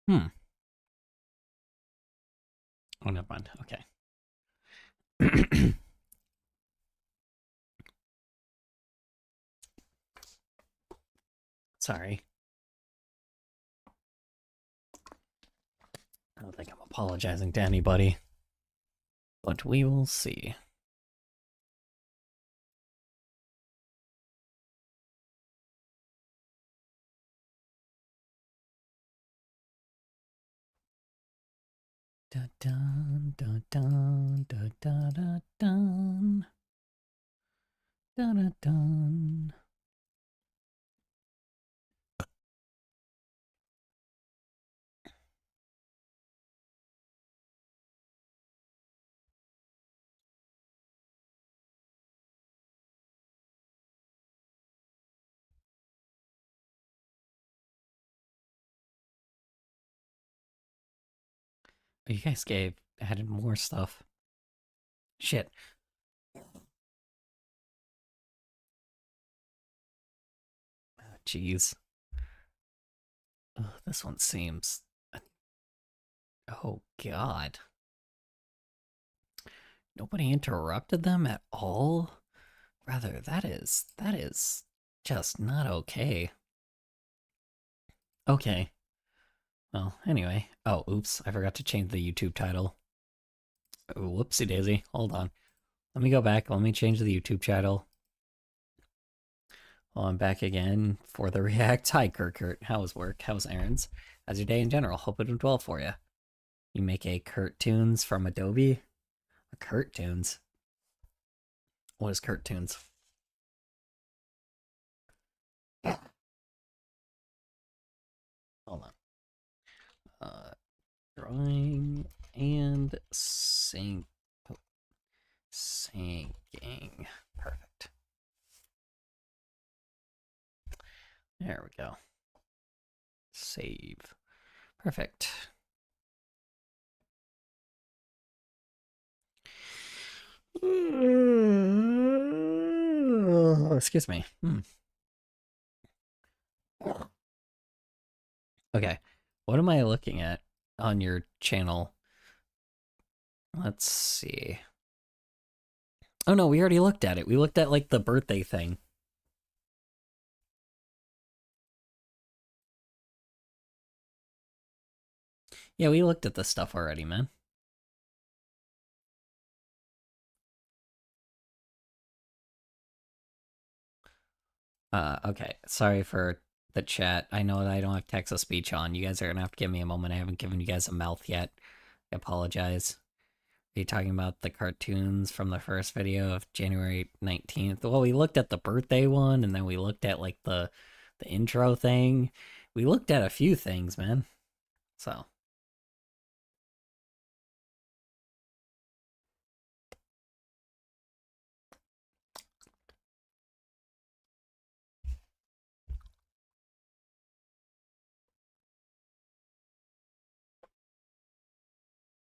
Hmm. Oh, never mind. Okay. Sorry. I don't think I'm apologizing to anybody, but we will see. Dun dun dun dun dun dun dun dun dun dun. Oh, you guys added more stuff. Shit. Jeez. This one seems. Oh God. Nobody interrupted them at all. Rather, that is just not okay. Okay. Well, anyway. Oh, oops. I forgot to change the YouTube title. Oh, whoopsie daisy. Hold on. Let me go back. Let me change the YouTube title. Well, I'm back again for the React. Hi, Kurt. How's work? How's errands? How's your day in general? Hope it went well for you. You make a Kurt Tunes from Adobe? A Kurt Tunes? What is Kurt Tunes? Hold on. Drawing and syncing. Perfect. There we go. Save. Perfect. Excuse me. Okay. What am I looking at on your channel? Let's see. Oh no, we already looked at it. We looked at like the birthday thing. Yeah, we looked at this stuff already, man. Okay. Sorry for the chat. I know that I don't have text to speech on. You guys are gonna have to give me a moment. I haven't given you guys a mouth yet. I apologize. Are you talking about the cartoons from the first video of January 19th? Well, we looked at the birthday one, and then we looked at like the intro thing. We looked at a few things, man. So.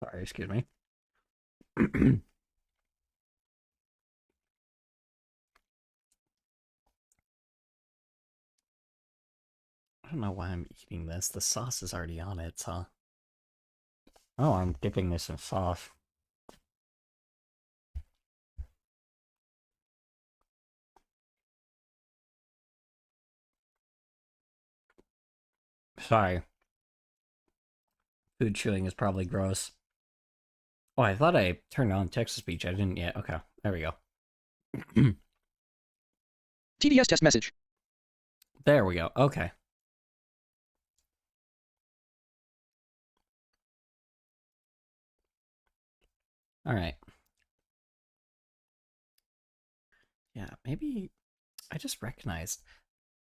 Sorry, excuse me. I don't know why I'm eating this. The sauce is already on it, so. Oh, I'm dipping this in sauce. Sorry. Food chewing is probably gross. Oh, I thought I turned on text to speech. I didn't yet. Okay, there we go. TDS test message. There we go. Okay. All right. Yeah, maybe I just recognized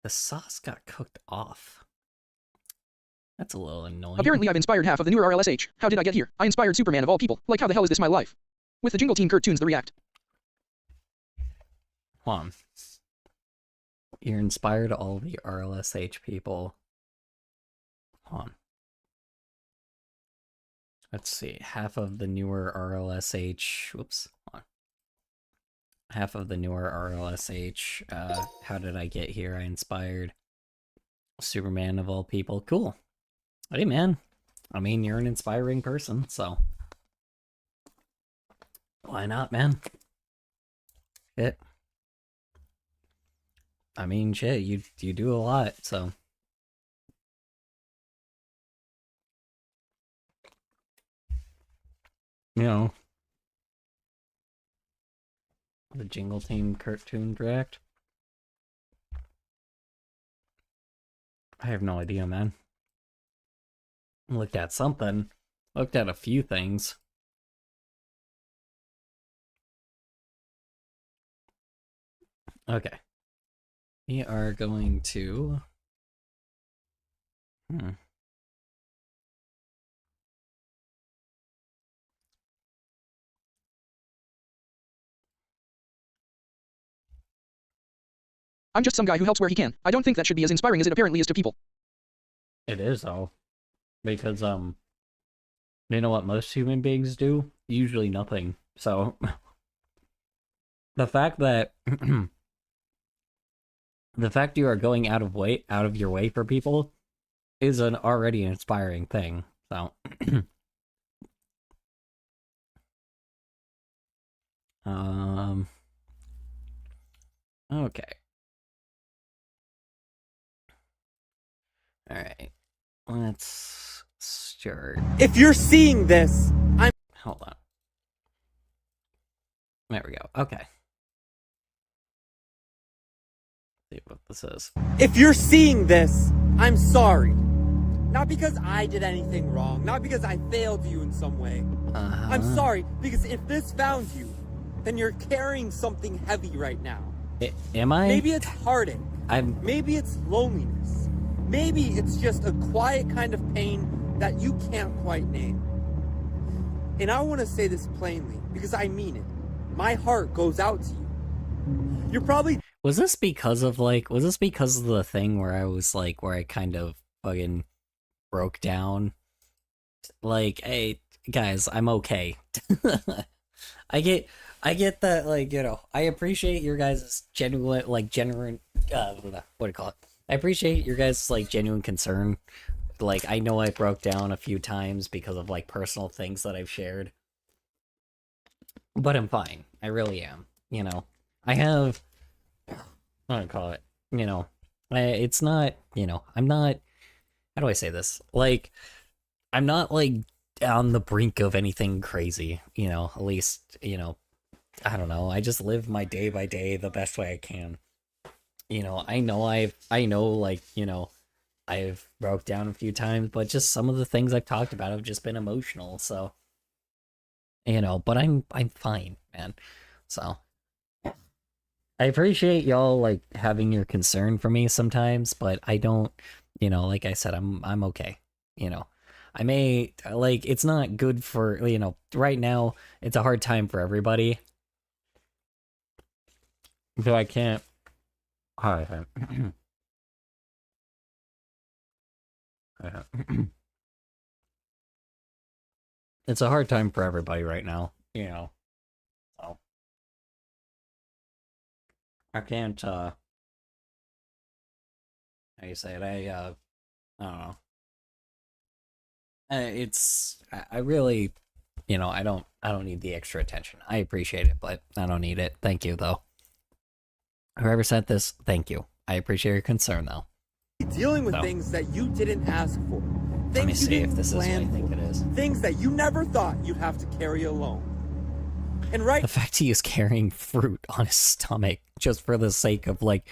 the sauce got cooked off. That's a little annoying. Apparently I've inspired half of the newer RLSH. How did I get here? I inspired Superman of all people. Like, how the hell is this my life? With the Jingle Team Kurt Tunes the React. Hold on. You're inspired all the RLSH people. Hold on. Let's see. Half of the newer RLSH. Whoops. Hold on. Half of the newer RLSH. How did I get here? I inspired Superman of all people. Cool. Hey, man. I mean, you're an inspiring person, so why not, man? Shit. I mean, shit, you do a lot, so. You know, the Jingle Team cartoon direct. I have no idea, man. Looked at something. Looked at a few things. Okay. We are going to... I'm just some guy who helps where he can. I don't think that should be as inspiring as it apparently is to people. It is, though. Because, you know what most human beings do? Usually nothing. So, the fact that... the fact you are going out of your way for people is an already inspiring thing. So... Okay. Alright. Let's start. If you're seeing this, Hold on. There we go. Okay. See what this is. If you're seeing this, I'm sorry. Not because I did anything wrong, not because I failed you in some way. I'm sorry because if this found you, then you're carrying something heavy right now. Am I? Maybe it's heartache. Maybe it's loneliness. Maybe it's just a quiet kind of pain that you can't quite name. And I want to say this plainly because I mean it. My heart goes out to you. You're probably... Was this because of the thing where I was like, where I kind of fucking broke down? Like, hey, guys, I'm okay. I get that, like, you know, I appreciate your guys' genuine, what do you call it? I appreciate your guys' like genuine concern. Like, I know I broke down a few times because of like personal things that I've shared. But I'm fine. I really am. You know, I have, what do I call it? You know, it's not, you know, I'm not, how do I say this? Like, I'm not like on the brink of anything crazy, you know, at least, you know, I don't know. I just live my day by day the best way I can. You know, I know, like, you know, I've broke down a few times, but just some of the things I've talked about have just been emotional, so, you know, but I'm fine, man. So, I appreciate y'all, like, having your concern for me sometimes, but I don't, you know, like I said, I'm okay, you know. I may, like, it's not good for, you know, right now, it's a hard time for everybody. So I can't... Hi. It's a hard time for everybody right now, you know. So I can't how you say it? I don't know. I really, you know, I don't need the extra attention. I appreciate it, but I don't need it. Thank you though. Whoever sent this, thank you. I appreciate your concern though. Dealing with things that you didn't ask for. Things Let me you see didn't if this is what I plan think for. it is. Things that you never thought you'd have to carry alone. And right, The fact he is carrying fruit on his stomach just for the sake of like,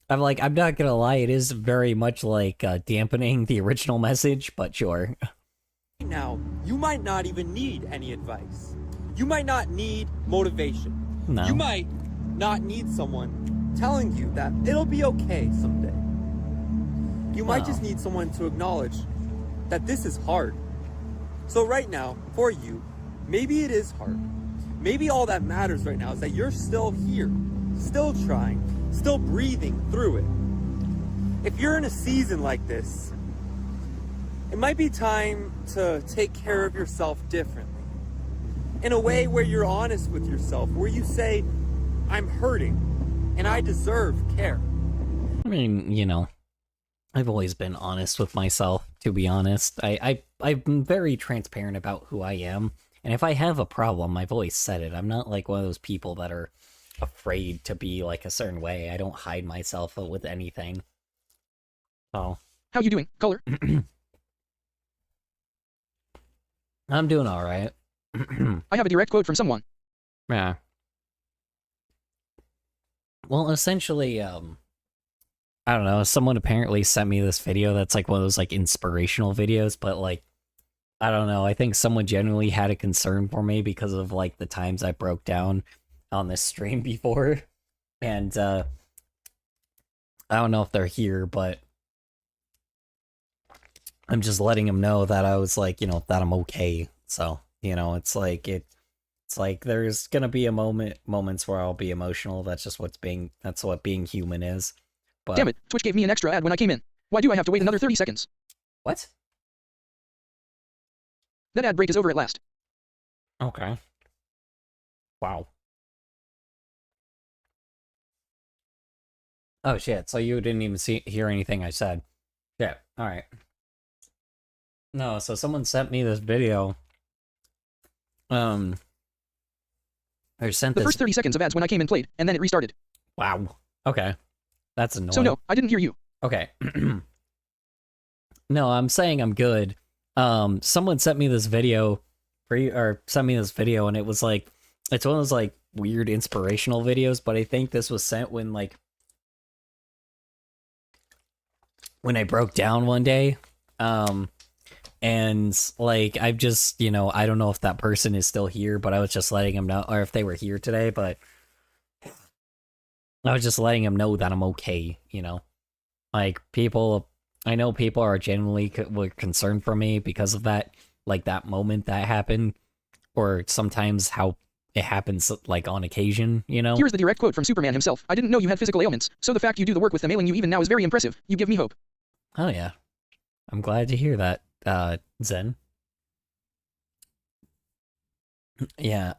I'm not gonna lie, it is very much like dampening the original message, but sure. now, you might not even need any advice. You might not need motivation. No. You might not need someone telling you that it'll be okay someday. You might just need someone to acknowledge that this is hard. So right now, for you, maybe it is hard. Maybe all that matters right now is that you're still here, still trying, still breathing through it. If you're in a season like this, it might be time to take care of yourself differently. In a way where you're honest with yourself, where you say, I'm hurting, and I deserve care. I mean, you know, I've always been honest with myself, to be honest. I I'm very transparent about who I am, and if I have a problem, I've always said it. I'm not like one of those people that are afraid to be like a certain way. I don't hide myself with anything. So How you doing, Color? I'm doing all right. I have a direct quote from someone. Yeah. Well, essentially, I don't know, someone apparently sent me this video that's like one of those like inspirational videos, but like, I don't know, I think someone genuinely had a concern for me because of like the times I broke down on this stream before. And I don't know if they're here, but I'm just letting them know that I was like, you know, that I'm okay. So, you know, it's like there's gonna be moments where I'll be emotional. That's just that's what being human is. But Damn it, Twitch gave me an extra ad when I came in. Why do I have to wait another 30 seconds? what? That ad break is over at last. Okay. Wow. Oh shit, so you didn't even hear anything I said. Yeah, alright. No, so someone sent me this video. Or sent The this. first 30 seconds of ads when I came in played, and then it restarted. Wow. Okay. That's annoying. So no, I didn't hear you. Okay. No, I'm saying I'm good. Someone sent me this video, and it was like, it's one of those like weird inspirational videos, but I think this was sent when I broke down one day. And like, I've just, you know, I don't know if that person is still here, but I was just letting them know, or if they were here today, but I was just letting them know that I'm okay, you know? Like, I know people are genuinely were concerned for me because of that, like, that moment that happened, or sometimes how it happens, like, on occasion, you know? Here's the direct quote from Superman himself. I didn't know you had physical ailments, so the fact you do the work with them ailing you even now is very impressive. You give me hope. Oh, yeah. I'm glad to hear that, Zen. Yeah,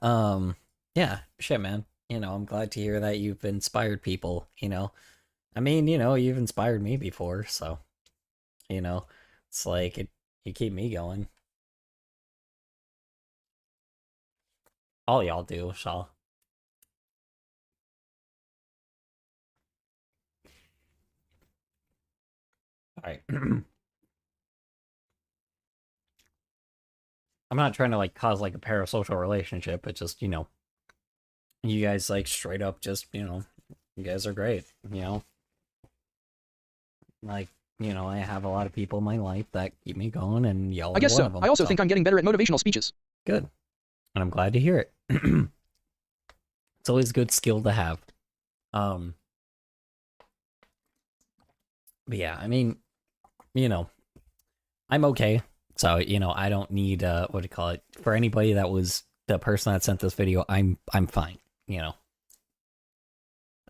yeah, shit, man. You know, I'm glad to hear that you've inspired people, you know? I mean, you know, you've inspired me before, so, you know, it's like, you keep me going. All y'all do, so. Alright. I'm not trying to, like, cause, like, a parasocial relationship, but just, you know, you guys, like, straight up just, you know, you guys are great, you know? Like, you know, I have a lot of people in my life that keep me going, and y'all I guess are so. one of them. I also think I'm getting better at motivational speeches. Good. And I'm glad to hear it. It's always a good skill to have. But yeah, I mean, you know, I'm okay. So, you know, I don't need, what do you call it? For anybody that was the person that sent this video, I'm fine, you know.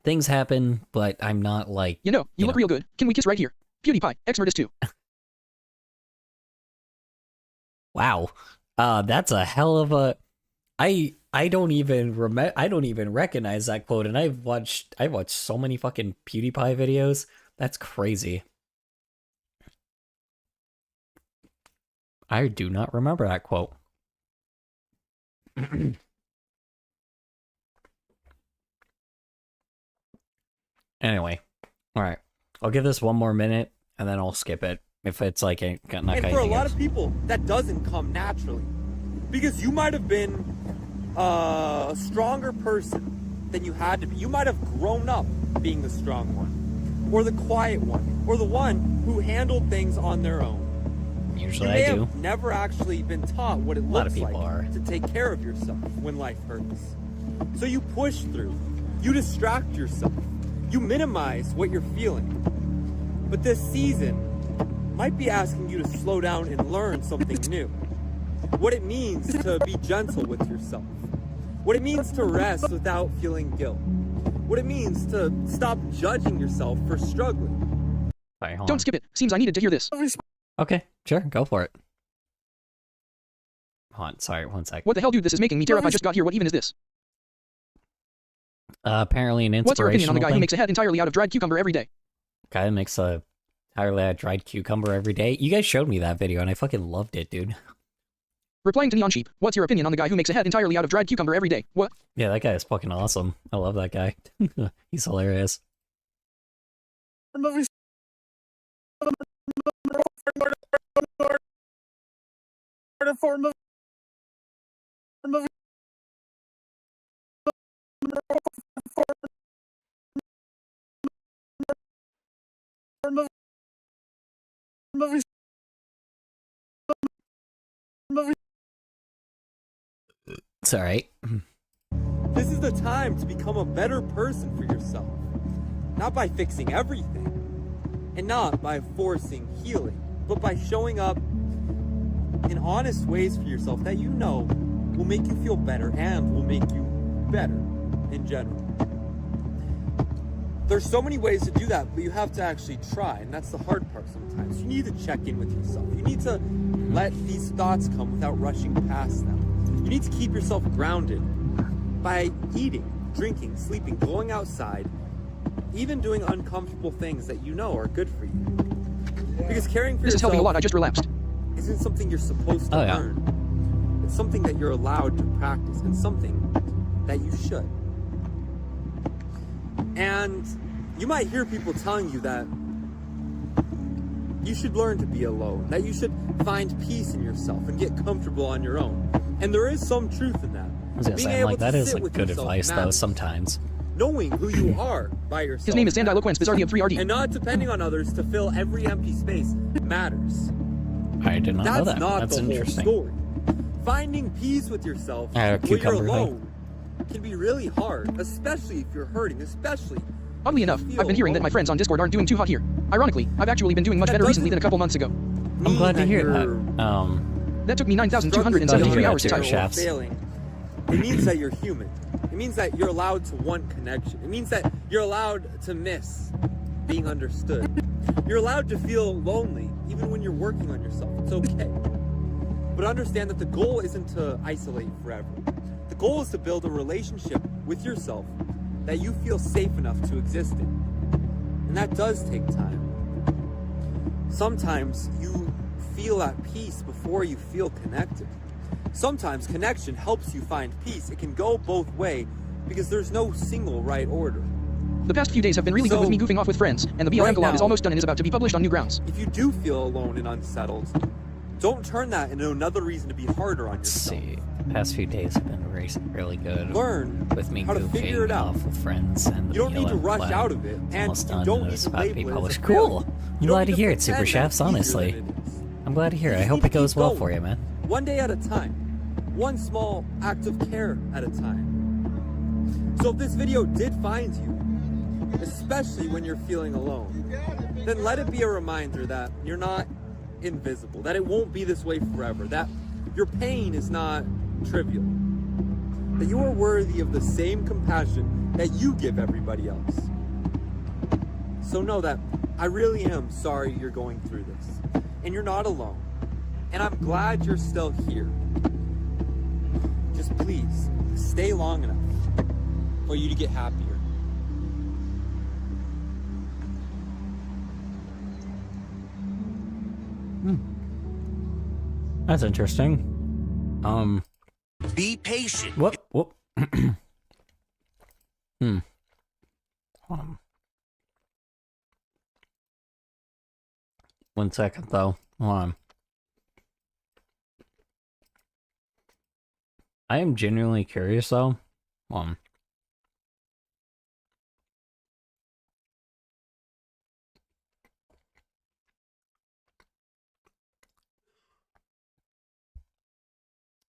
Things happen, but I'm not like... You know, you look real good. Can we kiss right here? PewDiePie, Xmerdis 2. Wow. That's a hell of a... I don't even recognize that quote, and I've watched so many fucking PewDiePie videos. That's crazy. I do not remember that quote. Anyway, all right. I'll give this one more minute, and then I'll skip it if it's like not. And for a lot of people, that doesn't come naturally, because you might have been a stronger person than you had to be. You might have grown up being the strong one, or the quiet one, or the one who handled things on their own. Usually you may I do. have never actually been taught what it looks like are. to take care of yourself when life hurts. So you push through, you distract yourself, you minimize what you're feeling. But this season might be asking you to slow down and learn something new. What it means to be gentle with yourself. What it means to rest without feeling guilt. What it means to stop judging yourself for struggling. Sorry, hold Don't on. skip it. Seems I needed to hear this. Okay, sure, go for it. Hold on, sorry, one sec. What the hell, dude? This is making me tear up. I just got here. What even is this? Apparently an inspirational What's your opinion on the guy thing. who makes a head entirely out of dried cucumber every day? Guy that makes a entirely out of dried cucumber every day. You guys showed me that video and I fucking loved it, dude. Replying to Neon Sheep, what's your opinion on the guy who makes a head entirely out of dried cucumber every day? What? Yeah, that guy is fucking awesome. I love that guy. He's hilarious. It's alright. This is the time to become a better person for yourself. Not by fixing everything, and not by forcing healing, but by showing up in honest ways for yourself that you know will make you feel better and will make you better in general. There's so many ways to do that, but you have to actually try, and that's the hard part sometimes. You need to check in with yourself. You need to let these thoughts come without rushing past them. You need to keep yourself grounded by eating, drinking, sleeping, going outside, even doing uncomfortable things that you know are good for you. Because caring for This is yourself helping a lot, I just relapsed. isn't something you're supposed to learn. It's something that you're allowed to practice and something that you should. And you might hear people telling you that you should learn to be alone, that you should find peace in yourself and get comfortable on your own. And there is some truth in that. I was gonna say, like, that is like good advice though, sometimes. Knowing who you are by yourself. His name is Sandiloquence Bizarre of 3RD. And not depending on others to fill every empty space matters. I did not know that. That's not That's the whole interesting. story. Finding peace with yourself when you're cucumber alone can be really hard, especially if you're hurting, especially. Oddly enough, I've been hearing that my friends on Discord aren't doing too hot here. Ironically, I've actually been doing much better recently than a couple months ago. I'm glad to hear that. That took me 9,273 hours to type. Shafts. Failing. It means that you're human. It means that you're allowed to want connection. It means that you're allowed to miss being understood. You're allowed to feel lonely, even when you're working on yourself. It's okay. But understand that the goal isn't to isolate forever. The goal is to build a relationship with yourself that you feel safe enough to exist in. And that does take time. Sometimes you feel at peace before you feel connected. Sometimes connection helps you find peace. It can go both ways because there's no single right order. The past few days have been really good with me goofing off with friends, and the BLM collab is almost done and is about to be published on New Grounds. If you do feel alone and unsettled, don't turn that into another reason to be harder on yourself. Let's see. The past few days have been really good. Learn with me how to figure it goofing out. off with friends and You don't need to BLM rush collab. out of it, It's and almost you done don't and need it's to about to be label it as a published. failure. Cool. I'm You don't glad to need hear it, Super pretend Chefs, that it's easier honestly. than it is. I'm glad to hear it. I You hope need it to goes keep well going. for you, man. One day at a time. One small act of care at a time. So if this video did find you, especially when you're feeling alone, then let it be a reminder that you're not invisible, that it won't be this way forever, that your pain is not trivial, that you are worthy of the same compassion that you give everybody else. So know that I really am sorry you're going through this, and you're not alone, and I'm glad you're still here. Just please, stay long enough for you to get happier. That's interesting. Be patient. Whoop. One second, though. Hold on. I am genuinely curious, though. Hold on.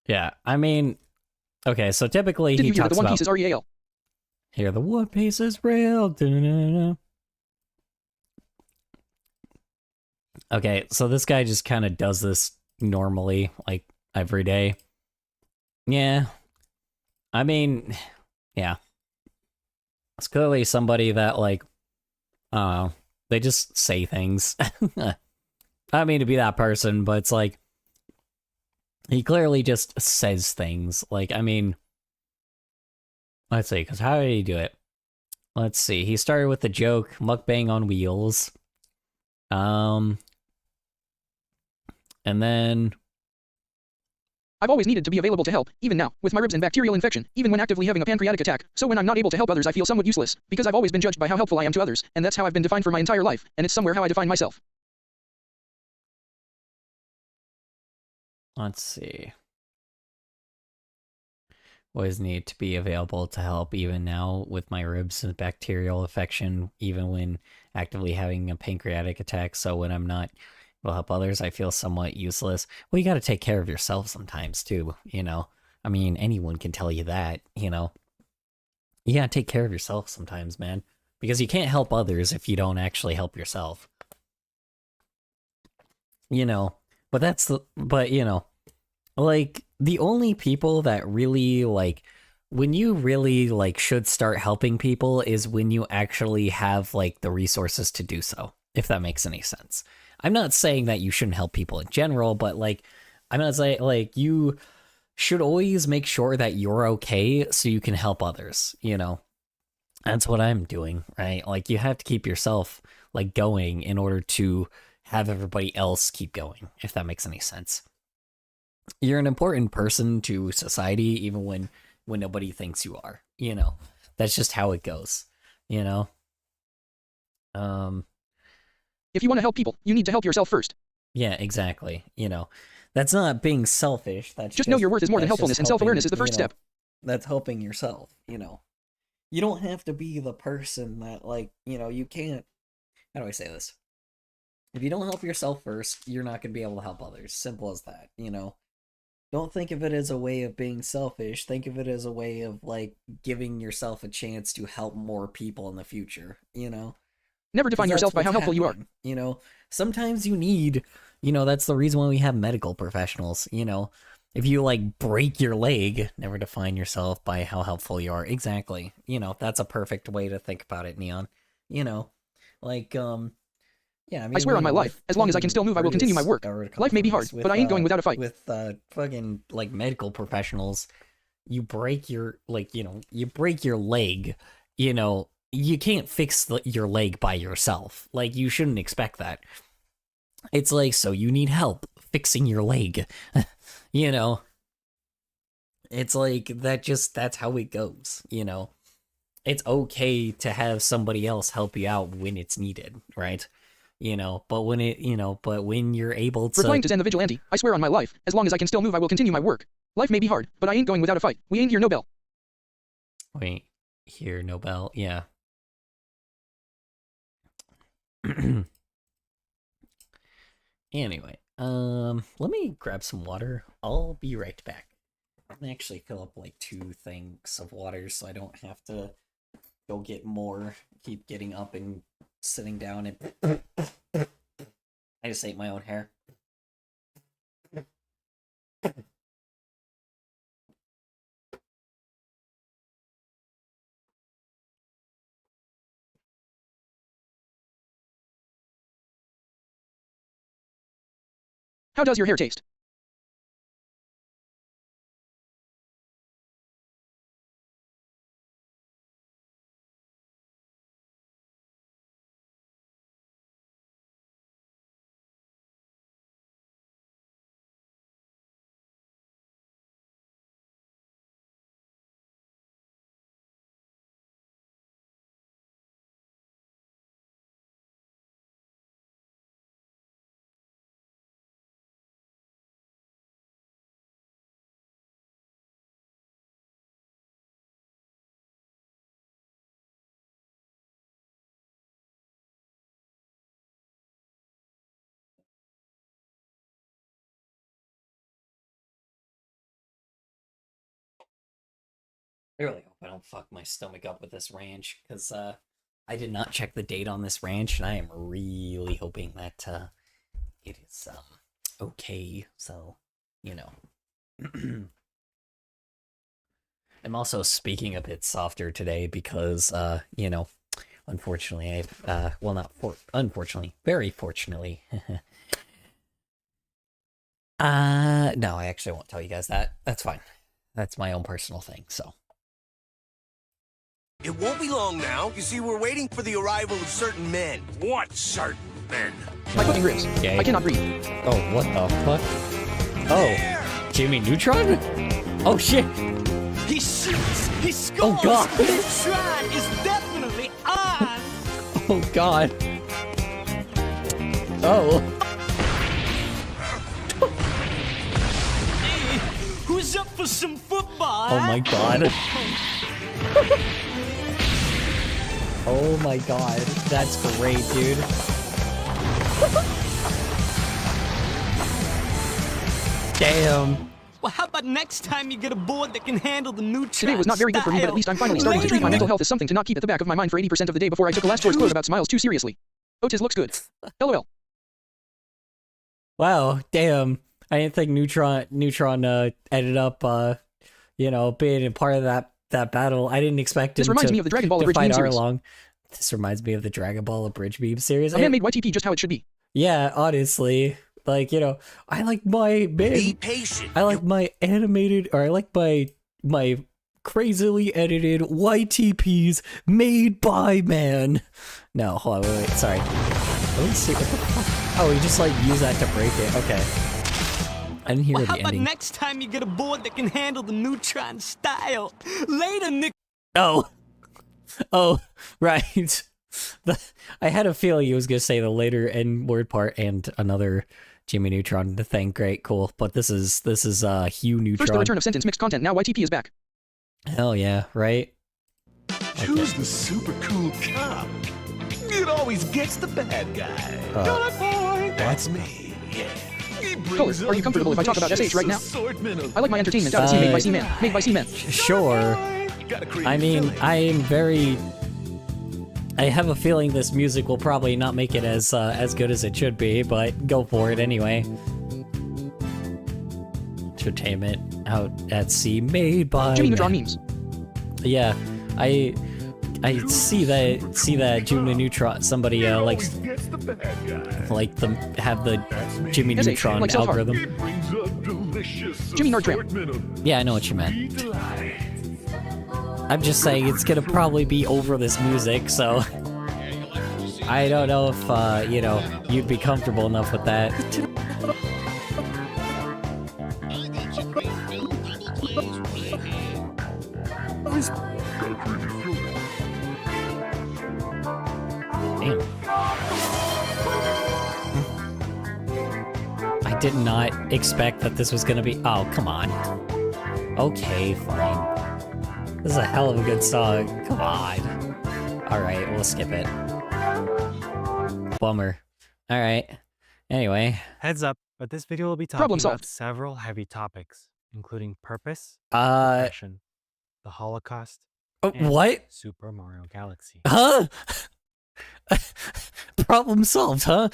Yeah, I mean, okay, so typically Did he you hear that talks the One about... Piece is REAL? Here, the One Piece is real. Da-da-da-da. Okay, so this guy just kind of does this normally, like, every day. Yeah. I mean, yeah. It's clearly somebody that, like, I don't know, they just say things. I don't mean to be that person, but it's like, he clearly just says things. Like, I mean, let's see, because how did he do it? Let's see, he started with the joke, mukbang on wheels. And then I've always needed to be available to help, even now, with my ribs and bacterial infection, even when actively having a pancreatic attack. So when I'm not able to help others, I feel somewhat useless, because I've always been judged by how helpful I am to others, and that's how I've been defined for my entire life, and it's somewhere how I define myself. let's see. Always need to be available to help even now with my ribs and bacterial infection, even when actively having a pancreatic attack. So when I'm not able to help others, I feel somewhat useless. Well, you got to take care of yourself sometimes too, you know? I mean, anyone can tell you that, you know? You got to take care of yourself sometimes, man. Because you can't help others if you don't actually help yourself. You know, but you know, like, the only people that really, like, when you really, like, should start helping people is when you actually have, like, the resources to do so, if that makes any sense. I'm not saying that you shouldn't help people in general, but, like, I'm not saying, like, you should always make sure that you're okay so you can help others, you know? That's what I'm doing, right? Like, you have to keep yourself, like, going in order to have everybody else keep going, if that makes any sense. You're an important person to society, even when nobody thinks you are, you know? That's just how it goes, you know? If you want to help people, you need to help yourself first. Yeah, exactly, you know? That's not being selfish, that's just know your worth is more than helpfulness, and self-awareness is the first step. That's helping yourself, you know? You don't have to be the person that, like, you know, you can't... How do I say this? If you don't help yourself first, you're not going to be able to help others. Simple as that, you know? Don't think of it as a way of being selfish. Think of it as a way of, like, giving yourself a chance to help more people in the future, you know? Never define yourself by how helpful you are. You know, sometimes you need, you know, that's the reason why we have medical professionals, you know? If you, like, break your leg, never define yourself by how helpful you are. Exactly. You know, that's a perfect way to think about it, Neon. You know, like, yeah, I mean... I swear on my life, as long as I can still move, I will continue my work. Life may be hard, but I ain't going without a fight. With, fucking, like, medical professionals, you break your, like, you know, you break your leg, you know, you can't fix your leg by yourself. Like, you shouldn't expect that. It's like, so you need help fixing your leg. You know, it's like, that's how it goes, you know? It's okay to have somebody else help you out when it's needed, right? You know, but when you're able to... Replying to Zen the Vigilante, I swear on my life, as long as I can still move, I will continue my work. Life may be hard, but I ain't going without a fight. We ain't hear no bell. Wait, hear no bell? Yeah. Anyway, let me grab some water. I'll be right back. I'm gonna actually fill up like 2 things of water so I don't have to go get more, keep getting up and sitting down and... I just ate my own hair. How does your hair taste? I really hope I don't fuck my stomach up with this ranch, because I did not check the date on this ranch, and I am really hoping that it is okay. So, you know. I'm also speaking a bit softer today because you know, unfortunately I've well, not unfortunately, very fortunately. No, I actually won't tell you guys that. That's fine. That's my own personal thing, so. It won't be long now. You see, we're waiting for the arrival of certain men. What certain? men. My cooking ribs. Okay. I cannot breathe. Oh, what the fuck? Oh, Jimmy Neutron? Oh shit! He shoots! He scores! Oh, God. Neutron is definitely on! Oh god. Oh. Hey, who's up for some football? Oh my god. Oh my god. That's great, dude. Damn. Well, how about next time you get a board that can handle the Neutron Today was not very good for me, but at least I'm finally starting to treat my mental health as something to not keep at the back of my mind for 80% of the day before I took a last choice quote about smiles too seriously. Otis looks good. LOL. Wow, damn. I didn't think Neutron ended up you know, being a part of that battle. I didn't expect him This reminds to, me of the Dragon Ball to Abridged fight meme series. Arlong. This reminds me of the Dragon Ball Abridged meme series. A man made YTP just how it should be. Yeah, honestly. Like, you know, I like my Be patient. I like my animated, or I like my crazily edited YTPs made by man. No, hold on, wait, sorry. Let me see what the fuck. Oh, you just like use that to break it. Okay. I didn't hear Well, the how about ending. next time you get a board that can handle the Neutron style? Later, Nick. Oh. Oh, right. I had a feeling he was gonna say the later N word part and another Jimmy Neutron thing. Great, cool. But this is Hugh Neutron. First the return of sentence mixed content, now YTP is back. Hell yeah, right? Who's the super cool cop? It always gets the bad guy. Uh, Boy, that's me. Yeah. He brings Color, are you a comfortable if I talk about delicious SH right now? assortment of I like my entertainment out of scene made by C-Man. Made by C-Man. Sure. Gotta create I mean, filling. I have a feeling this music will probably not make it as good as it should be, but go for it anyway. Entertainment out at sea made by Jimmy Neutron man. memes. Yeah, I see that Jimmy Neutron. Somebody likes Gets the bad guy. like them have the Jimmy SH, Neutron like self-harm. algorithm. He brings a delicious Jimmy Nerdtramp. assortment of Yeah, I know what you meant. sweet delight. I'm just saying it's gonna probably be over this music, so I don't know if you know, you'd be comfortable enough with that. Damn. I did not expect that this was gonna be. Oh, come on. Okay, fine. This is a hell of a good song. Come on. Alright, we'll skip it. Bummer. Alright. Anyway. Heads up, but this video will be talking Problem about solved. several heavy topics, including purpose, Uh, depression, the Holocaust, and what? Super Mario Galaxy. Huh? Problem solved, huh?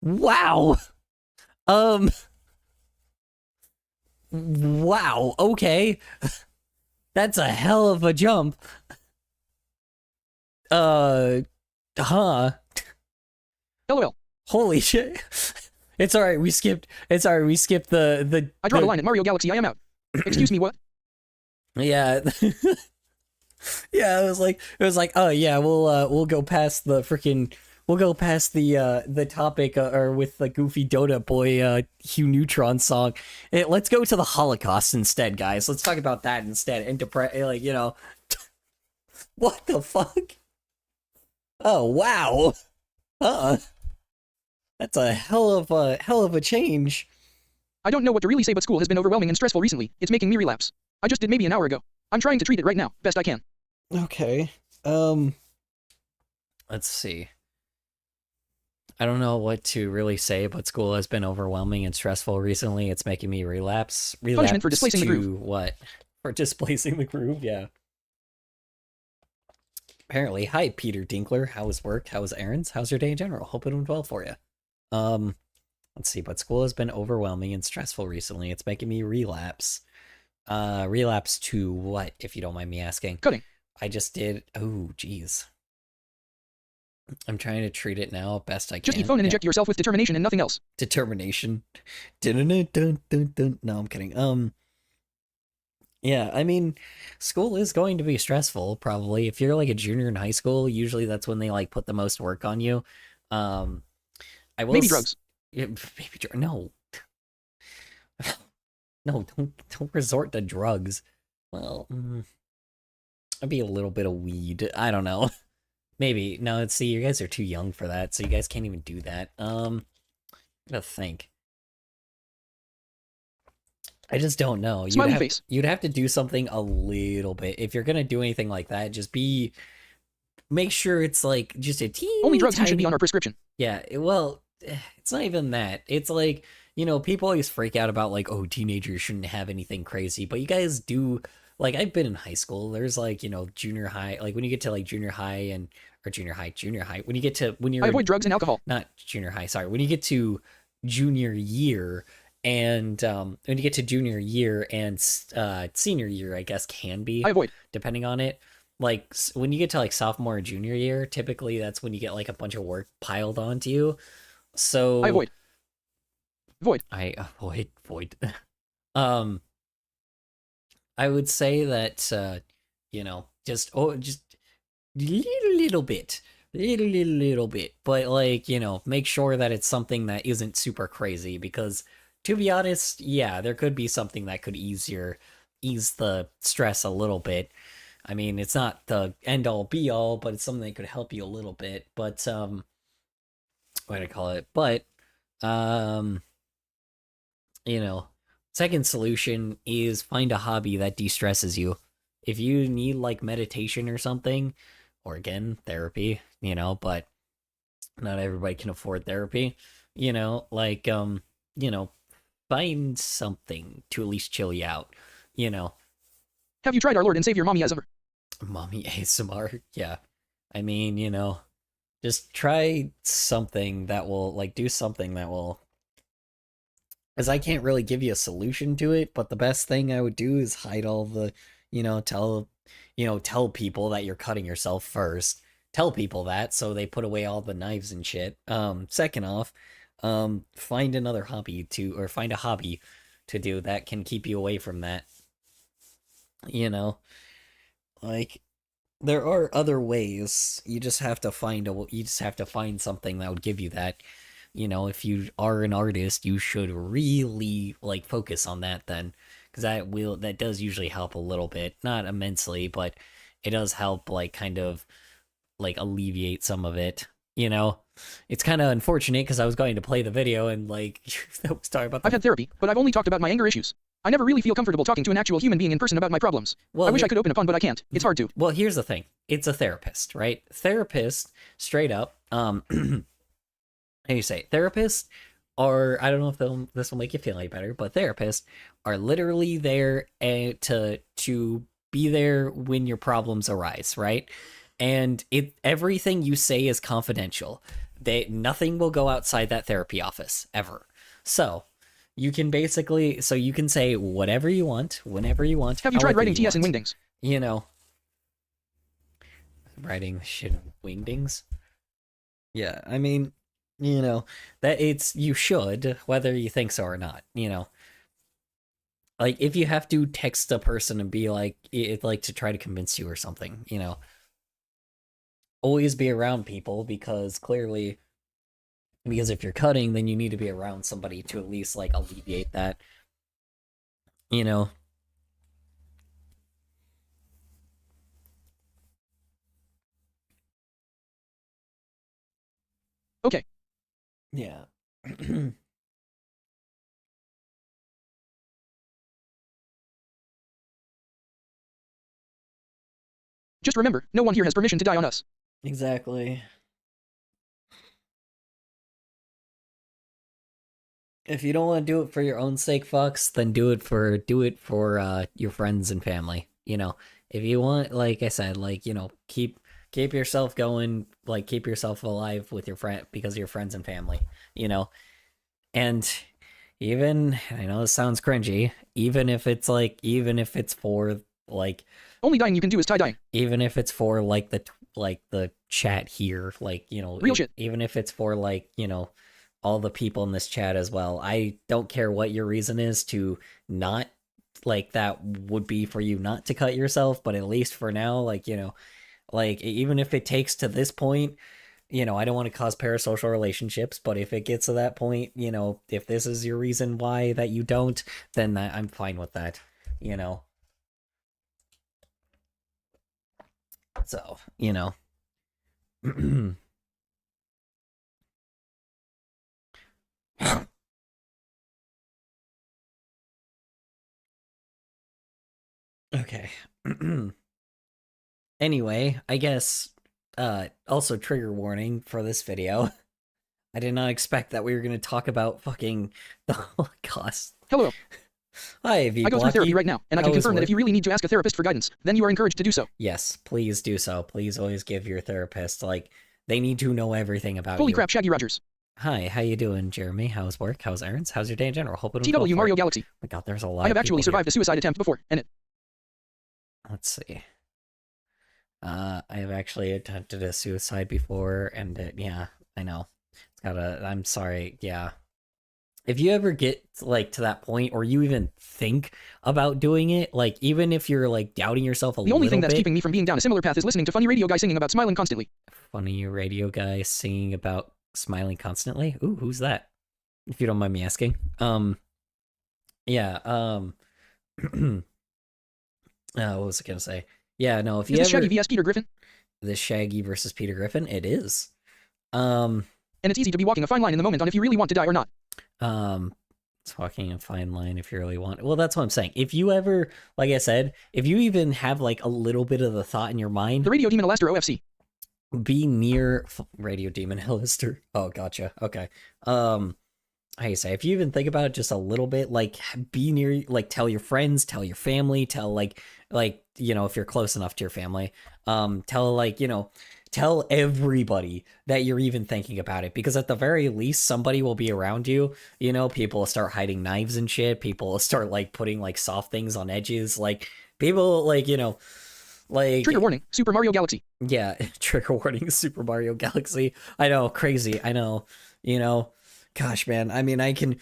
Wow. Wow, okay. That's a hell of a jump. Huh. LOL. Holy shit. It's alright, we skipped the I draw a line at Mario Galaxy, I am out. Excuse me, what? Yeah. Yeah, it was like, oh yeah, we'll go past the topic or with the Goofy Donut Boy Hugh Neutron song. Let's go to the Holocaust instead, guys. Let's talk about that instead. And like, you know, what the fuck? Oh wow. That's a hell of a change. I don't know what to really say, but school has been overwhelming and stressful recently. It's making me relapse. I just did maybe an hour ago. I'm trying to treat it right now, best I can. Okay. Let's see. I don't know what to really say, but school has been overwhelming and stressful recently. It's making me relapse. Punishment for displacing the to groove. What? For displacing the groove, yeah. Apparently. Hi, Peter Dinkler. How was work? How was errands? How's your day in general? Hope it went well for you. Let's see, but school has been overwhelming and stressful recently. It's making me relapse. Relapse to what, if you don't mind me asking? Cutting. I just did. Oh, jeez. I'm trying to treat it now best I can. Just eat phone and inject yourself with determination and nothing else. Determination. Dun-dun-dun-dun-dun-dun. No, I'm kidding. Yeah, I mean, school is going to be stressful, probably. If you're like a junior in high school, usually that's when they like put the most work on you. Um, I will Maybe drugs. maybe no, no, don't resort to drugs. Well, I'd be a little bit of weed. I don't know. Maybe no. See, you guys are too young for that, so you guys can't even do that. I gotta think. I just don't know. Smiley face. You'd have to do something a little bit if you're gonna do anything like that. Just make sure it's like just a teeny Only drugs you tiny, should be on our prescription. Yeah, well, it's not even that. It's like, people always freak out about like, oh, teenagers shouldn't have anything crazy, but you guys do. Like, I've been in high school. There's like, junior high, like when you get to like junior high or junior high. When you're I avoid drugs and alcohol. not junior high, sorry. When you get to junior year and when you get to junior year and senior year, I guess can be I avoid. depending on it. Like when you get to like sophomore or junior year, typically that's when you get like a bunch of work piled onto you. So I avoid. Void. I avoid void. I would say that just little bit, little bit, but like make sure that it's something that isn't super crazy, because to be honest, yeah, there could be something that could ease the stress a little bit. I mean, it's not the end all be all, but it's something that could help you a little bit. But what do I call it? But second solution is find a hobby that de-stresses you. If you need like meditation or something, or again, therapy, but not everybody can afford therapy, find something to at least chill you out, Have you tried our Lord and Savior Mommy ASMR? Mommy ASMR, yeah. I mean, just try something that will, like, do something that will, because I can't really give you a solution to it, but the best thing I would do is hide all the, tell people that you're cutting yourself first. Tell people that so they put away all the knives and shit. Second off, find another hobby find a hobby to do that can keep you away from that. Like, there are other ways. You just have to find something that would give you that. If you are an artist, you should really like focus on that then, because that does usually help a little bit, not immensely, but it does help like kind of like alleviate some of it. It's kind of unfortunate because I was going to play the video and like I was talking about. I've had therapy, but I've only talked about my anger issues. I never really feel comfortable talking to an actual human being in person about my problems. Well, I wish I could open up on, but I can't. It's hard to. Well, here's the thing. It's a therapist, right? Therapist, straight up. How do you say it? Therapists are, I don't know if this will make you feel any better, but therapists are literally there to be there when your problems arise, right? And everything you say is confidential. Nothing will go outside that therapy office ever. So you can say whatever you want, whenever you want. Have you tried writing TS and wingdings? Writing shit in wingdings. Yeah, I mean, that you should, whether you think so or not. Like if you have to text a person and be like to try to convince you or something, always be around people, because if you're cutting, then you need to be around somebody to at least like alleviate that. Okay. Yeah. Just remember, no one here has permission to die on us. Exactly. If you don't want to do it for your own sake, fucks, then do it for your friends and family. If you want, like I said, like keep yourself going, like keep yourself alive with your friend because of your friends and family. And even, I know this sounds cringy, even if it's for like only dying you can do is tie-dye. Even if it's for like the chat here, like real shit. Even if it's for like all the people in this chat as well. I don't care what your reason is to not like that would be for you not to cut yourself, but at least for now, like, you know, like even if it takes to this point, you know, I don't want to cause parasocial relationships, but if it gets to that point, you know, if this is your reason why that you don't, then I'm fine with that, you know. So, you know. Okay. Anyway, I guess also trigger warning for this video. I did not expect that we were going to talk about fucking the Holocaust. Hello. Hi, V. I go through therapy right now, and I can How is confirm that work? if you really need to ask a therapist for guidance, then you are encouraged to do so. Yes, please do so. Please always give your therapist, like, they need to know everything about Holy you. crap, Shaggy Rogers. Hi, how you doing, Jeremy? How's work? How's errands? How's your day in general? Hope it TW Mario Galaxy. Oh my god, there's a lot I of have actually people here. survived a suicide attempt before, and it... Let's see. I have actually attempted a suicide before, and yeah, I know. It's gotta, I'm sorry, yeah. If you ever get, like, to that point, or you even think about doing it, like, even if you're, like, doubting yourself a little bit... The only thing that's keeping me from being down a similar path is listening to funny radio guy singing about smiling constantly. Funny radio guy singing about smiling constantly? Ooh, who's that? If you don't mind me asking. Yeah, what was I gonna say? Yeah, no, if you Is this ever... Shaggy vs Peter Griffin? The Shaggy versus Peter Griffin? It is. And it's easy to be walking a fine line in the moment on if you really want to die or not. It's walking a fine line if you really want. Well, that's what I'm saying. If you ever, like I said, if you even have like a little bit of the thought in your mind, The Radio Demon Elaster OFC. be near Radio Demon Helister. Oh, gotcha. Okay. How you say? If you even think about it just a little bit, like be near, like tell your friends, tell your family, tell like you know, if you're close enough to your family, tell like, you know, tell everybody that you're even thinking about it, because at the very least somebody will be around you. You know, people will start hiding knives and shit. People will start like putting like soft things on edges. Like people like, you know, like Trigger warning, Super Mario Galaxy. yeah, trigger warning, Super Mario Galaxy. I know, crazy. I know, you know. Gosh, man. I mean, I can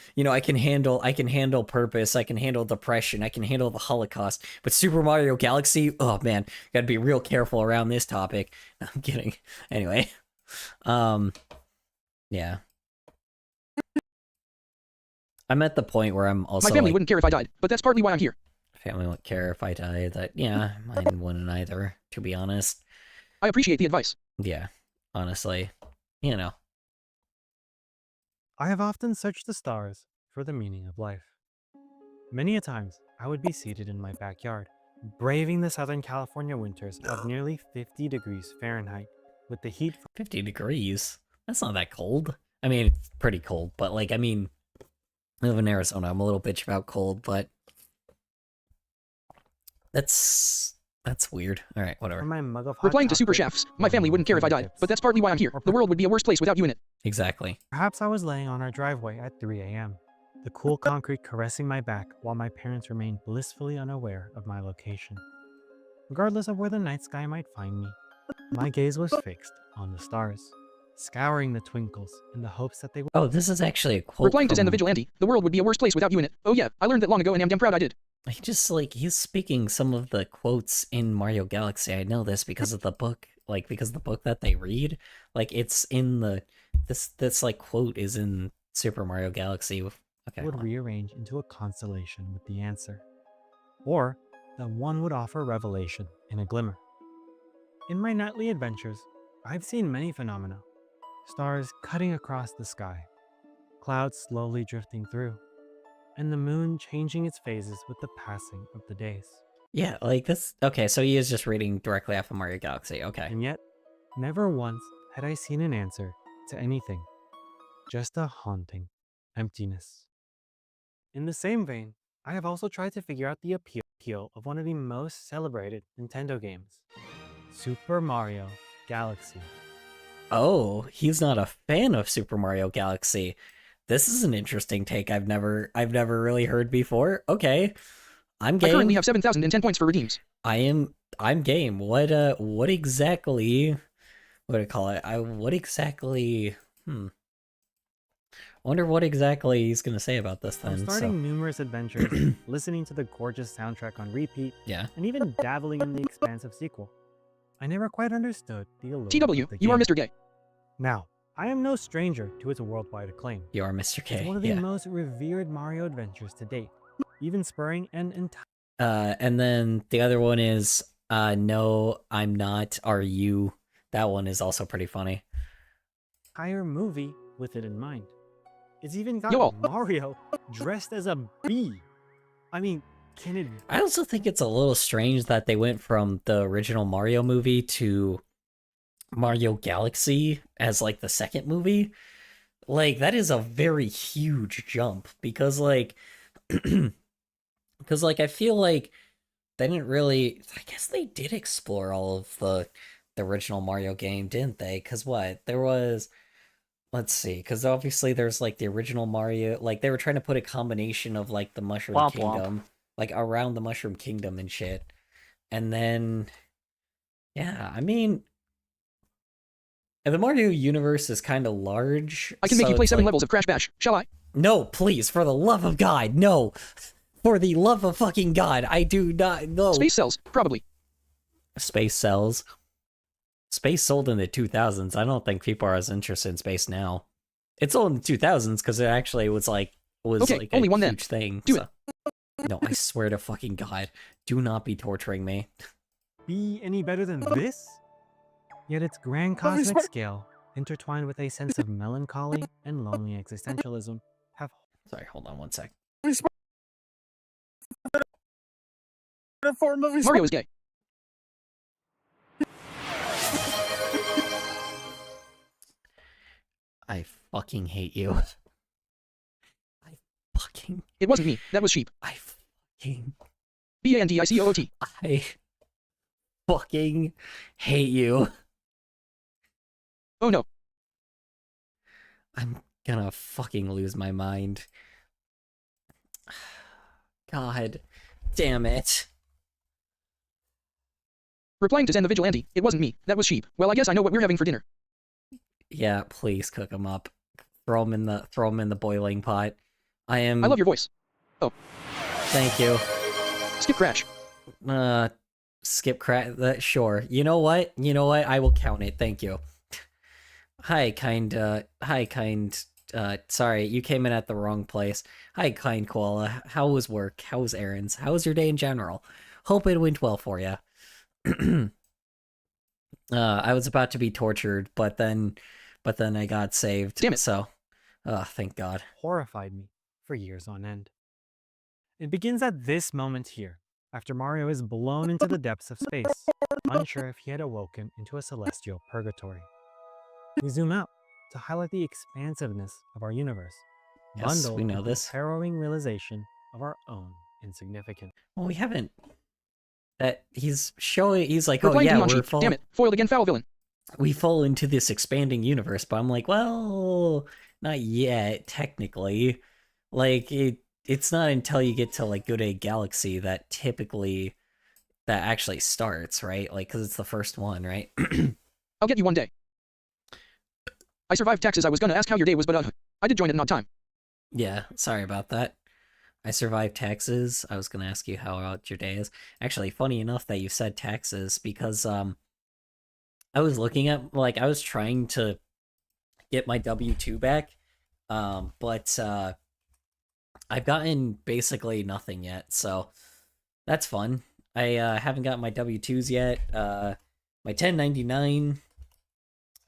handle purpose. I can handle depression. I can handle the Holocaust. But Super Mario Galaxy, oh man, gotta be real careful around this topic. No, I'm kidding. Anyway, yeah. I'm at the point where I'm also My family like, wouldn't care if I died, but that's partly why I'm here. family won't care if I die. That yeah, mine wouldn't either. To be honest, I appreciate the advice. yeah. Honestly, you know. I have often searched the stars for the meaning of life. Many a times, I would be seated in my backyard, braving the Southern California winters of nearly 50 degrees Fahrenheit, with the heat 50 degrees. That's not that cold. I mean, it's pretty cold, but like, I mean, I live in Arizona. I'm a little bitch about cold, but that's weird. All right, whatever. from my mug of hot Replying to Super chocolate Chefs, my family wouldn't care if I died, but that's partly why I'm here. The world would be a worse place without you in it. Exactly. Perhaps I was laying on our driveway at 3 a.m., the cool concrete caressing my back while my parents remained blissfully unaware of my location. Regardless of where the night sky might find me, my gaze was fixed on the stars, scouring the twinkles in the hopes that they would... Oh, this is actually a quote. Replying to Zen the from- Vigilante, the world would be a worse place without you in it. Oh yeah, I learned that long ago and am damn proud I did. He just like he's speaking some of the quotes in Mario Galaxy. I know this because of the book, like because the book that they read, like it's in the this like quote is in Super Mario Galaxy. Okay. would hold on. rearrange into a constellation with the answer, or that one would offer revelation in a glimmer. In my nightly adventures, I've seen many phenomena: stars cutting across the sky, clouds slowly drifting through, and the moon changing its phases with the passing of the days. Yeah, like this. Okay, so he is just reading directly off of Mario Galaxy. Okay. And yet, never once had I seen an answer to anything, just a haunting emptiness. In the same vein, I have also tried to figure out the appeal of one of the most celebrated Nintendo games, Super Mario Galaxy. Oh, he's not a fan of Super Mario Galaxy. This is an interesting take I've never really heard before. Okay. I'm I game. currently have 7,010 points for redeems. I'm game. What exactly what do I call it? What exactly Wonder what exactly he's gonna say about this then. From starting numerous adventures, listening to the gorgeous soundtrack on repeat, Yeah. and even dabbling in the expansive sequel, I never quite understood the allure TW, of the you are game. Mr. Gay. Now, I am no stranger to its worldwide acclaim. You are Mr. K. It's one of the Yeah. most revered Mario adventures to date, even spurring an entire And then the other one is no, I'm not. Are you? That one is also pretty funny. movie with it in mind. It's even got Yo. Mario dressed as a bee. I mean, can it... I also think it's a little strange that they went from the original Mario movie to Mario Galaxy as like the second movie. Like that is a very huge jump because like because like I feel like they didn't really, I guess they did explore all of the original Mario game, didn't they? Cuz what? There was, let's see, cuz obviously there's like the original Mario, like they were trying to put a combination of like the Mushroom Womp womp. Kingdom, like around the Mushroom Kingdom and shit. And then yeah, I mean the Mario universe is kind of large. I can make so you play it's 7 like- levels of Crash Bash. Shall I? No, please, for the love of God, no. For the love of fucking God, I do not know. Space cells, probably. Space cells. Space sold in the 2000s. I don't think people are as interested in space now. It sold in the 2000s because it actually was like Okay, like only a one then. huge thing. Do it. No, I swear to fucking God, do not be torturing me. be any better than this? Yet its grand cosmic scale, intertwined with a sense of melancholy and lonely existentialism, have Sorry, hold on one sec. Mario is gay. I fucking hate you. I fucking, It wasn't me. That was sheep. I fucking, BANDICOOT. I fucking hate you. Oh no. I'm gonna fucking lose my mind. God damn it. Replying to Zen the Vigilante. It wasn't me. That was sheep. Well, I guess I know what we're having for dinner. Yeah, please cook them up. Throw them in the boiling pot. I I love your voice. Thank you. Skip Crash. Skip that, sure. You know what? I will count it. Thank you. Hi, kind, sorry, you came in at the wrong place. Hi, kind koala. How was work? How was errands? How was your day in general? Hope it went well for you. I was about to be tortured, but then I got saved. Damn it. So, thank God. horrified me for years on end. It begins at this moment here, after Mario is blown into the depths of space, unsure if he had awoken into a celestial purgatory. We zoom out to highlight the expansive of our universe, Yes, bundled we know with the this. harrowing realization of our own insignificance. Well, we haven't. That he's like, oh Replying to yeah, Neon we're Sheep. full. Damn it. Foiled again, foul villain. We fall into this expanding universe, but I'm like, well, not yet, technically. Like, it's not until you get to, like, go to a galaxy that actually starts, right? Like, because it's the first one, right? I'll get you one day. I survived taxes. I was gonna ask how your day was, but I did join at an odd time. Yeah, sorry about that. I survived taxes. I was gonna ask you how your day is. Actually, funny enough that you said taxes, because, I was looking at, like, I was trying to get my W-2 back, but I've gotten basically nothing yet, so that's fun. I haven't gotten my W-2s yet. My 1099,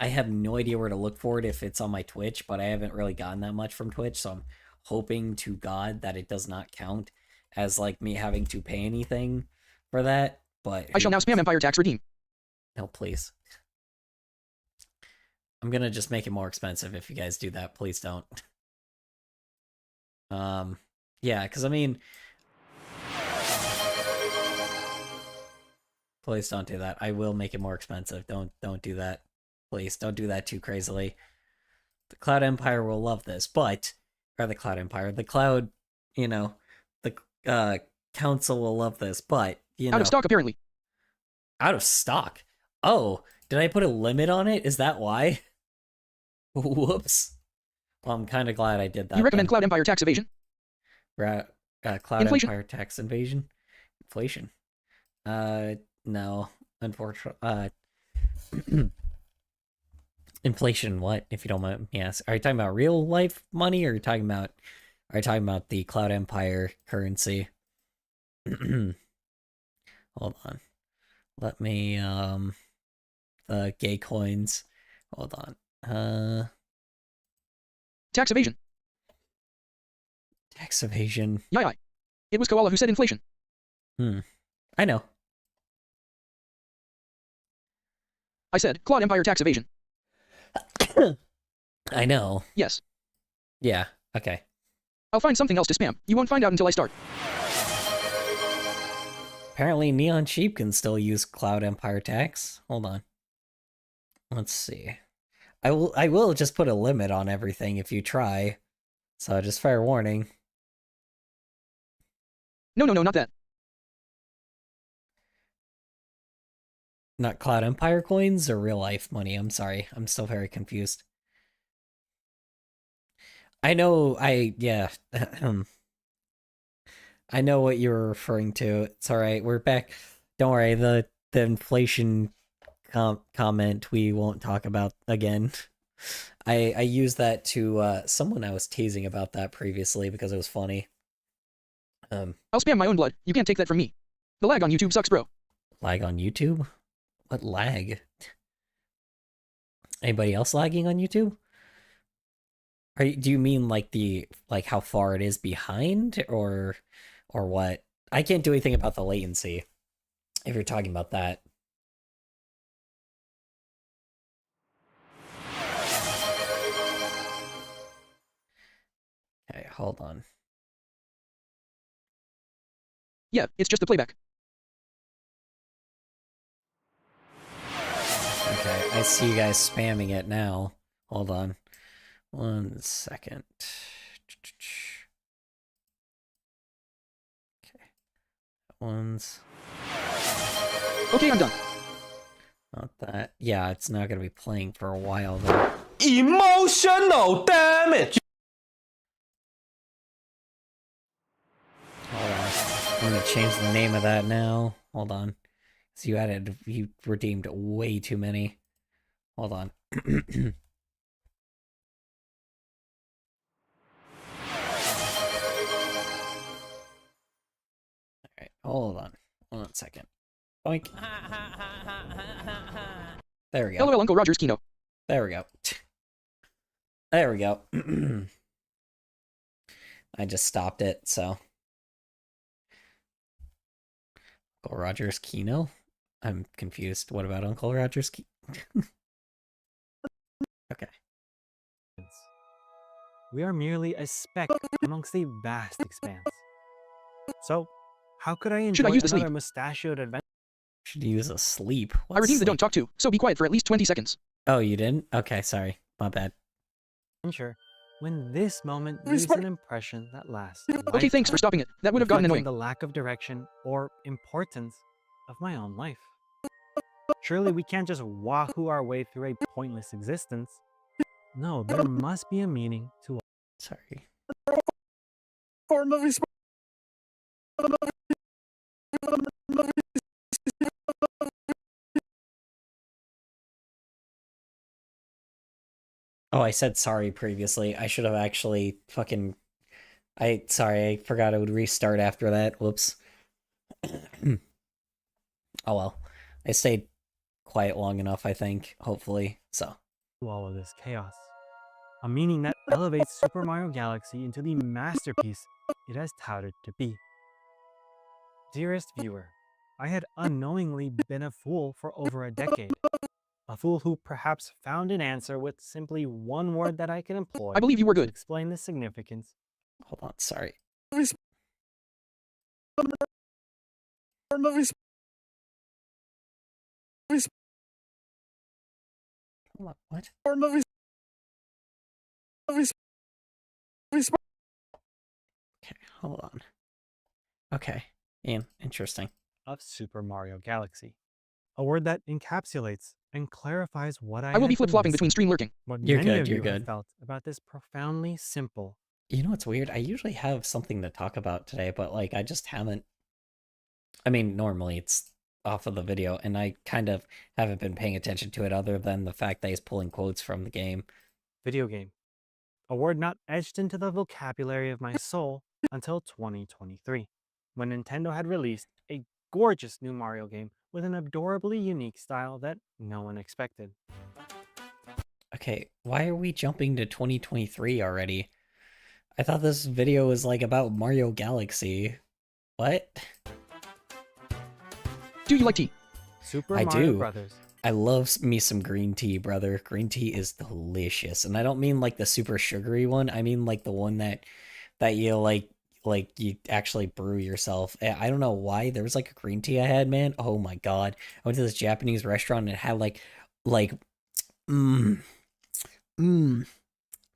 I have no idea where to look for it if it's on my Twitch, but I haven't really gotten that much from Twitch, so I'm hoping to God that it does not count as, like, me having to pay anything for that, but... I shall now spam Empire Tax Redeem. No, please. I'm gonna just make it more expensive if you guys do that. Please don't. Yeah, because I mean... Please don't do that. I will make it more expensive. Don't do that. Please, don't do that too crazily. The Cloud Empire will love this, but... Or the Cloud Empire. The Cloud, the Council will love this, but, Out of stock, apparently. Out of stock? Oh, did I put a limit on it? Is that why? Whoops. Well, I'm kind of glad I did that. You recommend then. Cloud Empire tax evasion? Cloud Inflation. Empire tax invasion? Inflation. No. Unfortunately. Inflation what, if you don't mind me asking? Are you talking about real life money, or are you talking about the Cloud Empire currency? Hold on. Let me the gay coins. Hold on. Tax evasion. Tax evasion. Yai. It was Koala who said inflation. I know. I said Cloud Empire tax evasion. I know. Yes. Yeah, okay. I'll find something else to spam. You won't find out until I start. Apparently Neon Sheep can still use Cloud Empire tax. Hold on. Let's see. I will just put a limit on everything if you try. So just fair warning. No, not that. Not Cloud Empire coins or real life money? I'm sorry. I'm still very confused. I know, yeah. I know what you're referring to. It's alright, we're back. Don't worry, the inflation comment we won't talk about again. I used that to someone I was teasing about that previously because it was funny. I'll spam my own blood. You can't take that from me. The lag on YouTube sucks, bro. Lag on YouTube? What lag? Anybody else lagging on YouTube? Do you mean like how far it is behind, or what? I can't do anything about the latency, if you're talking about that. Okay, hold on. Yeah, it's just the playback. Okay, I see you guys spamming it now. Hold on. 1 second. Okay. One's... Okay, I'm done. Not that. Yeah, it's not gonna be playing for a while though. Emotional damage! Hold on. I'm gonna change the name of that now. Hold on. So you redeemed way too many. Hold on. Alright, hold on. 1 second. Boink. There we go. LOL Uncle Roger's Kino. There we go. There we go. I just stopped it, so. Uncle Roger's Kino? I'm confused. What about Uncle Roger's Kino? Okay. We are merely a speck amongst a vast expanse. So, how could I Should I enjoy use the another sleep? mustachioed adventure? Should use a sleep. I redeemed the don't sleep? talk to, so be quiet for at least 20 seconds. Oh, you didn't? Okay, sorry. My bad. When this moment leaves an impression that lasts a Okay, thanks for lifetime, stopping it. That would have gotten reflecting annoying. the lack of direction or importance of my own life. Surely we can't just wahoo our way through a pointless existence. No, there must be a meaning to all. Sorry. Oh, I said sorry previously. I should have actually fucking... Sorry, I forgot I would restart after that. Whoops. Oh well. I stayed quiet long enough, I think. Hopefully. So. all of this chaos. A meaning that elevates Super Mario Galaxy into the masterpiece it has touted to be. Dearest viewer, I had unknowingly been a fool for over a decade. A fool who perhaps found an answer with simply one word that I can employ I believe you were to good. explain the significance. Hold on, sorry. Hold on, what? Okay, hold on. Okay, Ian, interesting. Of Super Mario Galaxy. a word that encapsulates and clarifies what I I will had be been flip-flopping between missing. stream lurking. What You're many good, of you're you have good. felt about this profoundly simple. You know what's weird? I usually have something to talk about today, but like I just haven't. I mean, normally it's off of the video, and I kind of haven't been paying attention to it other than the fact that he's pulling quotes from the game. Video game. A word not etched into the vocabulary of my soul until 2023, when Nintendo had released a gorgeous new Mario game with an adorably unique style that no one expected. Okay, why are we jumping to 2023 already? I thought this video was like about Mario Galaxy. What? Do you like tea? Super I Mario do. Brothers. I love me some green tea, brother. Green tea is delicious. And I don't mean like the super sugary one. I mean like the one that you like you actually brew yourself. I don't know why. There was like a green tea I had, man. Oh my god. I went to this Japanese restaurant and it had like mmm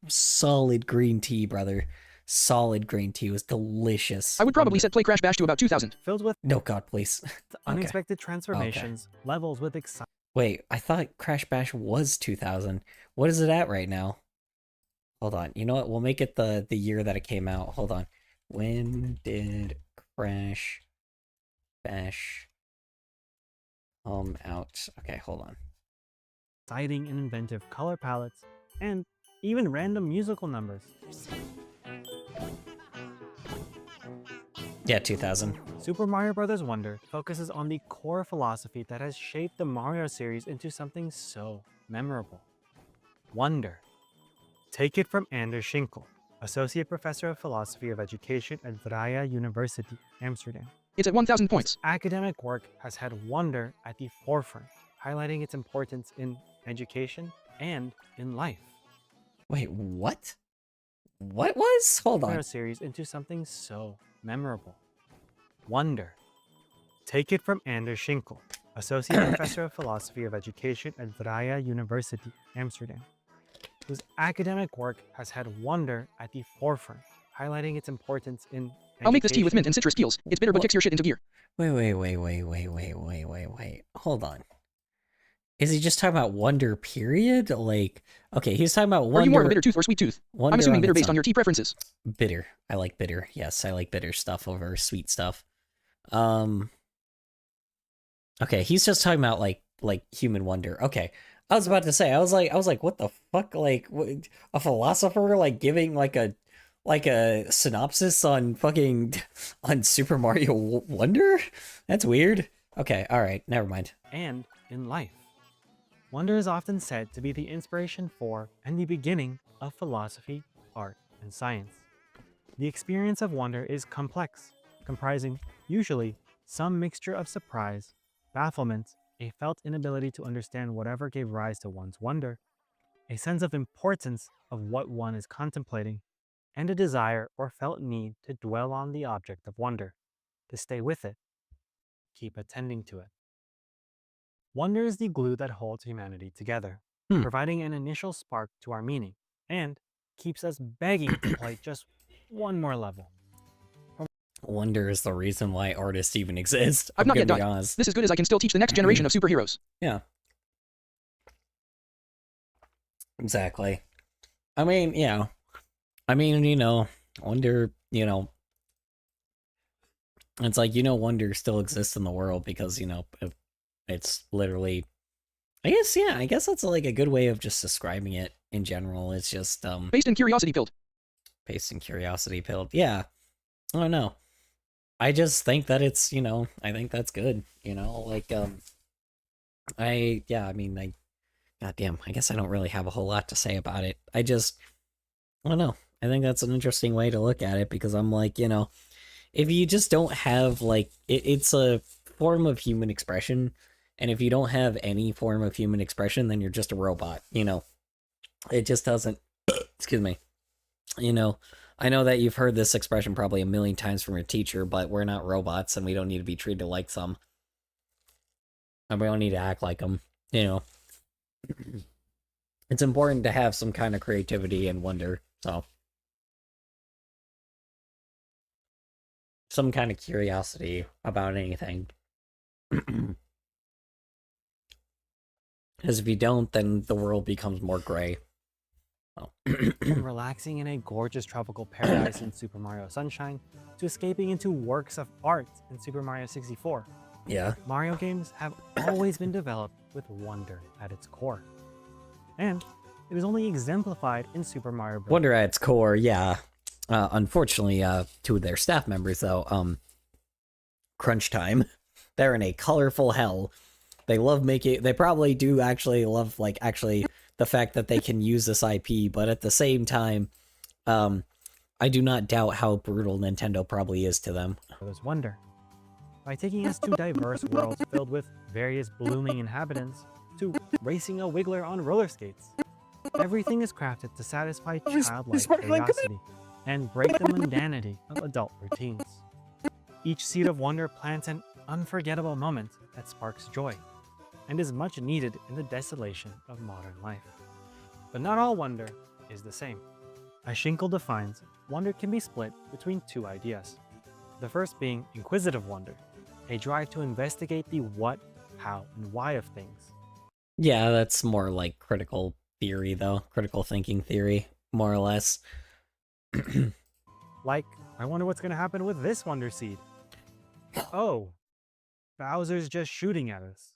solid green tea, brother. Solid green tea. It was delicious. I would probably set Play Crash Bash to about 2,000. Filled with No god, please. unexpected transformations, levels with excitement. Wait, I thought Crash Bash was 2000. What is it at right now? Hold on. You know what? We'll make it the year that it came out. Hold on. When did Crash Bash come out? Okay, hold on. Exciting and inventive color palettes, and even random musical numbers. Yeah, 2000. Super Mario Bros. Wonder focuses on the core philosophy that has shaped the Mario series into something so memorable. Wonder. Take it from Anders Schinkel, Associate Professor of Philosophy of Education at Vrije University, Amsterdam. It's at 1,000 points. Academic work has had wonder at the forefront, highlighting its importance in education and in life. Wait, what? What was? Hold Mario on. series into something so memorable. Wonder. Take it from Anders Schinkel, Associate Professor of Philosophy of Education at Vrije University, Amsterdam, whose academic work has had wonder at the forefront, highlighting its importance in education. I'll make this tea with mint and citrus peels. It's bitter but kicks your shit into gear. Wait. Hold on. Is he just talking about wonder, period? Like, okay, he's talking about wonder. Are you more of a bitter tooth or sweet tooth? Wonder I'm assuming bitter its based on own. your tea preferences. Bitter. I like bitter. Yes, I like bitter stuff over sweet stuff. Okay, he's just talking about like human wonder. Okay. I was about to say, I was like, what the fuck? Like, a philosopher like giving like a synopsis on fucking on Super Mario Wonder? That's weird. Okay, all right, never mind. And in life. Wonder is often said to be the inspiration for and the beginning of philosophy, art, and science. The experience of wonder is complex, comprising, usually, some mixture of surprise, bafflement, a felt inability to understand whatever gave rise to one's wonder, a sense of importance of what one is contemplating, and a desire or felt need to dwell on the object of wonder, to stay with it, keep attending to it. Wonder is the glue that holds humanity together, providing an initial spark to our meaning, and keeps us begging to play just one more level. Wonder is the reason why artists even exist. I've not yet gonna be died. honest. This is good as I can still teach the next generation of superheroes. Yeah. Exactly. I mean, yeah. I mean, wonder, it's like, wonder still exists in the world because, it's literally, I guess that's like a good way of just describing it in general. It's just, Based in curiosity pilled. based in curiosity pilled. Yeah. I don't know. I just think that it's, I think that's good, like, goddamn, I guess I don't really have a whole lot to say about it. I don't know. I think that's an interesting way to look at it because I'm like, if you just don't have like, it's a form of human expression. And if you don't have any form of human expression, then you're just a robot, It just doesn't, excuse me, I know that you've heard this expression probably a million times from your teacher, but we're not robots and we don't need to be treated like some. And we don't need to act like them, It's important to have some kind of creativity and wonder, so. Some kind of curiosity about anything. Because if you don't, then the world becomes more gray. Oh. From relaxing in a gorgeous tropical paradise in Super Mario Sunshine to escaping into works of art in Super Mario 64, Yeah. Mario games have always been developed with wonder at its core. And it is only exemplified in Super Mario Bros. Wonder at its core, yeah. Unfortunately, two of their staff members, though, crunch time, they're in a colorful hell. They love making, they probably do actually love, like, actually the fact that they can use this IP, but at the same time, I do not doubt how brutal Nintendo probably is to them. Bros. Wonder. By taking us to diverse worlds filled with various blooming inhabitants, to racing a wiggler on roller skates. Everything is crafted to satisfy childlike curiosity and break the mundanity of adult routines. Each seed of wonder plants an unforgettable moment that sparks joy, and is much needed in the desolation of modern life. But not all wonder is the same. As Schinkel defines, wonder can be split between two ideas. The first being inquisitive wonder, a drive to investigate the what, how, and why of things. Yeah, that's more like critical theory, though. Critical thinking theory, more or less. Like, I wonder what's going to happen with this wonder seed. Oh, Bowser's just shooting at us.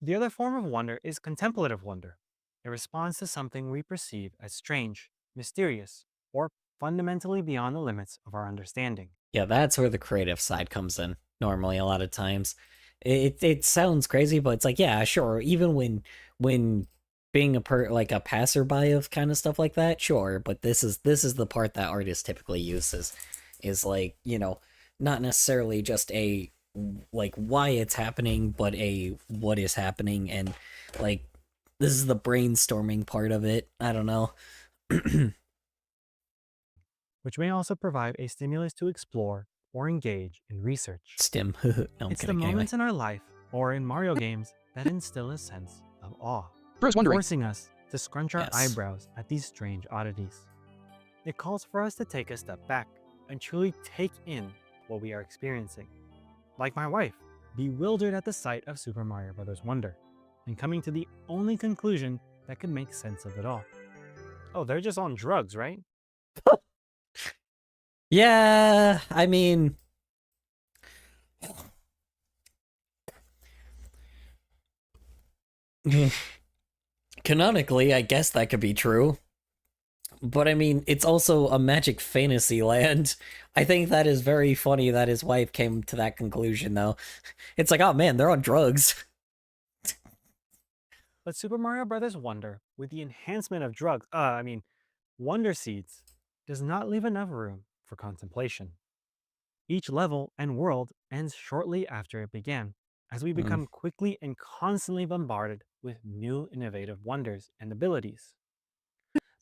The other form of wonder is contemplative wonder, a response to something we perceive as strange, mysterious, or fundamentally beyond the limits of our understanding. Yeah, that's where the creative side comes in, normally, a lot of times. It sounds crazy, but it's like, yeah, sure, even when being a passerby of kind of stuff like that, sure, but this is the part that artists typically uses, is like, you know, not necessarily just a like why it's happening, but a what is happening, and like this is the brainstorming part of it. I don't know. Which may also provide a stimulus to explore or engage in research. Stim. No, I'm It's the kidding. Anyway. moments in our life, or in Mario games, that instill a sense of awe, Bro's wondering. forcing us to scrunch our Yes. eyebrows at these strange oddities. It calls for us to take a step back and truly take in what we are experiencing. Like my wife, bewildered at the sight of Super Mario Bros. Wonder, and coming to the only conclusion that could make sense of it all. Oh, they're just on drugs, right? Yeah, I mean, canonically, I guess that could be true. But I mean, it's also a magic fantasy land. I think that is very funny that his wife came to that conclusion, though. It's like, oh man, they're on drugs. But Super Mario Bros. Wonder, with the enhancement of Wonder Seeds, does not leave enough room for contemplation. Each level and world ends shortly after it began, as we become quickly and constantly bombarded with new innovative wonders and abilities.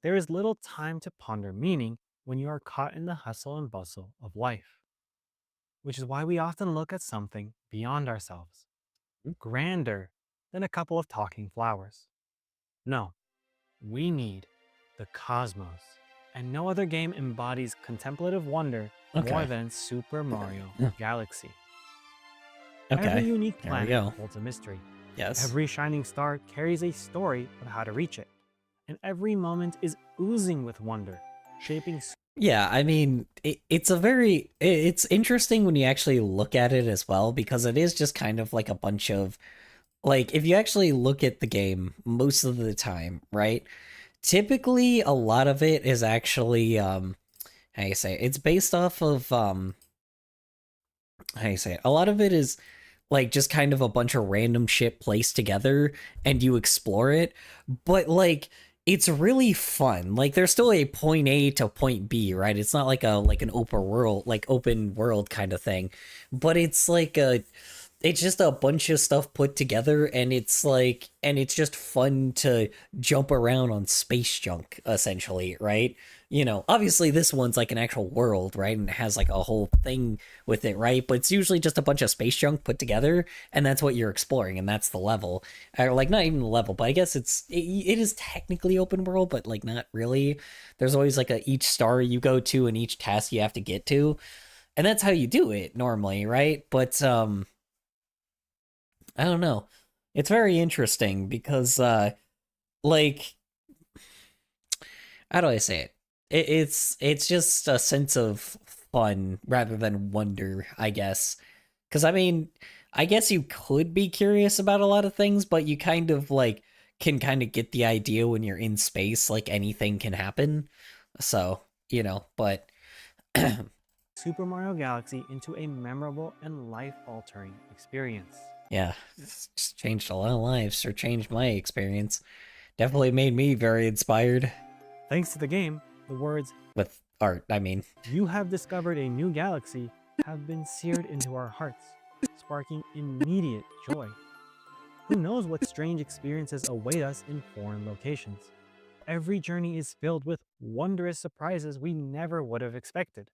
There is little time to ponder meaning when you are caught in the hustle and bustle of life, which is why we often look at something beyond ourselves, grander than a couple of talking flowers. No, we need the cosmos, and no other game embodies contemplative wonder more Okay. than Super Mario Yeah. Galaxy. Okay. Every unique there we planet go. holds a mystery. Yes. Every shining star carries a story of how to reach it. And every moment is oozing with wonder, shaping Yeah, I mean, it's interesting when you actually look at it as well, because it is just kind of like a bunch of, like, if you actually look at the game most of the time, right? Typically, a lot of it is actually, how do you say it? It's based off of, how do you say it? A lot of it is, like, just kind of a bunch of random shit placed together, and you explore it, but, like, it's really fun. Like, there's still a point A to point B, right? It's not like an open world kind of thing, but it's like it's just a bunch of stuff put together, and it's just fun to jump around on space junk, essentially, right? You know, obviously this one's like an actual world, right? And it has like a whole thing with it, right? But it's usually just a bunch of space junk put together, and that's what you're exploring, and that's the level. Or like, not even the level, but I guess it is technically open world, but like not really. There's always like each star you go to and each task you have to get to. And that's how you do it normally, right? But I don't know. It's very interesting because, like, how do I say it? It's just a sense of fun rather than wonder, I guess. Because I mean, I guess you could be curious about a lot of things, but you kind of like can kind of get the idea when you're in space, like anything can happen. So, but Super Mario Galaxy into a memorable and life-altering experience. yeah, it's just changed a lot of lives, or changed my experience. Definitely made me very inspired Thanks to the game, the words, with art, I mean. "You have discovered a new galaxy," have been seared into our hearts, sparking immediate joy. Who knows what strange experiences await us in foreign locations? Every journey is filled with wondrous surprises we never would have expected.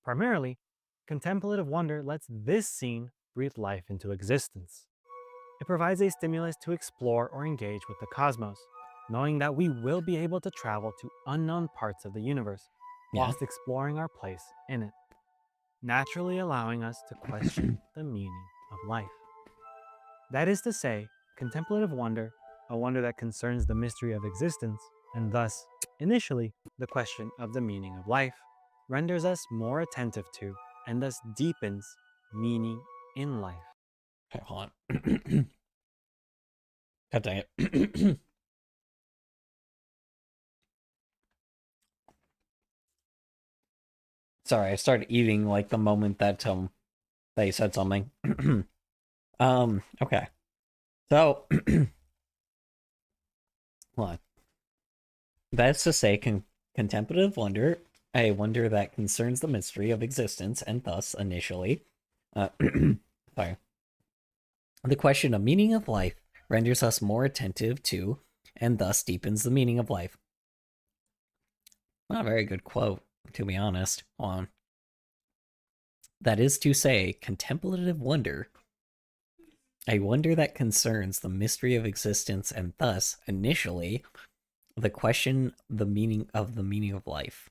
Primarily, contemplative wonder lets this scene breathe life into existence. It provides a stimulus to explore or engage with the cosmos, knowing that we will be able to travel to unknown parts of the universe Yeah. whilst exploring our place in it, naturally allowing us to question the meaning of life. That is to say, contemplative wonder, a wonder that concerns the mystery of existence, and thus, initially, the question of the meaning of life, renders us more attentive to, and thus deepens, meaning in life. Okay, hold on. God dang it. Sorry, I started eating like the moment that you said something. Okay. So hold on. That's to say, contemplative wonder, a wonder that concerns the mystery of existence, and thus, initially, sorry, the question of meaning of life renders us more attentive to, and thus deepens the meaning of life. Not a very good quote, to be honest. Hold on. That is to say, contemplative wonder, a wonder that concerns the mystery of existence, and thus, initially, the question the meaning of life.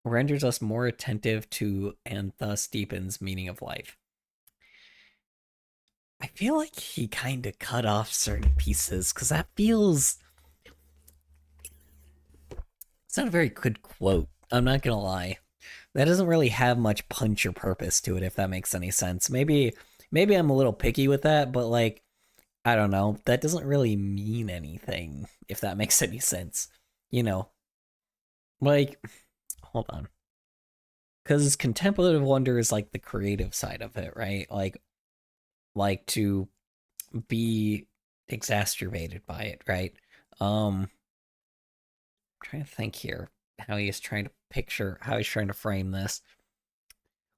Renders us more attentive to, and thus deepens meaning of life. I feel like he kind of cut off certain pieces, because that feels... It's not a very good quote, I'm not gonna lie. That doesn't really have much punch or purpose to it, if that makes any sense. Maybe I'm a little picky with that, but like, I don't know, that doesn't really mean anything, if that makes any sense. Like, hold on. Because contemplative wonder is like the creative side of it, right? Like to be exacerbated by it, right? I'm trying to think here how he's trying to frame this.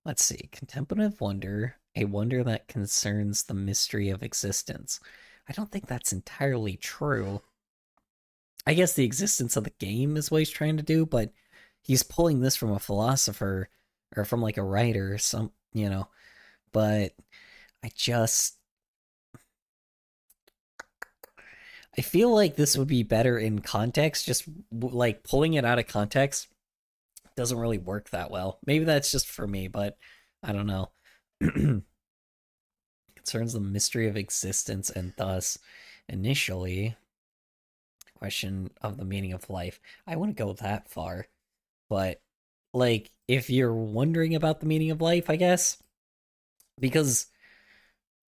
Let's see. Contemplative wonder, a wonder that concerns the mystery of existence. I don't think that's entirely true. I guess the existence of the game is what he's trying to do, but he's pulling this from a philosopher or from like a writer, but I feel like this would be better in context. Just like pulling it out of context doesn't really work that well. Maybe that's just for me, but I don't know. Concerns the mystery of existence, and thus, initially, question of the meaning of life. I wouldn't go that far, but like if you're wondering about the meaning of life, I guess, because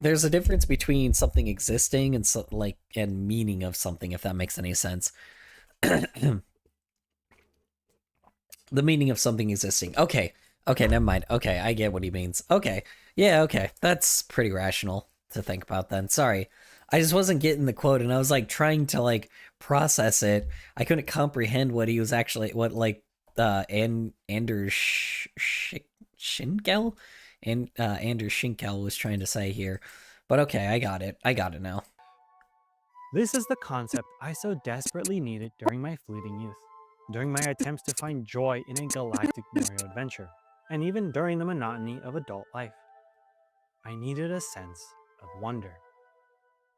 there's a difference between something existing and and meaning of something, if that makes any sense. The meaning of something existing. Okay, never mind. Okay, I get what he means. Okay, yeah, okay, that's pretty rational to think about then. Sorry, I just wasn't getting the quote, and I was like trying to like process it. I couldn't comprehend what he was actually Anders Schinkel and Anders Schinkel was trying to say here. But okay, I got it now. This is the concept I so desperately needed during my fleeting youth, during my attempts to find joy in a galactic Mario adventure, and even during the monotony of adult life. I needed a sense of wonder,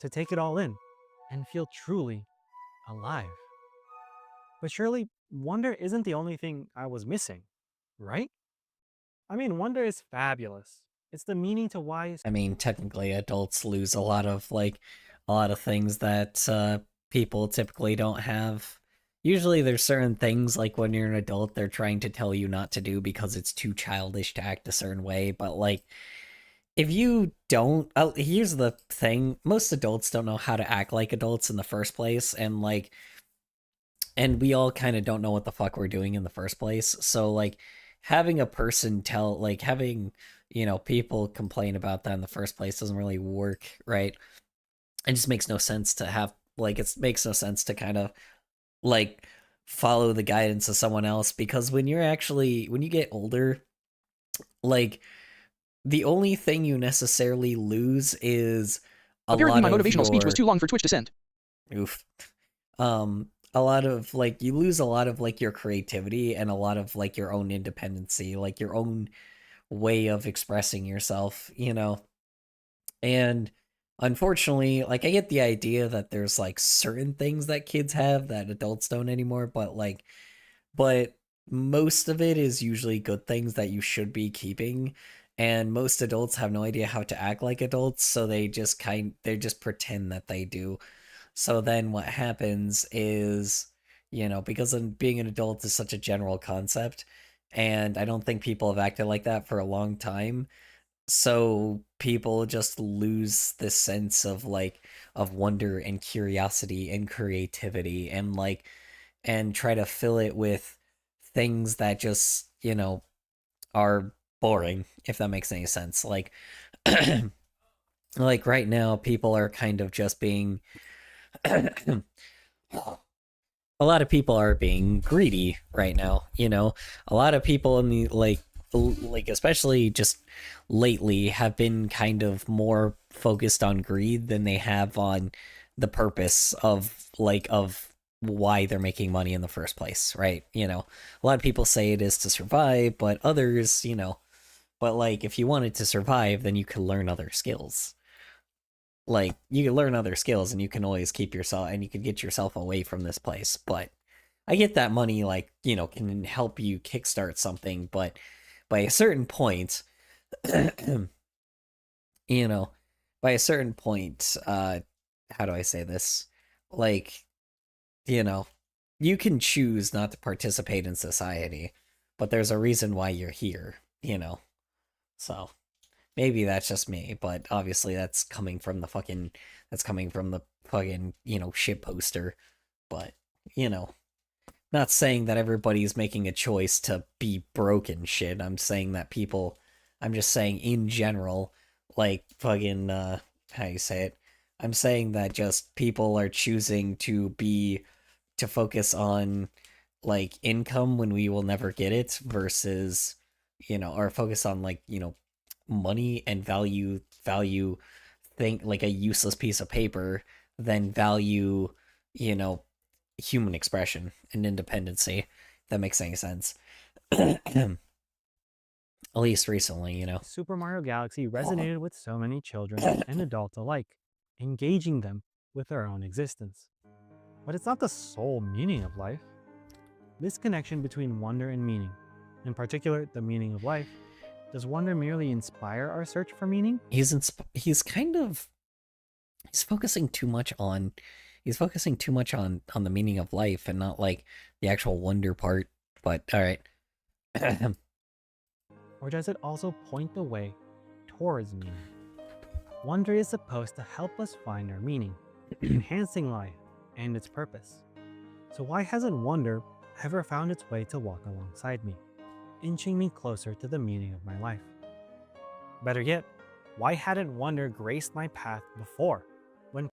to take it all in and feel truly alive. But surely, wonder isn't the only thing I was missing, right? I mean, wonder is fabulous, It's the meaning to why. I mean, technically, adults lose a lot of things that people typically don't have. Usually, there's certain things like when you're an adult, they're trying to tell you not to do because it's too childish to act a certain way. But like, if you don't, here's the thing: most adults don't know how to act like adults in the first place, and we all kind of don't know what the fuck we're doing in the first place. So like, having a person tell, like, having people complain about that in the first place doesn't really work, right? It just makes no sense to have, like, it makes no sense to kind of like follow the guidance of someone else, because when you get older, like, the only thing you necessarily lose is Apparently my motivational speech was too long for Twitch to send. Oof. A lot of, like, you lose a lot of, like, your creativity and a lot of, like, your own independency, like, your own way of expressing yourself, and unfortunately, like, I get the idea that there's, like, certain things that kids have that adults don't anymore, but most of it is usually good things that you should be keeping, and most adults have no idea how to act like adults, so they just pretend that they do. So then what happens is, because being an adult is such a general concept, and I don't think people have acted like that for a long time, so people just lose this sense of wonder and curiosity and creativity, and try to fill it with things that just, are boring, if that makes any sense. Like, like right now, people are kind of just being a lot of people are being greedy right now, a lot of people in the especially just lately have been kind of more focused on greed than they have on the purpose of why they're making money in the first place, right? A lot of people say it is to survive, but others, but like, if you wanted to survive, then you could learn other skills. Like, you can learn other skills and you can always keep yourself, and you can get yourself away from this place. But I get that money, like, can help you kickstart something, but by a certain point, by a certain point, how do I say this? Like, you can choose not to participate in society, but there's a reason why you're here, So maybe that's just me, but obviously that's coming from the fucking shit poster. But, not saying that everybody's making a choice to be broken shit. I'm just saying in general, like, fucking, how you say it? I'm saying that just people are choosing to focus on, like, income when we will never get it, versus, or focus on, like, money and value thing, like a useless piece of paper, than value, human expression and independency, if that makes any sense. At least recently, Super Mario Galaxy resonated with so many children and adults alike, engaging them with their own existence. But it's not the sole meaning of life. This connection between wonder and meaning, in particular the meaning of life, does wonder merely inspire our search for meaning? He's focusing too much on the meaning of life and not, like, the actual wonder part. But all right. Or does it also point the way towards meaning? Wonder is supposed to help us find our meaning, enhancing life and its purpose. So why hasn't wonder ever found its way to walk alongside me, inching me closer to the meaning of my life? Better yet, why hadn't wonder graced my path before, when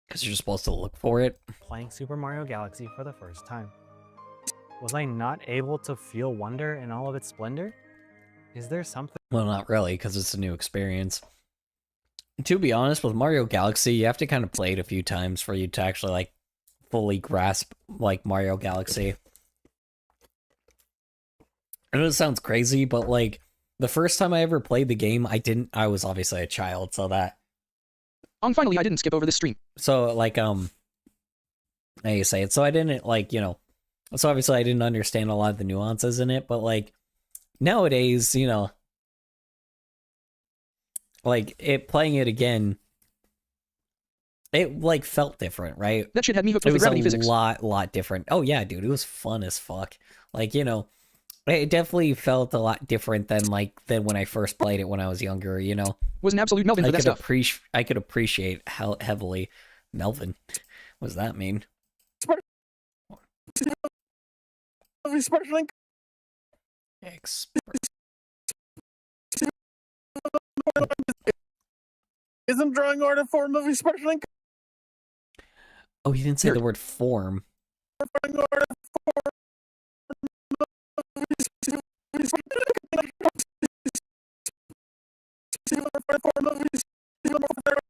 Because you're supposed to look for it. playing Super Mario Galaxy for the first time? Was I not able to feel wonder in all of its splendor? Is there something? Well, not really, because it's a new experience. To be honest, with Mario Galaxy, you have to kind of play it a few times for you to actually, like, fully grasp, like, Mario Galaxy. I know it sounds crazy, but, like, the first time I ever played the game, I was obviously a child, so that... Finally, I didn't skip over this stream. So, like, how you say it? So I didn't, like, so obviously I didn't understand a lot of the nuances in it, but, like, nowadays, like it playing it again, it like felt different, right? That shit had me hooked It with the was gravity a physics. lot different. Oh yeah, dude, it was fun as fuck. Like, you know, it definitely felt a lot different than when I first played it when I was younger, you know. Was an absolute Melvin for that stuff. I could appreciate how heavily Melvin. What does that mean? Isn't drawing art a form of expression? Oh, he didn't say the word form.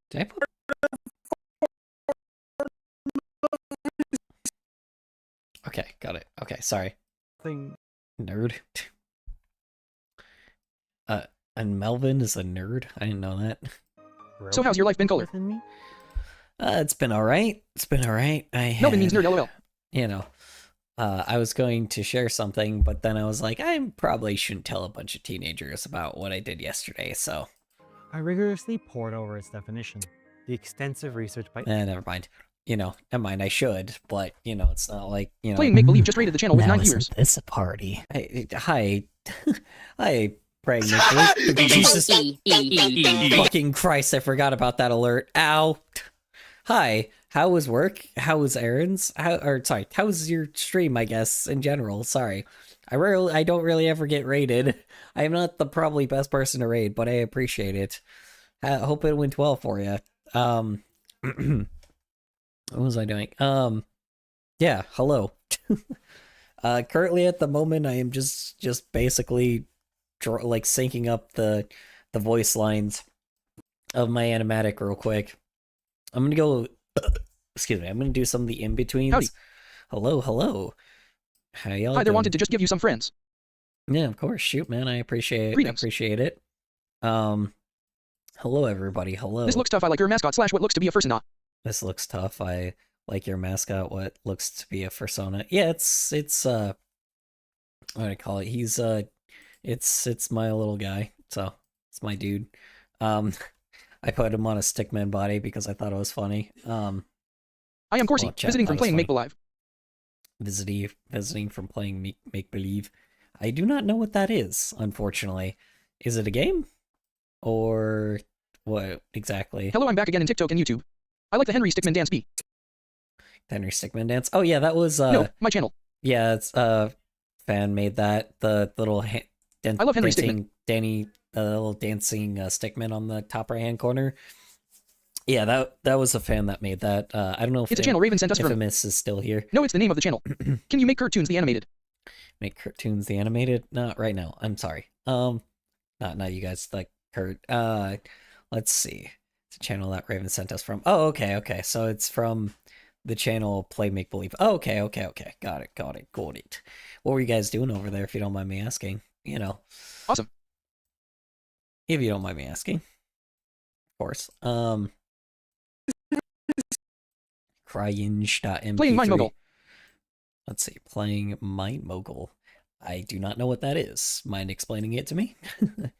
Did I put... Okay, got it. Okay, sorry. Nerd. And Melvin is a nerd? I didn't know that. So how's your life been, Color? It's been alright. It's been alright. Melvin means nerd, lol. You know, I was going to share something, but then I was like, I probably shouldn't tell a bunch of teenagers about what I did yesterday, so... I rigorously pored over its definition. The extensive research by... never mind. You know, never mind, I should, but, you know, it's not like, you know... Playing Make Believe just rated the channel with 9 viewers. This a party. Hi. Hi, Praying Nicholas. Jesus fucking Christ, I forgot about that alert. Ow. Hi, how was work? How was errands? How was your stream, I guess, in general? Sorry. I don't really ever get raided. I'm not the probably best person to raid, but I appreciate it. I hope it went well for you. What was I doing? Yeah, hello. Currently at the moment, I am just basically like syncing up the voice lines of my animatic real quick. I'm gonna go. Excuse me. I'm gonna do some of the in-betweens. Howdy. Hello. How y'all Hi there, doing? wanted to just give you some friends. Yeah, of course. Shoot, man. I appreciate Greetings. it. Hello everybody. Hello. This looks tough. I like your mascot / what looks to be a fursona. This looks tough. I like your mascot. What looks to be a fursona. Yeah, it's what do I call it? He's it's my little guy. So it's my dude. I put him on a stickman body because I thought it was funny. I am Corsi, chat visiting from thought it was playing funny. Make Believe. Visiting from playing Make Believe. I do not know what that is, unfortunately. Is it a game? Or what exactly? Hello, I'm back again in TikTok and YouTube. I like the Henry Stickmin dance beat. Henry Stickmin dance? Oh yeah, that was No, my channel. yeah, it's fan made that. The little I love Henry Stickmin. Danny, the little dancing Stickman on the top right hand corner. Yeah, that was a fan that made that. I don't know if It's a channel Raven sent us from. Infamous is still here. No, it's the name of the channel. Can you make cartoons the animated? Make cartoons the animated? Not right now. I'm sorry. Not you guys like Kurt. Let's see. It's a channel that Raven sent us from. Oh, okay. So it's from the channel Play Make Believe. Oh, okay. Got it. What were you guys doing over there, if you don't mind me asking? You know. Awesome. If you don't mind me asking. Of course. Cryinge.mp3. Playing Mind Mogul. Let's see. Playing Mind Mogul. I do not know what that is. Mind explaining it to me? You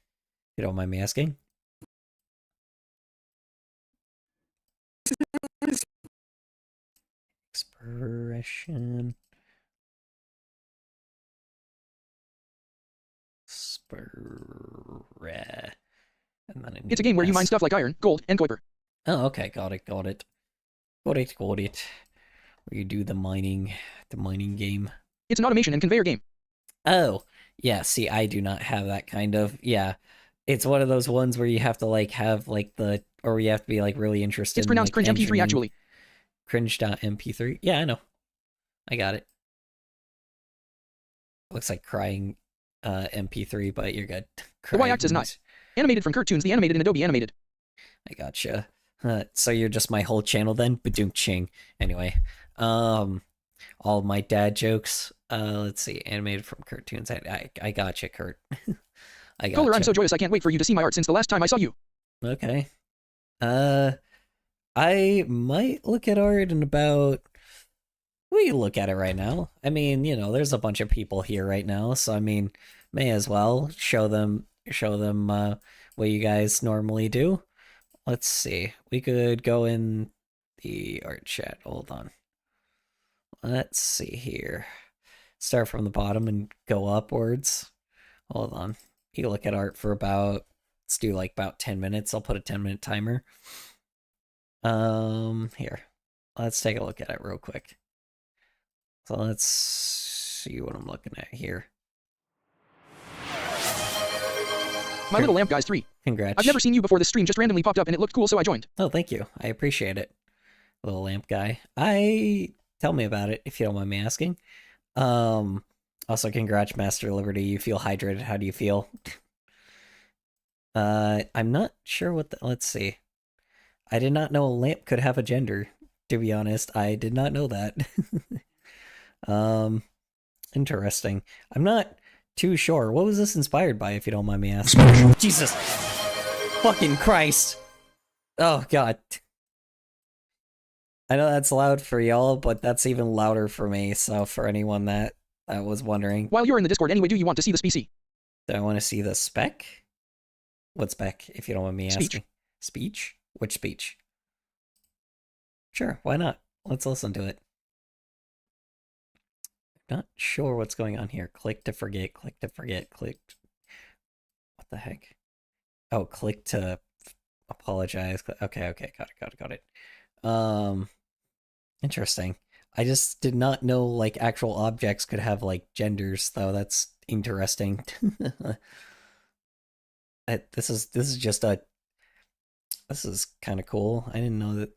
don't mind me asking? Expression. And then It's a game where you mine stuff like iron, gold, and kuiper. Oh, okay, got it. Got it. Where you do the mining game. It's an automation and conveyor game. Oh, yeah, see, I do not have that kind of, yeah. It's one of those ones where you have to, like, have, like, or you have to be, like, really interested It's pronounced in, like, cringe MP3 actually. Cringe.mp3? Yeah, I know. I got it. Looks like crying MP3, but you're good. The y-axis is nice. Animated from cartoons, the animated in Adobe Animated. I gotcha. So you're just my whole channel then? Badoom-ching. Anyway, all my dad jokes. Let's see, animated from cartoons. I gotcha, Kurt. I gotcha. Kohler, I'm so joyous I can't wait for you to see my art since the last time I saw you. Okay. I might look at art in about... We can look at it right now. I mean, you know, there's a bunch of people here right now, so I mean, may as well show them what you guys normally do. Let's see. We could go in the art chat. Hold on. Let's see here. Start from the bottom and go upwards. Hold on. You can look at art for about, let's do like about 10 minutes. I'll put a 10-minute timer. Here. Let's take a look at it real quick. So let's see what I'm looking at here. My little lamp guy's 3. Congrats. I've never seen you before this stream just randomly popped up and it looked cool, so I joined. Oh, thank you. I appreciate it. Little lamp guy. Tell me about it if you don't mind me asking. Also congrats, Master Liberty. You feel hydrated. How do you feel? I'm not sure what let's see. I did not know a lamp could have a gender, to be honest. I did not know that. Interesting. I'm not too sure. What was this inspired by, if you don't mind me asking? Jesus fucking Christ. Oh, God. I know that's loud for y'all, but that's even louder for me, so for anyone that was wondering. While you're in the Discord anyway, do you want to see the species? Do I want to see the spec? What spec, if you don't mind me asking? Speech. Speech? Which speech? Sure, why not? Let's listen to it. Not sure what's going on here. Click to forget, click to forget, click. What the heck? Oh, click to apologize. Okay, got it. Interesting. I just did not know, like, actual objects could have, like, genders, though. That's interesting. This is kind of cool. I didn't know that.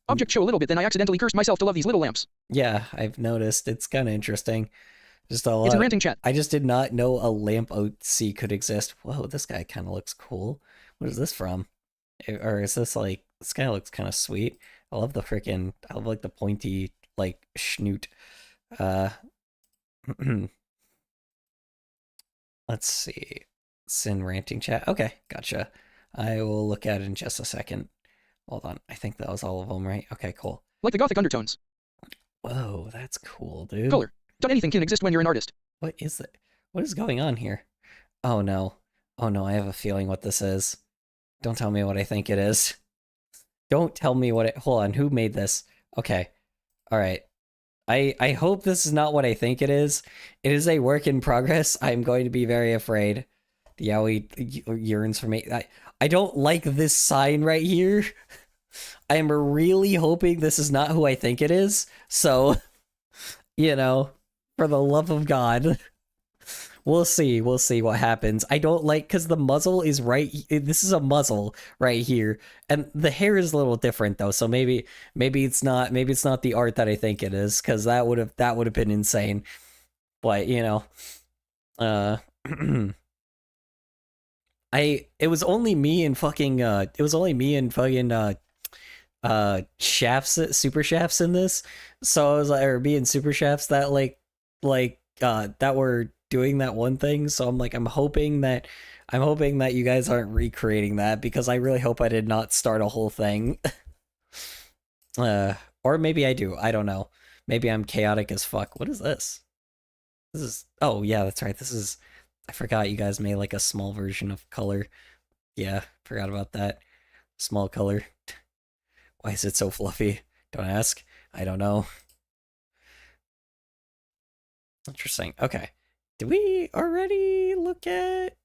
Object show a little bit, then I accidentally cursed myself to love these little lamps. Yeah, I've noticed. It's kind of interesting. Just a lot. It's a ranting chat. I just did not know a lamp OC could exist. Whoa, this guy kind of looks cool. What is this from? Or is this like, this guy looks kind of sweet. I love like the pointy, like, schnoot. Let's see. It's in ranting chat. Okay, gotcha. I will look at it in just a second. Hold on. I think that was all of them, right? Okay, cool. Like the gothic undertones. Whoa, that's cool, dude. Color. Done anything can exist when you're an artist. What is it? What is going on here? Oh no. Oh no, I have a feeling what this is. Don't tell me what I think it is. Don't tell me what it... Hold on, who made this? Okay. Alright. I hope this is not what I think it is. It is a work in progress. I'm going to be very afraid. The Yowie yearns for me. I don't like this sign right here. I am really hoping this is not who I think it is. So, you know, for the love of God, we'll see. We'll see what happens. I don't like, because the muzzle is right. This is a muzzle right here, and the hair is a little different though. So maybe it's not the art that I think it is, because that would have been insane. But you know, it was only me and fucking shafts, super shafts in this. So I was like, or me and super shafts that that were doing that one thing. So I'm hoping that you guys aren't recreating that, because I really hope I did not start a whole thing. Or maybe I do. I don't know. Maybe I'm chaotic as fuck. What is this? This is, oh yeah, that's right. This is, I forgot you guys made like a small version of color. Yeah, forgot about that. Small color. Why is it so fluffy? Don't ask. I don't know. Interesting. Okay. Did we already look at...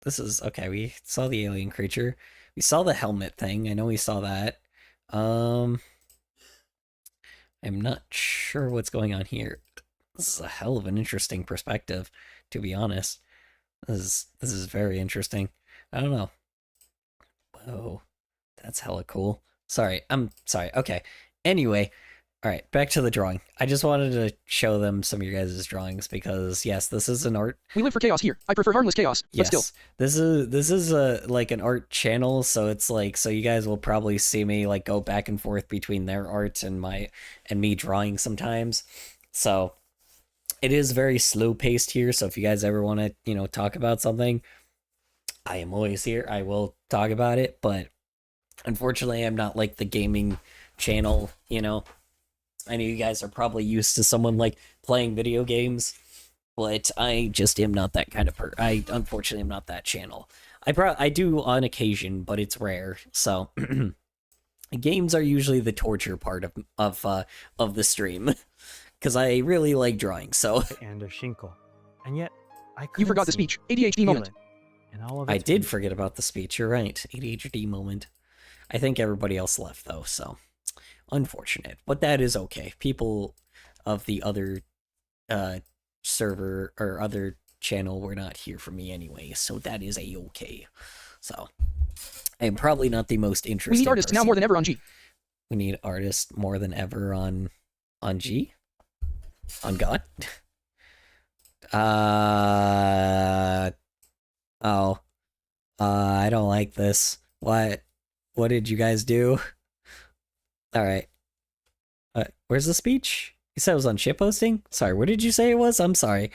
This is... Okay, we saw the alien creature. We saw the helmet thing. I know we saw that. I'm not sure what's going on here. This is a hell of an interesting perspective, to be honest. This is very interesting. I don't know. Whoa. That's hella cool. Sorry, I'm sorry. Okay. Anyway, all right, back to the drawing. I just wanted to show them some of your guys' drawings because, yes, this is an art. We live for chaos here. I prefer harmless chaos, but still. This is a like an art channel, so it's like, so you guys will probably see me like go back and forth between their art and me drawing sometimes. So it is very slow paced here. So if you guys ever want to, you know, talk about something, I am always here. I will talk about it, but unfortunately, I'm not like the gaming channel, you know. I know you guys are probably used to someone like playing video games, but I just am not that kind of I unfortunately am not that channel. I do on occasion, but it's rare. So games are usually the torture part of the stream because I really like drawing. So and a Shinkle. And yet, I couldn't You forgot the see, speech. ADHD feel moment. it, in all of I its did beauty. forget about the speech. You're right. ADHD moment. I think everybody else left though, so unfortunate. But that is okay. People of the other server or other channel were not here for me anyway, so that is a-okay. So I am probably not the most interesting. We need artists now more than ever on G. We need artists more than ever on G? On God? I don't like this. What did you guys do? Alright. Where's the speech? You said it was on shitposting? Sorry, where did you say it was? I'm sorry.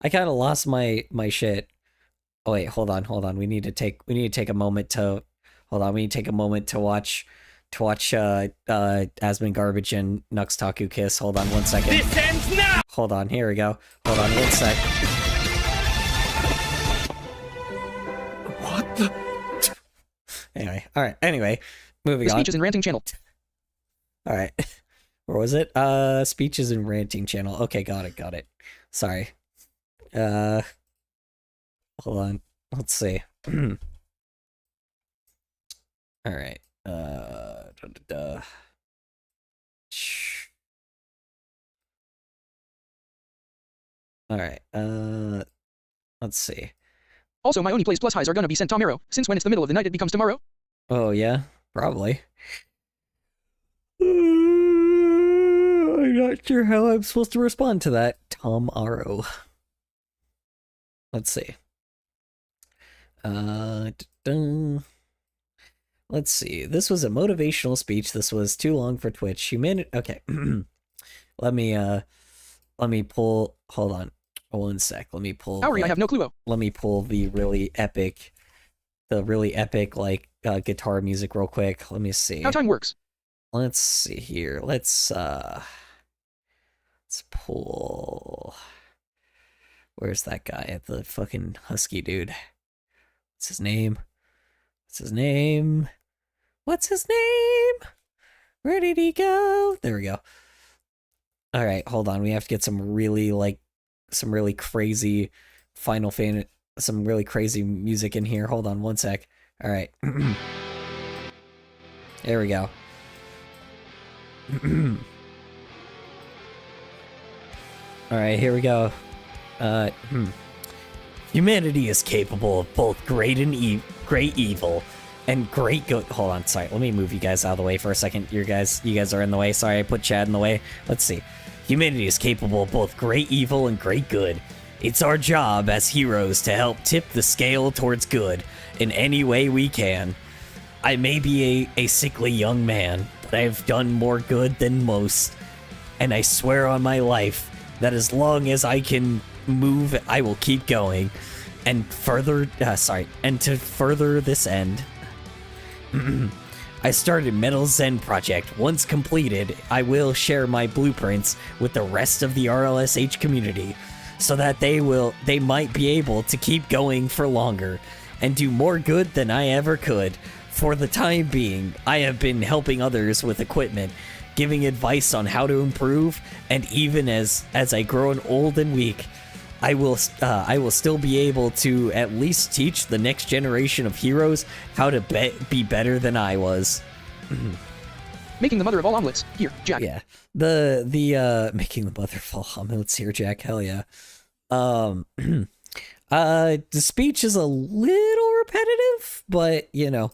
I kind of lost my shit. Oh wait, hold on. We need to take a moment to watch Asmon Garbage and Nux Taku kiss. Hold on 1 second. This ends now! Hold on, here we go. Hold on 1 sec. What the? Anyway, moving The on. speech is in ranting channel. Alright. Where was it? Speeches and ranting channel. Okay, got it. Sorry. Hold on. Let's see. Alright. Alright, let's see. Also, my Oni Plays Plus highs are gonna be sent tomorrow, since when it's the middle of the night it becomes tomorrow. Oh, yeah? Probably. I'm not sure how I'm supposed to respond to that. Tomorrow. Let's see. Let's see. This was a motivational speech. This was too long for Twitch. Humanity. Okay. Let me pull. Hold on. 1 sec. Let me pull. Auri, I have no clue. Let me pull the really epic like guitar music real quick. Let me see. How time works. Let's see here. Let's pull. Where's that guy? The fucking husky dude. What's his name? Where did he go? There we go. All right, hold on. We have to get some really crazy Final Fan, some really crazy music in here. Hold on 1 sec. All right. There we go. All right, here we go. Humanity is capable of both great evil and great good. Hold on, sorry. Let me move you guys out of the way for a second. You guys are in the way. Sorry, I put Chad in the way. Let's see. Humanity is capable of both great evil and great good. It's our job as heroes to help tip the scale towards good in any way we can. I may be a sickly young man, but I've done more good than most. And I swear on my life that as long as I can move, I will keep going. And to further this end, I started Metal Zen Project. Once completed, I will share my blueprints with the rest of the RLSH community so that they might be able to keep going for longer and do more good than I ever could. For the time being, I have been helping others with equipment, giving advice on how to improve, and even as I grow old and weak, I will still be able to at least teach the next generation of heroes how to be better than I was. Making the mother of all omelets. Here, Jack. Yeah, the making the mother of all omelets. Here, Jack. Hell yeah. The speech is a little repetitive, but you know,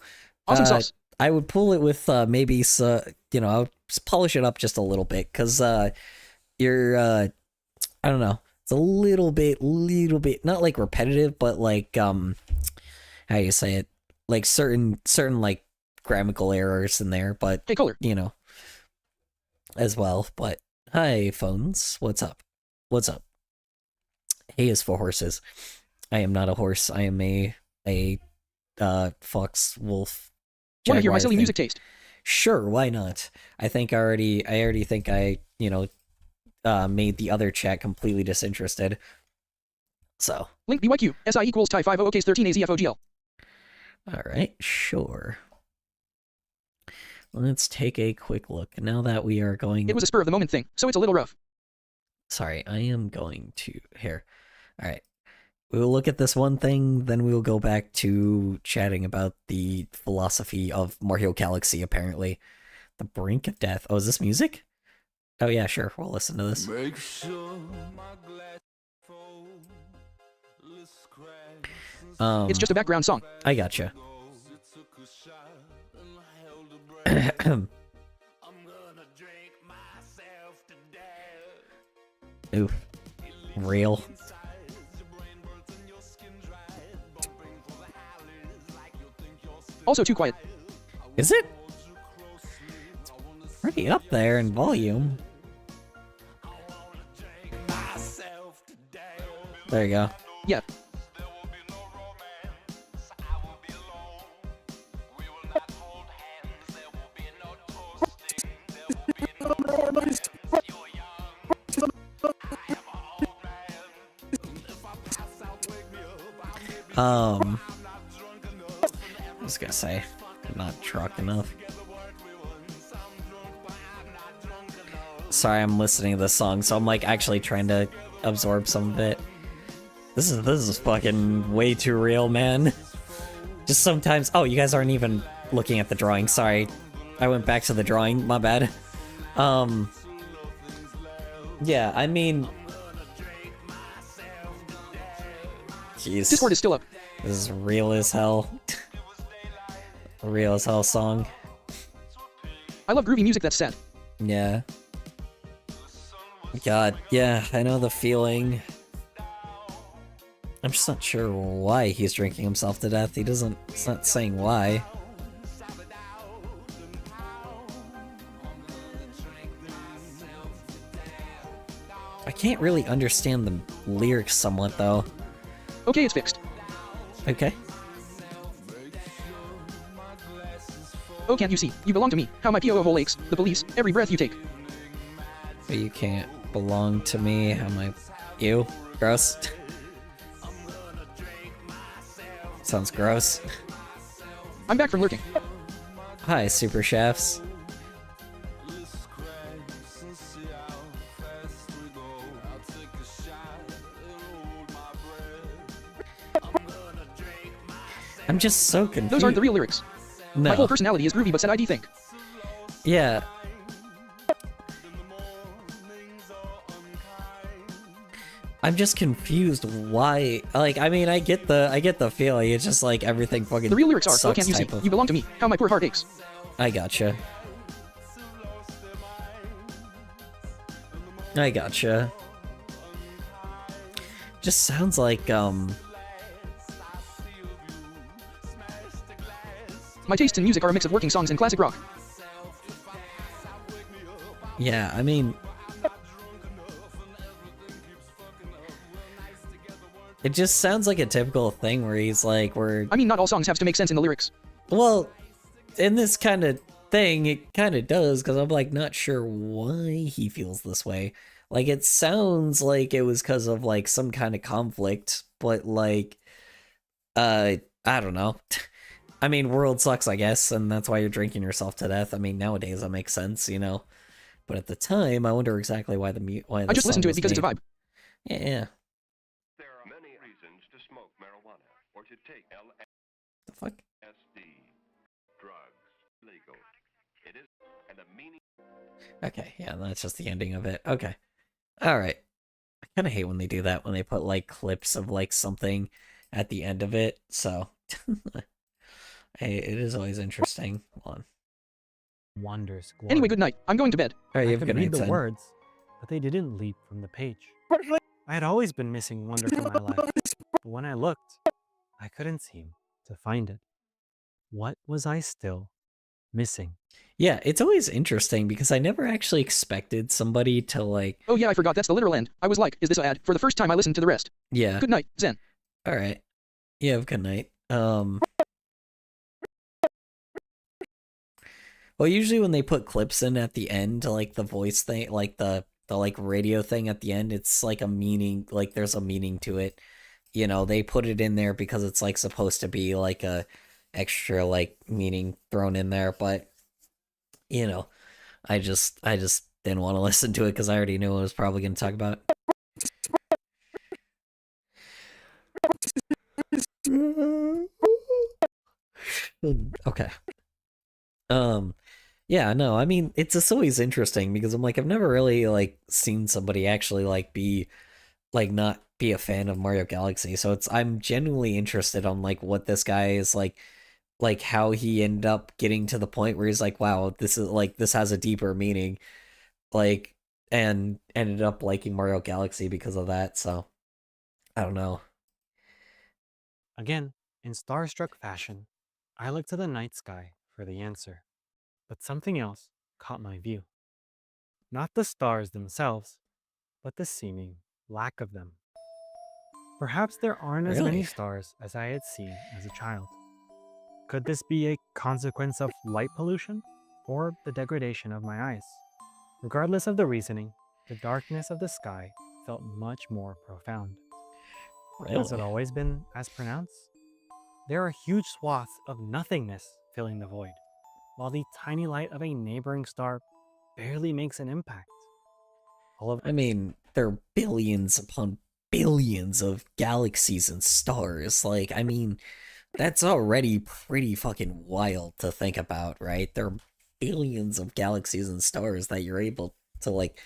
Awesome sauce. I would pull it with maybe I would polish it up just a little bit because you're I don't know. It's a little bit not like repetitive, but like how you say it, like certain like grammatical errors in there, but Hey, color. you know, as well. But hi, phones. What's up? A is for horses. I am not a horse. I am a fox, wolf. Want to hear my jaguar silly thing. music taste? Sure, why not? I already think I made the other chat completely disinterested. So. Link BYQ, SI equals TI 50 case 13 AZFOGL. Alright, sure. Let's take a quick look. Now that we are going... It was a spur of the moment thing, so it's a little rough. Sorry, I am going to... Here. Alright. We will look at this one thing, then we will go back to chatting about the philosophy of Mario Galaxy, apparently. The brink of death. Oh, is this music? Oh yeah, sure. We'll listen to this. Make sure my glass It's just a background song. I gotcha. Ooh. Real. Also too quiet. Is it? It's pretty up there in volume. There you go. Yeah. I was gonna say, I'm not drunk enough. Sorry, I'm listening to this song, so I'm like actually trying to absorb some of it. This is fucking way too real, man. Just sometimes. Oh, you guys aren't even looking at the drawing. Sorry, I went back to the drawing. My bad. Yeah, I mean, jeez. Discord is still up. This is real as hell. A real as hell song. I love groovy music that's sad. Yeah. God, yeah, I know the feeling. I'm just not sure why he's drinking himself to death. He's not saying why. I can't really understand the lyrics somewhat, though. Okay, it's fixed. Okay. Oh, can't you see? You belong to me. How my POO hole aches. The police. Every breath you take. But you can't belong to me. How am I... Ew. Gross. Sounds gross. I'm back from lurking. Hi, Super Chefs. I'm just so confused. Those aren't the real lyrics. No. My whole personality is groovy but said ID think. Yeah. I'm just confused why. Like, I mean, I get the feeling. It's just like everything fucking. The real lyrics are, oh, sucks can't you see? type of- You belong to me. How my poor heart aches. I gotcha. I gotcha. Just sounds like, My tastes in music are a mix of working songs and classic rock. yeah, I mean... It just sounds like a typical thing where he's like, I mean, not all songs have to make sense in the lyrics. Well, in this kind of thing, it kind of does, because I'm, like, not sure why he feels this way. Like, it sounds like it was because of, like, some kind of conflict, but, like, I don't know. I mean, world sucks, I guess, and that's why you're drinking yourself to death. I mean, nowadays that makes sense, you know? But at the time, I wonder exactly why I just listened to it because it's a vibe. Yeah. There are many reasons to smoke marijuana or to take The fuck? LSD. Drugs legal. It is and the meaning. Okay, yeah, that's just the ending of it. Okay. Alright. I kind of hate when they do that, when they put, like, clips of, like, something at the end of it, so... Hey, it is always interesting. Hold on. Wonders. Glory. Anyway, good night. I'm going to bed. Alright, you I have a could good read night, the son. words, but they didn't leap from the page. I had always been missing wonder from my life, but when I looked, I couldn't seem to find it. What was I still missing? Yeah, it's always interesting because I never actually expected somebody to, like... Oh yeah, I forgot that's the literal end. I was like, is this an ad? For the first time I listened to the rest. Yeah. Good night, Zen. Alright. You have a good night. Well, usually when they put clips in at the end, like the voice thing, like the like radio thing at the end, it's like a meaning, like there's a meaning to it. you know, they put it in there because it's like supposed to be like a extra like meaning thrown in there, but you know, I just didn't want to listen to it because I already knew what I was probably going to talk about. Okay. Yeah, no, I mean, it's just always interesting because I'm like, I've never really like seen somebody actually like be like not be a fan of Mario Galaxy. So I'm genuinely interested on like what this guy is like how he ended up getting to the point where he's like, wow, this is like this has a deeper meaning, like, and ended up liking Mario Galaxy because of that. So I don't know. Again, in starstruck fashion, I looked to the night sky for the answer, but something else caught my view. Not the stars themselves, but the seeming lack of them. Perhaps there aren't as many Really? stars as I had seen as a child. Could this be a consequence of light pollution or the degradation of my eyes? Regardless of the reasoning, the darkness of the sky felt much more profound. Has it Really? always been as pronounced? There are huge swaths of nothingness filling the void, while the tiny light of a neighboring star barely makes an impact. All of I mean, there are billions upon billions of galaxies and stars. Like, I mean, that's already pretty fucking wild to think about, right? There are billions of galaxies and stars that you're able to like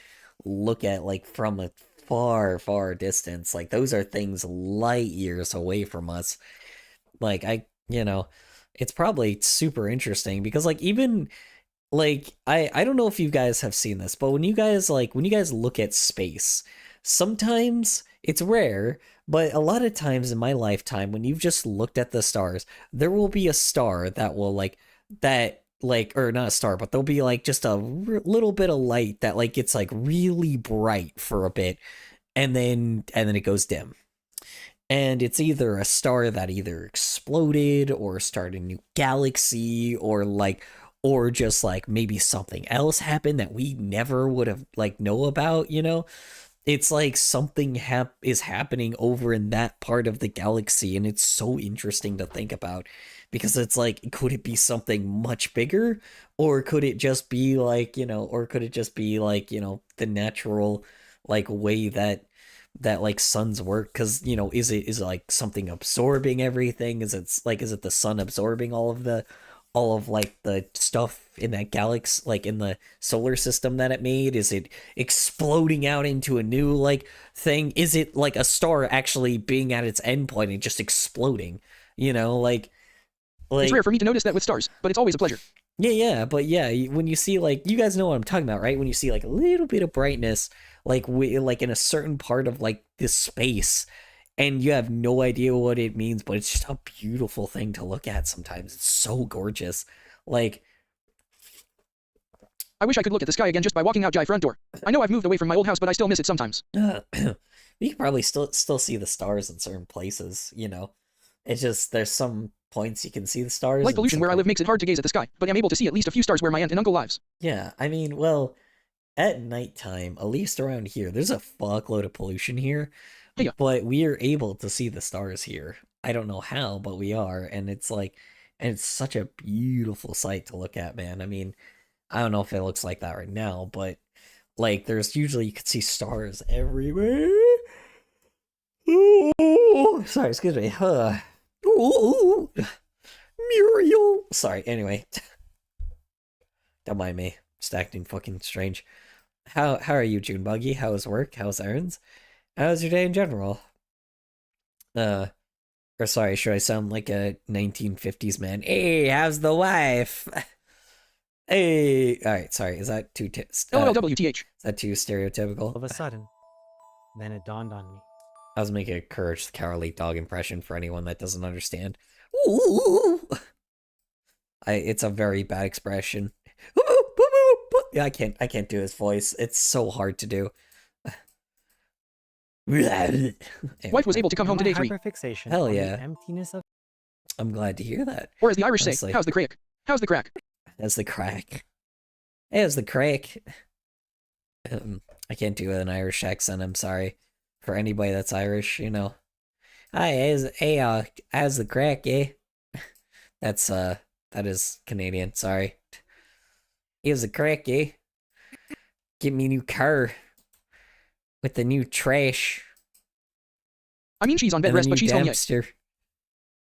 look at like from a far, far distance. Like those are things light years away from us. Like you know, it's probably super interesting because like even like I don't know if you guys have seen this, but when you guys look at space, sometimes it's rare, but a lot of times in my lifetime when you've just looked at the stars, there will be a star that will or not a star, but there'll be like just a little bit of light that like gets like really bright for a bit and then it goes dim. And it's either a star that either exploded or started a new galaxy or just like maybe something else happened that we never would have like know about, you know? It's like something is happening over in that part of the galaxy, and it's so interesting to think about because it's like, could it be something much bigger, or could it just be like, the natural like way that like suns work? Because is it like something absorbing everything? Is it the sun absorbing all of like the stuff in that galaxy, like in the solar system that it made? Is it exploding out into a new like thing? Is it like a star actually being at its end point and just exploding? It's rare for me to notice that with stars, but it's always a pleasure. Yeah, but yeah, when you see like, you guys know what I'm talking about, right? When you see like a little bit of brightness, like like in a certain part of like this space, and you have no idea what it means, but it's just a beautiful thing to look at sometimes. It's so gorgeous. Like, I wish I could look at the sky again just by walking out my front door. I know I've moved away from my old house, but I still miss it sometimes. you can probably still see the stars in certain places, you know? It's just, there's some points you can see the stars. Light pollution where I live makes it hard to gaze at the sky, but I'm able to see at least a few stars where my aunt and uncle lives. Yeah, I mean, well, at nighttime, at least around here, there's a fuckload of pollution here, Yeah. but we are able to see the stars here. I don't know how, but we are, and it's like, and it's such a beautiful sight to look at, man. I mean, I don't know if it looks like that right now, but like, there's usually, you can see stars everywhere. Ooh, sorry, excuse me. Ooh, Muriel. Sorry, anyway. Don't mind me. Just acting fucking strange. How are you, June Buggy? How's work? How's errands? How's your day in general? Or sorry, should I sound like a 1950s man? Hey, how's the wife? Hey, all right, sorry. Is that too LOLWTH. is that too stereotypical? all of a sudden, then it dawned on me. I was making a Courage the Cowardly Dog impression for anyone that doesn't understand. Ooh. It's a very bad expression. Yeah, I can't do his voice. It's so hard to do. Anyway, Wife was able to come home My today free. hyperfixation Hell on the yeah. emptiness of I'm glad to hear that. Or as the Irish Honestly. say, how's the crack? How's the crack? As the crack. As the crack. I can't do an Irish accent, I'm sorry. For anybody that's Irish, you know. Hi, how's the crack, eh? That is Canadian, sorry. Here's the crack, eh? Get me a new car. With the new trash. I mean, she's on bed And the rest, but new she's home yet. dumpster.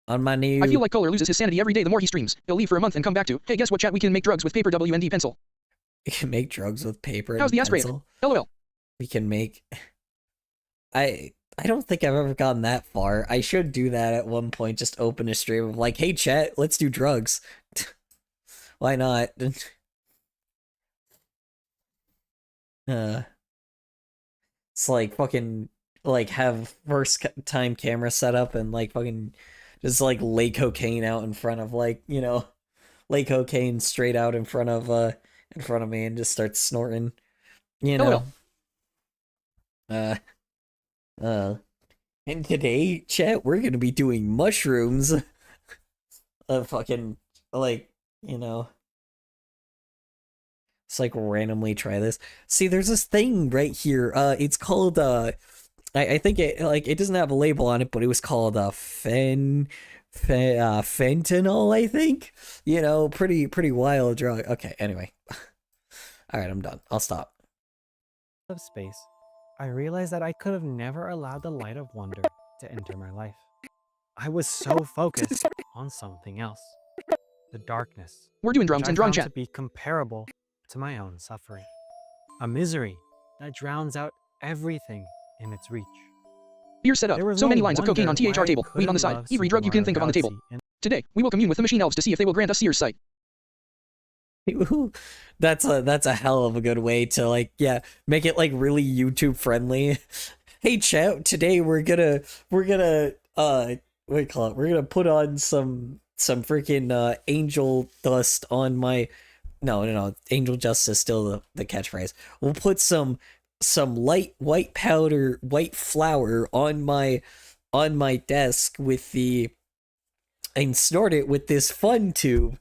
On my new... I feel like Kohler loses his sanity every day the more he streams. He'll leave for a month and come back to, hey, guess what, chat? We can make drugs with paper WND pencil. We can make drugs with paper How's and the aspirator? pencil. LOL. We can make... I don't think I've ever gotten that far. I should do that at one point. Just open a stream of like, hey chat, let's do drugs. Why not? It's like fucking like have first time camera set up and like fucking just like lay cocaine out in front of like, you know, lay cocaine straight out in front of me and just start snorting. You know. And today, chat, we're gonna be doing mushrooms. Fucking like, you know. Just like randomly try this. See, there's this thing right here. It's called I think it like it doesn't have a label on it, but it was called fentanyl, I think. You know, pretty wild drug. Okay, anyway. Alright, I'm done. I'll stop. Of space, I realized that I could have never allowed the light of wonder to enter my life. I was so focused on something else. The darkness. We're doing drums which I and drawing found chat. to be comparable to my own suffering. A misery that drowns out everything in its reach. Beer set up. There was So no many lines of cocaine on wonder why THR I table. Weed on the couldn't side. love Every Super drug you can Mario think of on the table. Galaxy and Today, we will commune with the machine elves to see if they will grant us Seer's sight. That's a hell of a good way to like, yeah, make it like really YouTube friendly. Hey chat, today we're gonna what do you call it? We're gonna put on some freaking angel dust on my no, angel dust is still the catchphrase. We'll put some light white powder, white flour on my desk with the and snort it with this fun tube.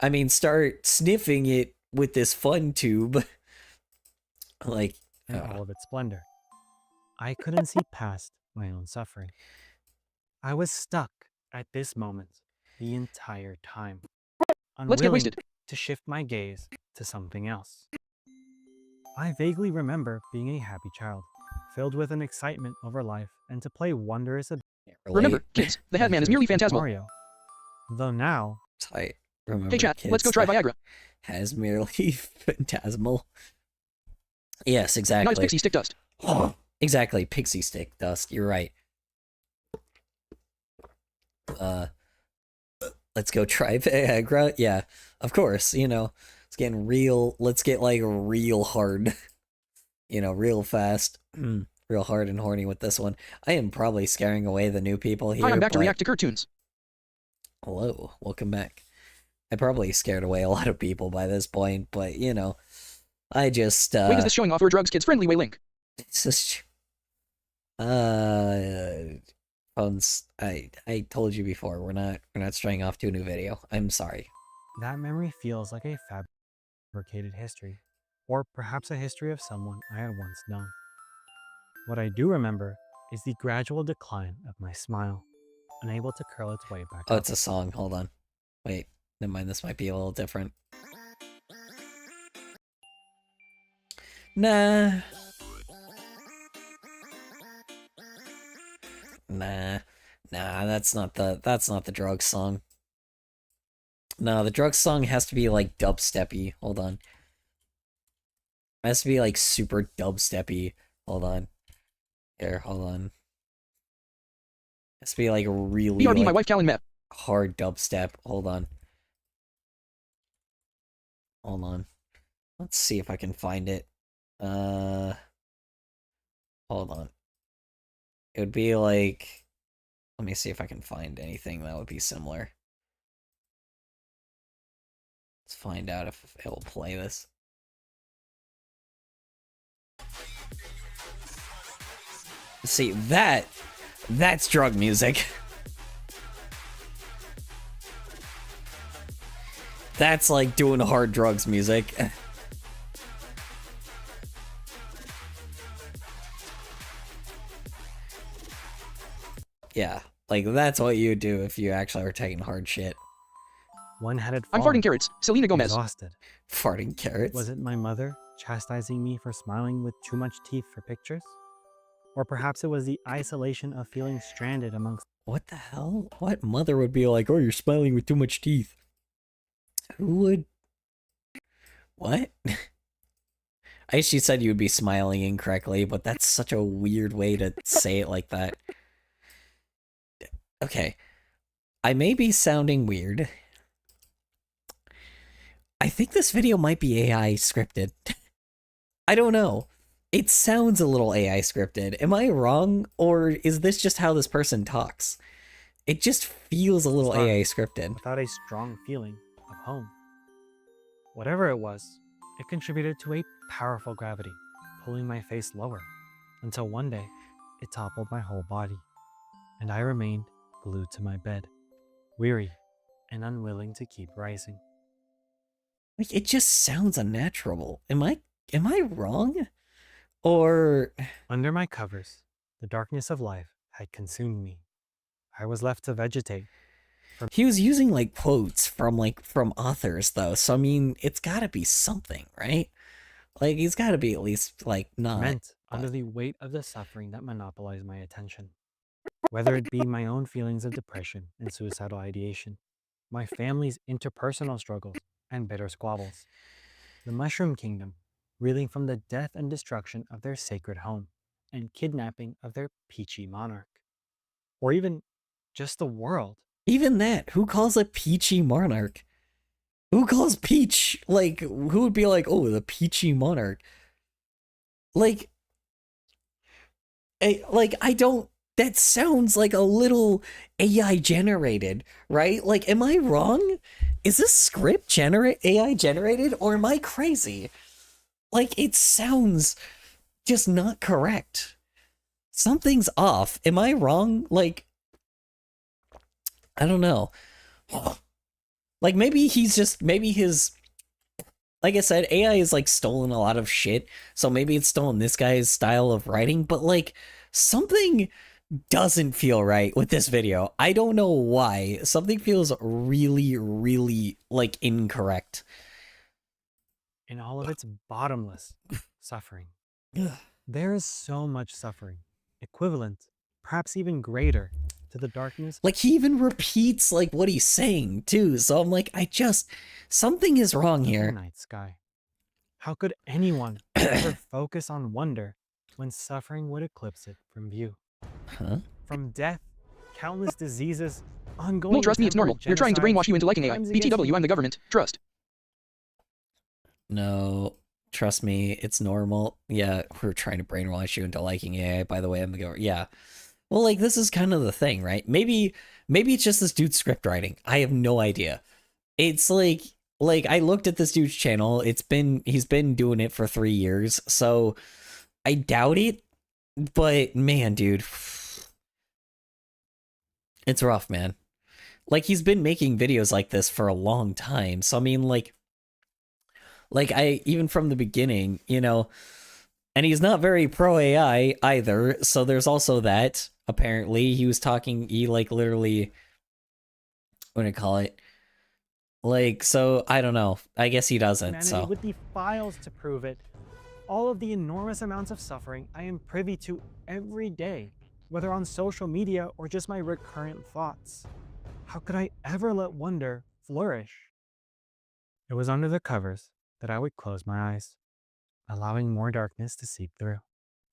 I mean, start sniffing it with this fun tube. Like, in all of its splendor. I couldn't see past my own suffering. I was stuck at this moment the entire time, Let's get unwilling wasted. to shift my gaze to something else. I vaguely remember being a happy child, filled with an excitement over life and to play wondrous Remember, kids, the headman is merely phantasmal. Mario. Though now, I remember. Hey chat, let's kids, go try that Viagra. Has merely phantasmal. Yes, exactly. Now it's pixie stick dust. Exactly, pixie stick dust. You're right. Let's go try Viagra. Yeah, of course. You know, it's getting real. Let's get like real hard. You know, real fast, real hard and horny with this one. I am probably scaring away the new people here. Hi, I'm back to but- react to cartoons. Hello, welcome back. I probably scared away a lot of people by this point, but you know, I just Wait, is this showing off our drugs kids friendly way link? it's just phones. I told you before, we're not straying off to a new video. I'm sorry. that memory feels like a fabricated history, or perhaps a history of someone I had once known. What I do remember is the gradual decline of my smile, unable to curl its way back Oh, up. it's a song. Hold on. Wait, never mind. This might be a little different. Nah. That's not the drug song. No, the drug song has to be like dubsteppy. Hold on. It has to be like super dubsteppy. Hold on. Here, hold on. It has to be like really BRB, my like, wife Callan Mep. hard dubstep. Hold on. Hold on. Let's see if I can find it. Hold on. It would be like, let me see if I can find anything that would be similar. Let's find out if it will play this. See, that's drug music. That's like doing hard drugs music. Yeah, like that's what you do if you actually are taking hard shit. One-headed I'm fawn, farting carrots. Selena Gomez. exhausted. Farting carrots. Was it my mother chastising me for smiling with too much teeth for pictures? Or perhaps it was the isolation of feeling stranded amongst... What the hell? What mother would be like, oh, you're smiling with too much teeth? Who would? What? I guess she said you would be smiling incorrectly, but that's such a weird way to say it like that. Okay. I may be sounding weird. I think this video might be AI scripted. I don't know. It sounds a little AI scripted. Am I wrong? Or is this just how this person talks? It just feels a little Stars, AI scripted. without a strong feeling of home. Whatever it was, it contributed to a powerful gravity, pulling my face lower, until one day, it toppled my whole body, and I remained glued to my bed, weary and unwilling to keep rising. Like, it just sounds unnatural. Am I wrong? Or Under my covers, the darkness of life had consumed me. I was left to vegetate. he was using like quotes from authors though, so I mean it's gotta be something, right? Like he's gotta be at least like not Meant under the weight of the suffering that monopolized my attention. Whether it be my own feelings of depression and suicidal ideation, my family's interpersonal struggles and bitter squabbles, the Mushroom Kingdom reeling from the death and destruction of their sacred home and kidnapping of their peachy monarch, or even just the world. even that. Who calls a peachy monarch? Who calls Peach, like, who would be like, oh, the peachy monarch? Like, I don't, that sounds like a little AI generated, right? Like, am I wrong? Is this script AI generated, or am I crazy? Like, it sounds just not correct. Something's off. Am I wrong? Like, I don't know. Like, maybe his, like I said, AI is like stolen a lot of shit, so maybe it's stolen this guy's style of writing, but like, something doesn't feel right with this video. I don't know why. Something feels really, really, like, incorrect. In all of its bottomless suffering. There is so much suffering, equivalent, perhaps even greater, to the darkness. Like, he even repeats, like, what he's saying, too, so I'm like, something is wrong The here. night sky. How could anyone ever focus on wonder when suffering would eclipse it from view? Huh? From death, countless diseases, ongoing... No, trust me, it's normal. You're trying to brainwash you into liking AI. crimes against BTW, I'm the government. Trust. No, trust me, it's normal. Yeah, we're trying to brainwash you into liking AI, by the way, I'm the government. Yeah. Well, like, this is kind of the thing, right? Maybe it's just this dude's script writing. I have no idea. It's like I looked at this dude's channel. He's been doing it for 3 years, so I doubt it. But man, dude, it's rough, man. Like, he's been making videos like this for a long time. So I mean, like I even from the beginning, you know, and he's not very pro AI either. So there's also that. Apparently, he like literally, what do I call it? Like, so I don't know. I guess he doesn't. Humanity So with the files to prove it. All of the enormous amounts of suffering I am privy to every day, whether on social media or just my recurrent thoughts. How could I ever let wonder flourish? It was under the covers that I would close my eyes, allowing more darkness to seep through,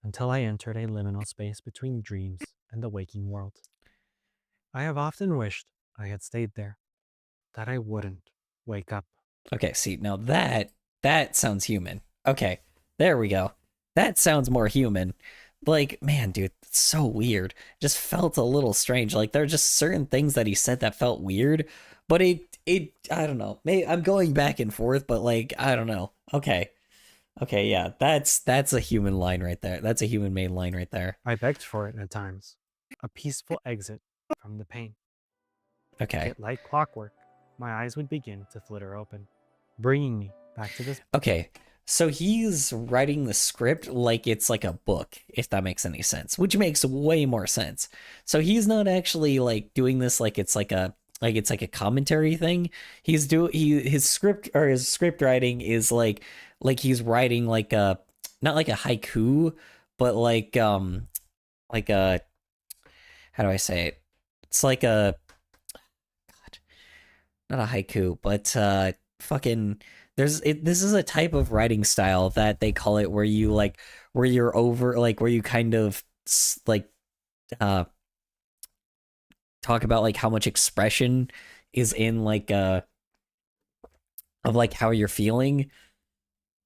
until I entered a liminal space between dreams and the waking world. I have often wished I had stayed there, that I wouldn't wake up. okay, see, now that sounds human. Okay, there we go. That sounds more human. Like, man, dude, it's so weird. Just felt a little strange. Like, there are just certain things that he said that felt weird, but it I don't know. Maybe I'm going back and forth, but like, I don't know. Okay, yeah, that's a human line right there. That's a human made line right there. I begged for it at times, a peaceful exit from the pain. Okay. Yet like clockwork, my eyes would begin to flitter open, bringing me back to this. Okay, So he's writing the script like it's like a book, if that makes any sense, which makes way more sense. So he's not actually like doing this like it's like a commentary thing. His script or his script writing is like he's writing like a not like a haiku, but like a how do I say it? It's like a God, not a haiku, but fucking this is a type of writing style that they call it where you like where you're over like where you kind of like uh talk about like how much expression is in like of like how you're feeling.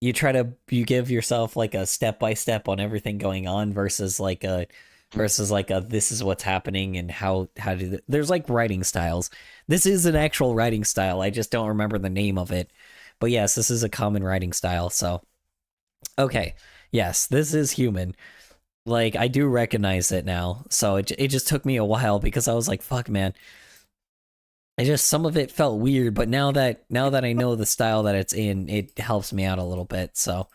You give yourself like a step by step on everything going on versus like a this is what's happening and how do there's like writing styles. This is an actual writing style. I just don't remember the name of it. But yes, this is a common writing style. So okay. Yes, this is human. Like I do recognize it now. So it just took me a while because I was like, fuck man. It just some of it felt weird, but now that I know the style that it's in, it helps me out a little bit. So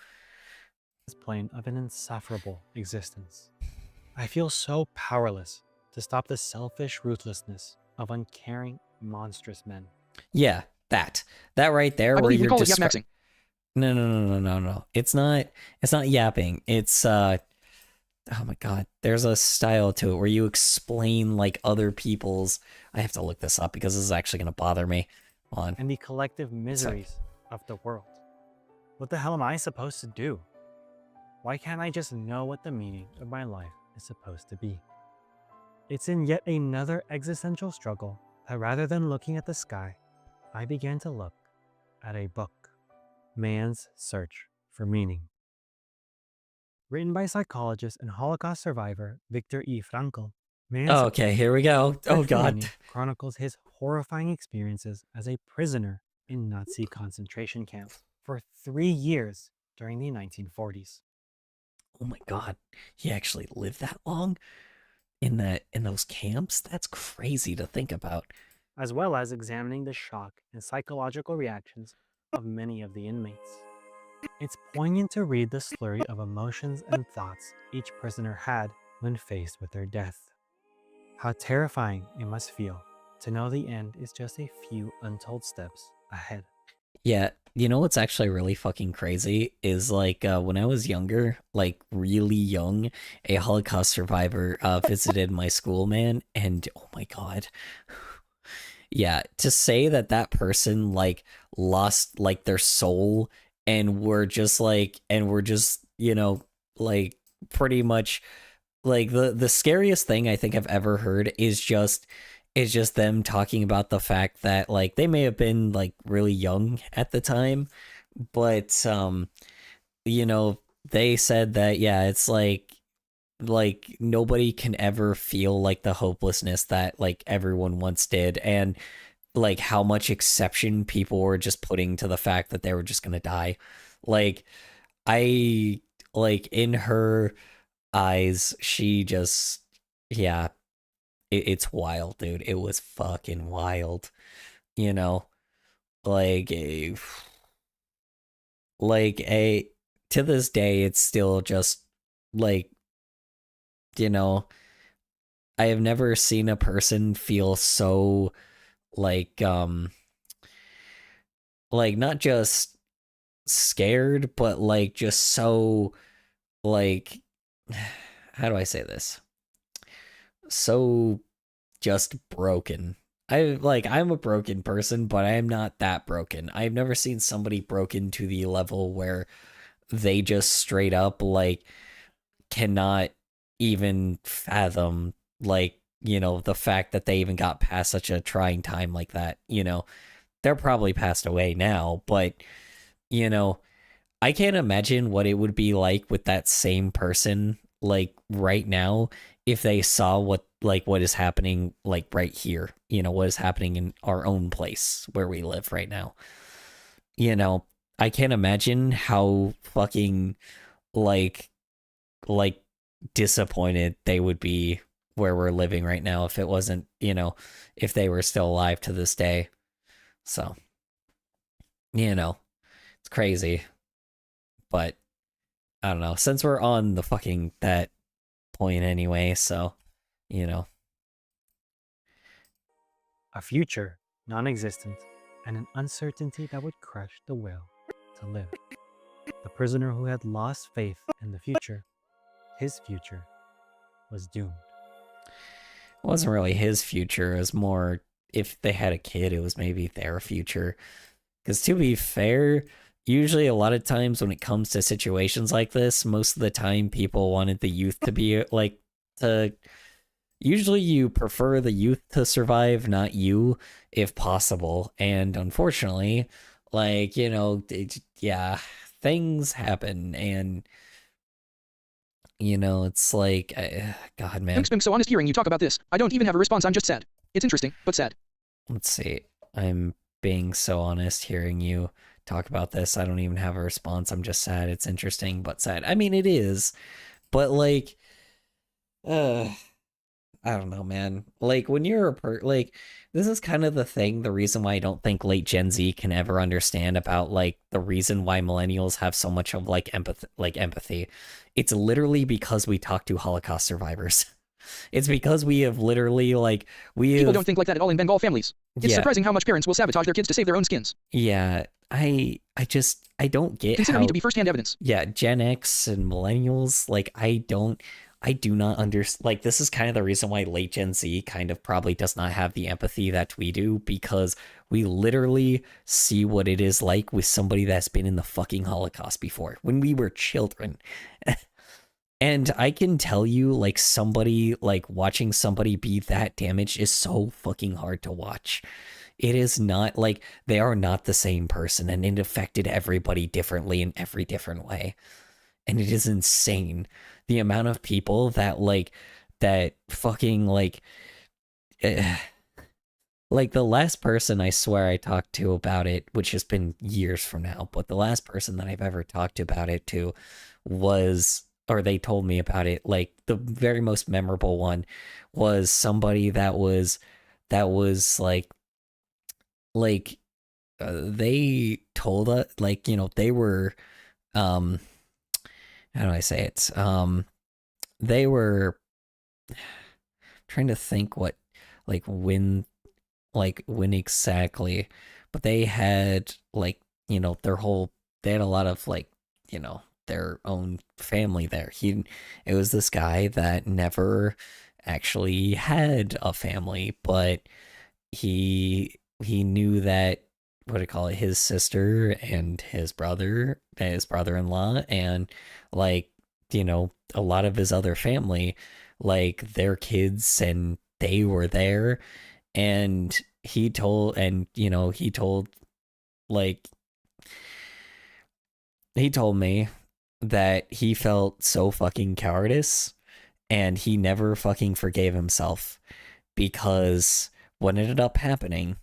This plane of an insufferable existence. I feel so powerless to stop the selfish ruthlessness of uncaring, monstrous men. yeah, that right there I where believe we you're call it just yap-maxing. no. It's not yapping. It's oh my god, there's a style to it where you explain like other people's. I have to look this up because this is actually gonna bother me. Hold on. And the collective miseries of the world. What the hell am I supposed to do? Why can't I just know what the meaning of my life is supposed to be? It's in yet another existential struggle that rather than looking at the sky, I began to look at a book, Man's Search for Meaning. Written by psychologist and Holocaust survivor Viktor E. Frankl, Man's Oh, okay, here we go. Search Oh for god. Meaning chronicles his horrifying experiences as a prisoner in Nazi concentration camps for 3 years during the 1940s. Oh my god. He actually lived that long in those camps? That's crazy to think about. As well as examining the shock and psychological reactions of many of the inmates. It's poignant to read the slurry of emotions and thoughts each prisoner had when faced with their death. How terrifying it must feel to know the end is just a few untold steps ahead. Yeah, you know what's actually really fucking crazy is like when I was younger, like really young, a Holocaust survivor visited my school, man, and oh my god. Yeah, to say that that person like lost like their soul and were just, you know, like pretty much like the scariest thing I think I've ever heard is just them talking about the fact that like they may have been like really young at the time, but you know, they said that yeah, it's like nobody can ever feel like the hopelessness that like everyone once did, and like how much exception people were just putting to the fact that they were just gonna die. Like I like in her eyes, she just yeah, it's wild, dude. It was fucking wild. You know, like a to this day, it's still just like, you know, I have never seen a person feel so like not just scared, but like just so like how do I say this? So just broken. I'm a broken person, but I am not that broken. I've never seen somebody broken to the level where they just straight up like cannot even fathom like, you know, the fact that they even got past such a trying time like that, you know. They're probably passed away now, but you know, I can't imagine what it would be like with that same person like right now if they saw what is happening like right here, you know, what is happening in our own place where we live right now. You know, I can't imagine how fucking like like disappointed they would be where we're living right now if it wasn't, you know, if they were still alive to this day. So, you know, it's crazy. But I don't know. Since we're on the fucking that point anyway, so you know. A future non-existent, and an uncertainty that would crush the will to live. The prisoner who had lost faith in the future, his future, was doomed. It wasn't really his future. It was more if they had a kid, it was maybe their future. Because to be fair, usually a lot of times when it comes to situations like this, most of the time people wanted the youth to be like to. Usually you prefer the youth to survive, not you, if possible. And unfortunately, like, you know, yeah, things happen. And, you know, it's like, God, man. Thanks, so honest hearing you talk about this. I don't even have a response. I'm just sad. It's interesting, but sad. Let's see. I'm being so honest hearing you talk about this. I don't even have a response. I'm just sad. It's interesting, but sad. I mean, it is. But, like, I don't know, man. Like, when you're like, this is kind of the thing, the reason why I don't think late Gen Z can ever understand about, like, the reason why millennials have so much of, like, empathy. It's literally because we talk to Holocaust survivors. It's because we have literally, like, People don't think like that at all in Bengal families. It's surprising how much parents will sabotage their kids to save their own skins. Yeah, I don't get Consider me to be first-hand evidence. Yeah, Gen X and millennials, like, I do not understand. Like, this is kind of the reason why late Gen Z kind of probably does not have the empathy that we do, because we literally see what it is like with somebody that's been in the fucking Holocaust before when we were children. And I can tell you, like, somebody, like, watching somebody be that damaged is so fucking hard to watch. It is not, like, they are not the same person, and it affected everybody differently in every different way. And it is insane. The amount of people that, like, that fucking, like the last person I swear I talked to about it, which has been years from now, but the last person that I've ever talked about it to was, or they told me about it, like, the very most memorable one was somebody that was like they told us, like, you know, they were how do I say it? They were trying to think what, like, when exactly, but they had, like, you know, they had a lot of, like, you know, their own family there. It was this guy that never actually had a family, but he knew that, what do you call it, his sister and his brother-in-law, and, like, you know, a lot of his other family, like, their kids, and they were there. And he told me that he felt so fucking cowardice, and he never fucking forgave himself, because what ended up happening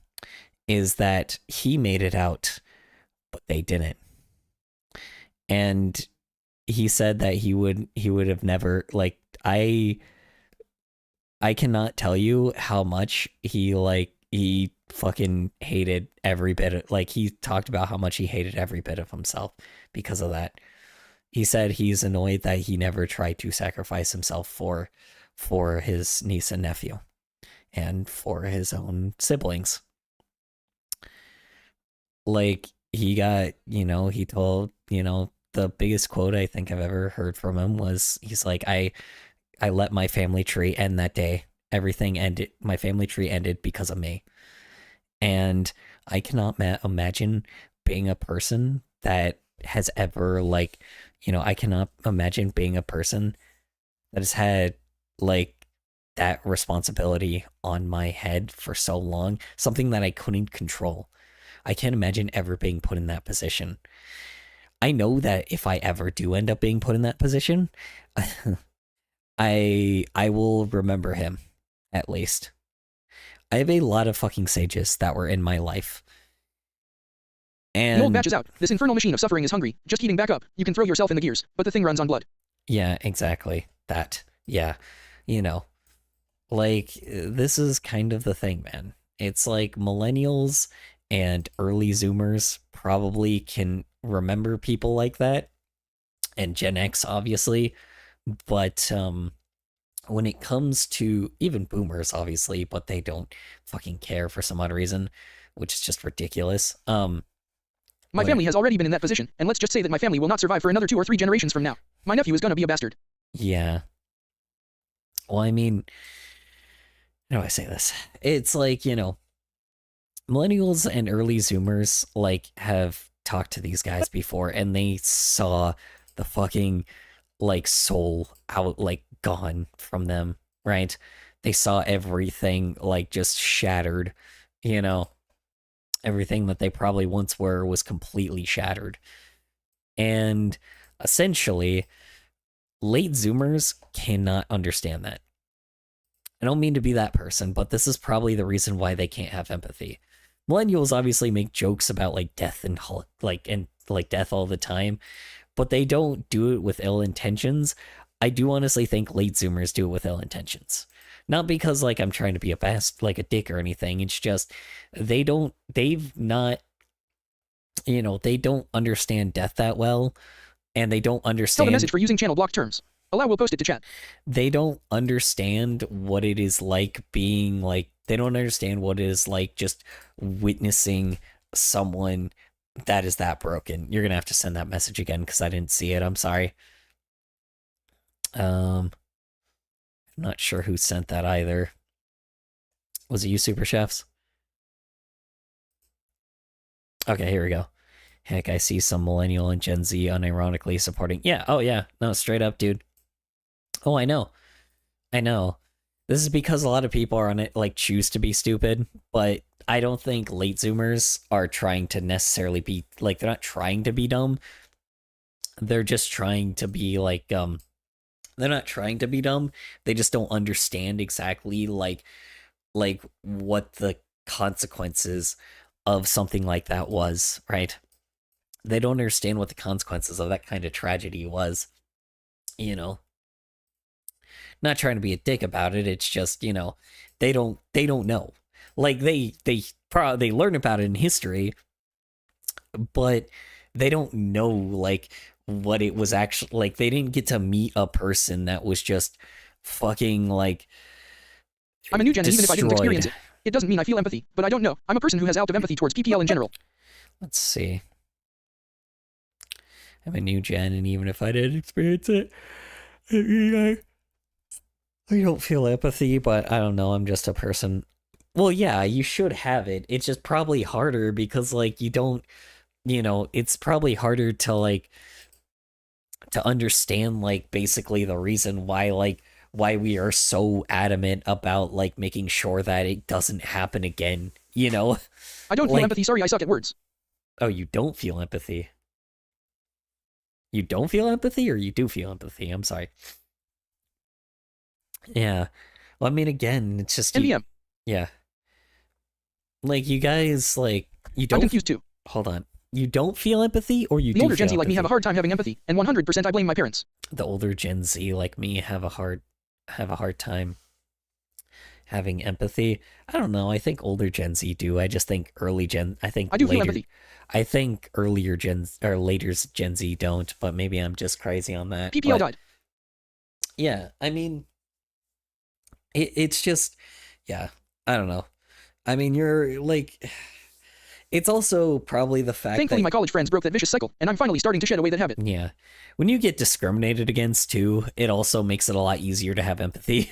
is that he made it out, but they didn't. And he said that he would have never, like, I cannot tell you how much he fucking hated every bit of, like, he talked about how much he hated every bit of himself because of that. He said he's annoyed that he never tried to sacrifice himself for his niece and nephew and for his own siblings. Like, he got, you know, he told, you know, the biggest quote I think I've ever heard from him was, he's like, I let my family tree end that day. Everything ended. My family tree ended because of me. And I cannot imagine being a person that has ever, like, you know, I cannot imagine being a person that has had, like, that responsibility on my head for so long, something that I couldn't control. I can't imagine ever being put in that position. I know that if I ever do end up being put in that position, I will remember him, at least. I have a lot of fucking sages that were in my life. And The old batch is out. This infernal machine of suffering is hungry. Just heating back up. You can throw yourself in the gears, but the thing runs on blood. Yeah, exactly. That. Yeah. You know, like, this is kind of the thing, man. It's like millennials and early Zoomers probably can remember people like that, and Gen X, obviously. But when it comes to even boomers, obviously, but they don't fucking care for some odd reason, which is just ridiculous. My family has already been in that position, and let's just say that my family will not survive for another 2 or 3 generations from now. My nephew is gonna be a bastard. Yeah. Well, I mean, how do I say this? It's like, you know, millennials and early Zoomers, like, have talked to these guys before, and they saw the fucking, like, soul out, like, gone from them, right? They saw everything, like, just shattered, you know? Everything that they probably once were was completely shattered. And essentially, late Zoomers cannot understand that. I don't mean to be that person, but this is probably the reason why they can't have empathy. Millennials obviously make jokes about like death and death all the time, but they don't do it with ill intentions. I do honestly think late Zoomers do it with ill intentions. Not because like I'm trying to be a dick or anything. It's just they've not, you know, they don't understand death that well, and they don't Tell understand the message for using channel block terms. Allow will post it to chat. they don't understand what it is like being like, they don't understand what it is like just witnessing someone that is that broken. You're gonna have to send that message again because I didn't see it. I'm sorry. I'm not sure who sent that either. Was it you, Super Chefs? Okay, here we go. Heck, I see some millennial and Gen Z unironically supporting. Yeah, oh yeah. No, straight up, dude. Oh, I know. I know. This is because a lot of people are on it, like, choose to be stupid, but I don't think late Zoomers are trying to necessarily be, like, they're not trying to be dumb. They're just trying to be, like, they're not trying to be dumb. They just don't understand exactly, like what the consequences of something like that was, right? They don't understand what the consequences of that kind of tragedy was, you know? Not trying to be a dick about it, it's just, you know, they don't know. Like they learn about it in history, but they don't know like what it was actually like. They didn't get to meet a person that was just fucking like I'm a new gen, and even if I didn't destroyed. experience it, it doesn't mean I feel empathy, but I don't know. I'm a person who has out of empathy towards PPL in general. Let's see. I'm a new gen, and even if I didn't experience it, I don't feel empathy, but I don't know, I'm just a person. Well, yeah, you should have it. It's just probably harder because, like, you don't, you know, it's probably harder to, like, to understand, like, basically the reason why, like, why we are so adamant about, like, making sure that it doesn't happen again, you know? I don't feel Like- empathy, sorry I suck at words. Oh, you don't feel empathy? You don't feel empathy, or you do feel empathy? I'm sorry. Yeah. Well, I mean, again, it's just... NVM. Yeah. Like, you guys, like, you I'm don't... confused too. Hold on. You don't feel empathy, or you The do older feel Gen Z like me have a empathy? hard time having empathy, and 100% I blame my parents. The older Gen Z like me have a hard time having empathy. I don't know. I think older Gen Z do. I just think early Gen... I think I do feel later... empathy. I think earlier Gen... or later Gen Z don't, but maybe I'm just crazy on that. PPL but, died. Yeah, I mean... It's just... Yeah, I don't know. I mean, you're, like... It's also probably the fact Thankfully that... my college friends broke that vicious cycle, and I'm finally starting to shed away that habit. Yeah. When you get discriminated against, too, it also makes it a lot easier to have empathy.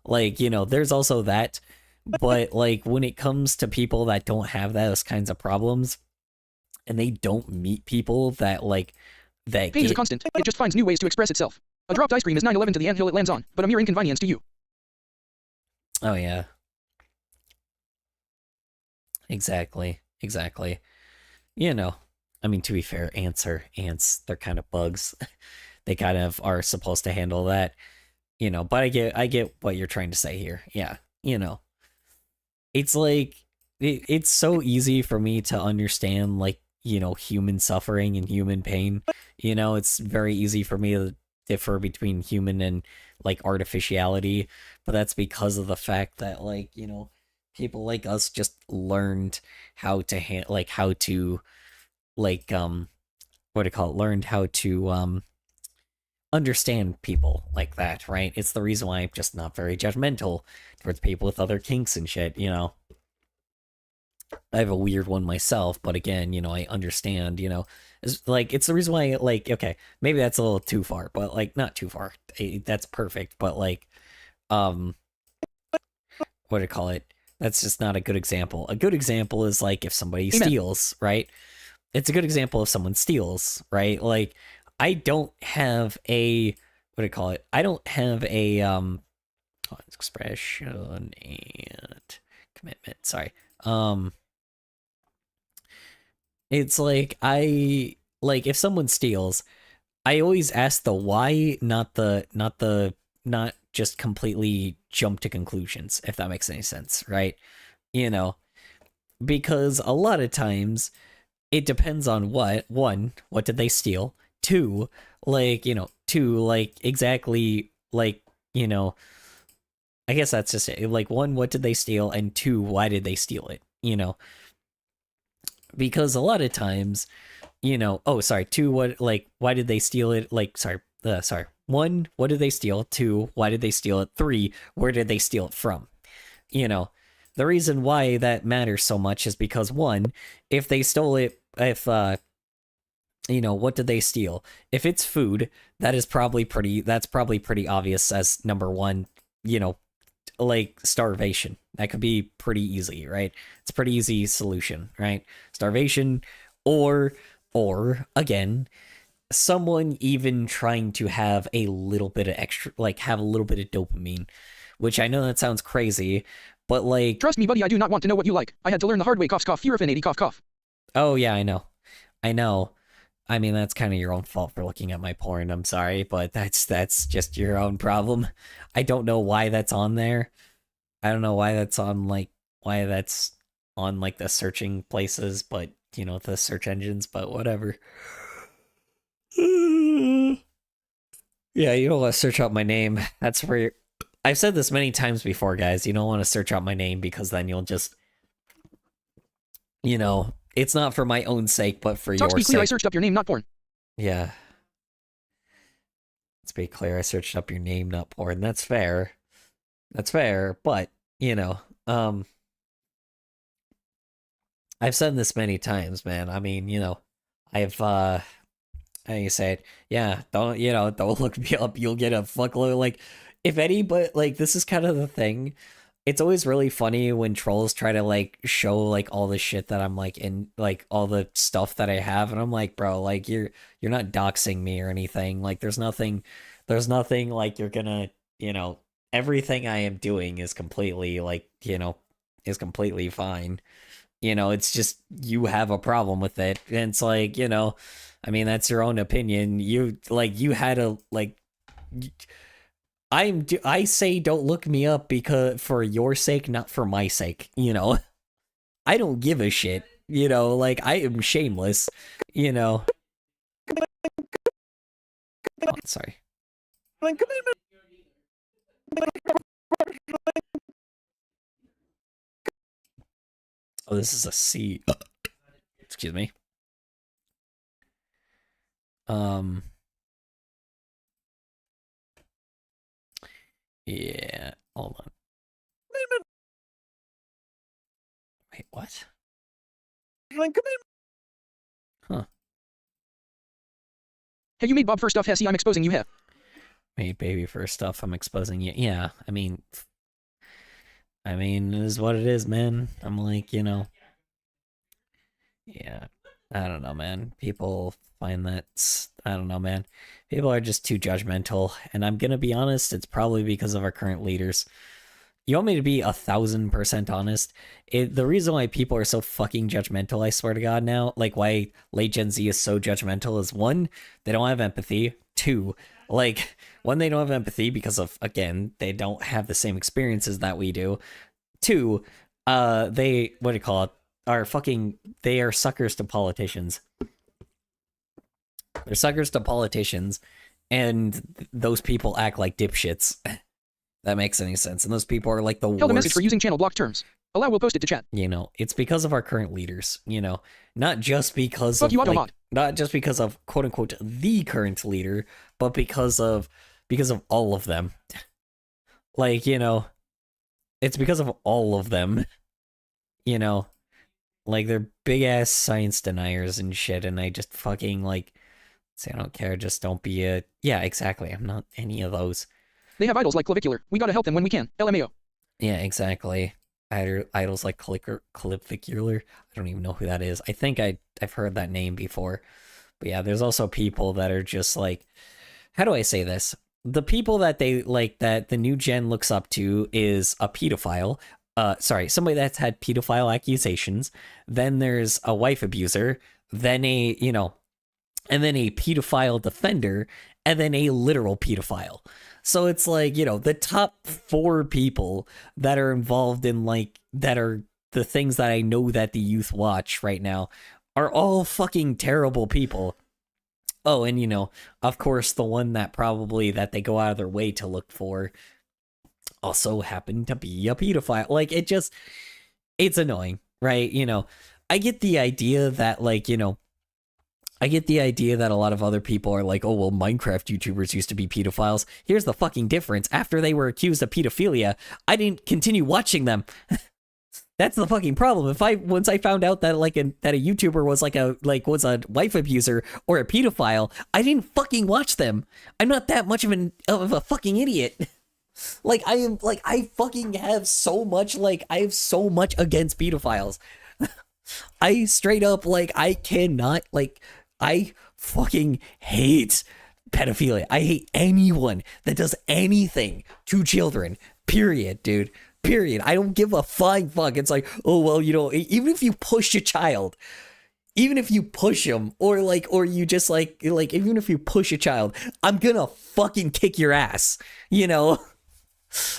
Like, you know, there's also that. But, like, when it comes to people that don't have those kinds of problems, and they don't meet people that, like, that Pain is a get... constant, it just finds new ways to express itself. A dropped ice cream is 9/11 to the anthill it lands on, but a mere inconvenience to you. Oh, yeah. Exactly. You know, I mean, to be fair, ants, they're kind of bugs. They kind of are supposed to handle that, you know, but I get what you're trying to say here. Yeah, you know. It's like, it's so easy for me to understand, like, you know, human suffering and human pain. You know, it's very easy for me to differ between human and, like, artificiality, but that's because of the fact that, like, you know, people like us just learned how to learned how to understand people like that, right? It's the reason why I'm just not very judgmental towards people with other kinks and shit, you know. I have a weird one myself, but again, you know, I understand, you know. It's like, it's the reason why, like, okay, maybe that's a little too far, but like, not too far. That's perfect, but like, what do you call it? That's just not a good example. A good example is like if somebody steals, right? It's a good example if someone steals, right? Like, I don't have a, what do you call it? I don't have a, expression and commitment, sorry. It's like, like, if someone steals, I always ask the why, not just completely jump to conclusions, if that makes any sense, right? You know, because a lot of times it depends on what did they steal? Two, like, you know, exactly, like, you know, I guess that's just it. Like, one, what did they steal? And two, why did they steal it? You know, because a lot of times, you know, oh, sorry, two, what, like, why did they steal it? Like, sorry. One, what did they steal? Two, why did they steal it? Three, where did they steal it from? You know, the reason why that matters so much is because, one, if they stole it, if, you know, what did they steal? If it's food, that's probably pretty obvious as number one, you know, like starvation. That could be pretty easy, right? It's a pretty easy solution, right? Starvation, or again, someone even trying to have a little bit of extra, like, have a little bit of dopamine, which I know that sounds crazy, but like, Trust me, buddy, I do not want to know what you like. I had to learn the hard way, cough, cough, fear affinity, cough, cough. Oh yeah, I know. I mean, that's kind of your own fault for looking at my porn. I'm sorry, but that's just your own problem. I don't know why that's on there. I don't know why that's on, like, the searching places, but, you know, the search engines, but whatever. Yeah, you don't want to search out my name. That's where I've said this many times before, guys. You don't want to search out my name because then you'll just, you know, it's not for my own sake, but for your Talk to be clear, sake. I searched up your name, not porn. Yeah. Let's be clear, I searched up your name, not porn. That's fair. That's fair, but, you know, I've said this many times, man. I mean, you know, I've, how you say it? Yeah, don't look me up. You'll get a fuckload. Like, if any, but, like, this is kind of the thing. It's always really funny when trolls try to, like, show, like, all the shit that I'm, like, in, like, all the stuff that I have, and I'm like, bro, like, you're not doxing me or anything. Like, there's nothing, like, you're gonna, you know, everything I am doing is completely, like, you know, is completely fine. You know, it's just, you have a problem with it, and it's like, you know, I mean, that's your own opinion. You, like, you had a, like, I say don't look me up because for your sake, not for my sake, you know. I don't give a shit, you know, like, I am shameless, you know. Oh, sorry. Oh, this is a C. Excuse me. Yeah, hold on. Wait, what? Huh. Have you made Bob first stuff, Hessie? I'm exposing you, have. Made baby first stuff, I'm exposing you. Yeah, I mean, it is what it is, man. I'm like, you know. Yeah, I don't know, man. People find that, I don't know, man. People are just too judgmental, and I'm gonna be honest, it's probably because of our current leaders. You want me to be 1,000% honest? The reason why people are so fucking judgmental, I swear to God now, like why late Gen Z is so judgmental is, one, they don't have empathy. Two, like, one, they don't have empathy because of, again, they don't have the same experiences that we do. Two, they, what do you call it, they are suckers to politicians. They're suckers to politicians, and those people act like dipshits. That makes any sense. And those people are like the worst. Held a message for using channel blocked terms. Allow will post it to chat. You know, it's because of our current leaders, you know, not just because Fuck of you, like, Automod. not just because of quote unquote the current leader, but because of all of them. Like, you know, it's because of all of them. You know, like they're big ass science deniers and shit, and I just fucking like say I don't care, just don't be a yeah, exactly. I'm not any of those. They have idols like Clavicular. We gotta help them when we can. LMAO. Yeah, exactly. Idols like Clavicular. I don't even know who that is. I think I've heard that name before. But yeah, there's also people that are just like, how do I say this? The people that they like that the new gen looks up to is a pedophile. Sorry, somebody that's had pedophile accusations. Then there's a wife abuser. Then a, you know, and then a pedophile defender, and then a literal pedophile. So it's like, you know, the top 4 people that are involved in like, that are the things that I know that the youth watch right now are all fucking terrible people. Oh, and you know, of course, the one that probably that they go out of their way to look for also happened to be a pedophile. Like, it just, it's annoying, right? You know, I get the idea that like, you know, I get the idea that a lot of other people are like, oh, well, Minecraft YouTubers used to be pedophiles. Here's the fucking difference. After they were accused of pedophilia, I didn't continue watching them. That's the fucking problem. Once I found out that that a YouTuber was was a wife abuser or a pedophile, I didn't fucking watch them. I'm not that much of a fucking idiot. I fucking have so much I have so much against pedophiles. I straight up I cannot I fucking hate pedophilia. I hate anyone that does anything to children. Period, dude. Period. I don't give a flying fuck. It's like, oh, well, you know, even if you push a child, even if you push him, or you just even if you push a child, I'm gonna fucking kick your ass, you know?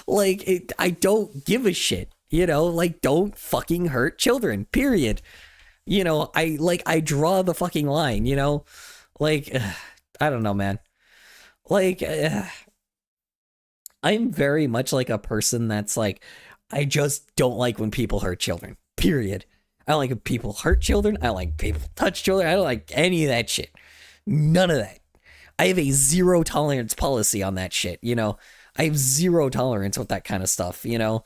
I don't give a shit, you know? Don't fucking hurt children, period. You know, I draw the fucking line, you know? I don't know, man. I'm very much like a person that's I just don't like when people hurt children, period. I don't like when people hurt children. I don't like people touch children. I don't like any of that shit. None of that. I have a zero tolerance policy on that shit, you know? I have zero tolerance with that kind of stuff, you know?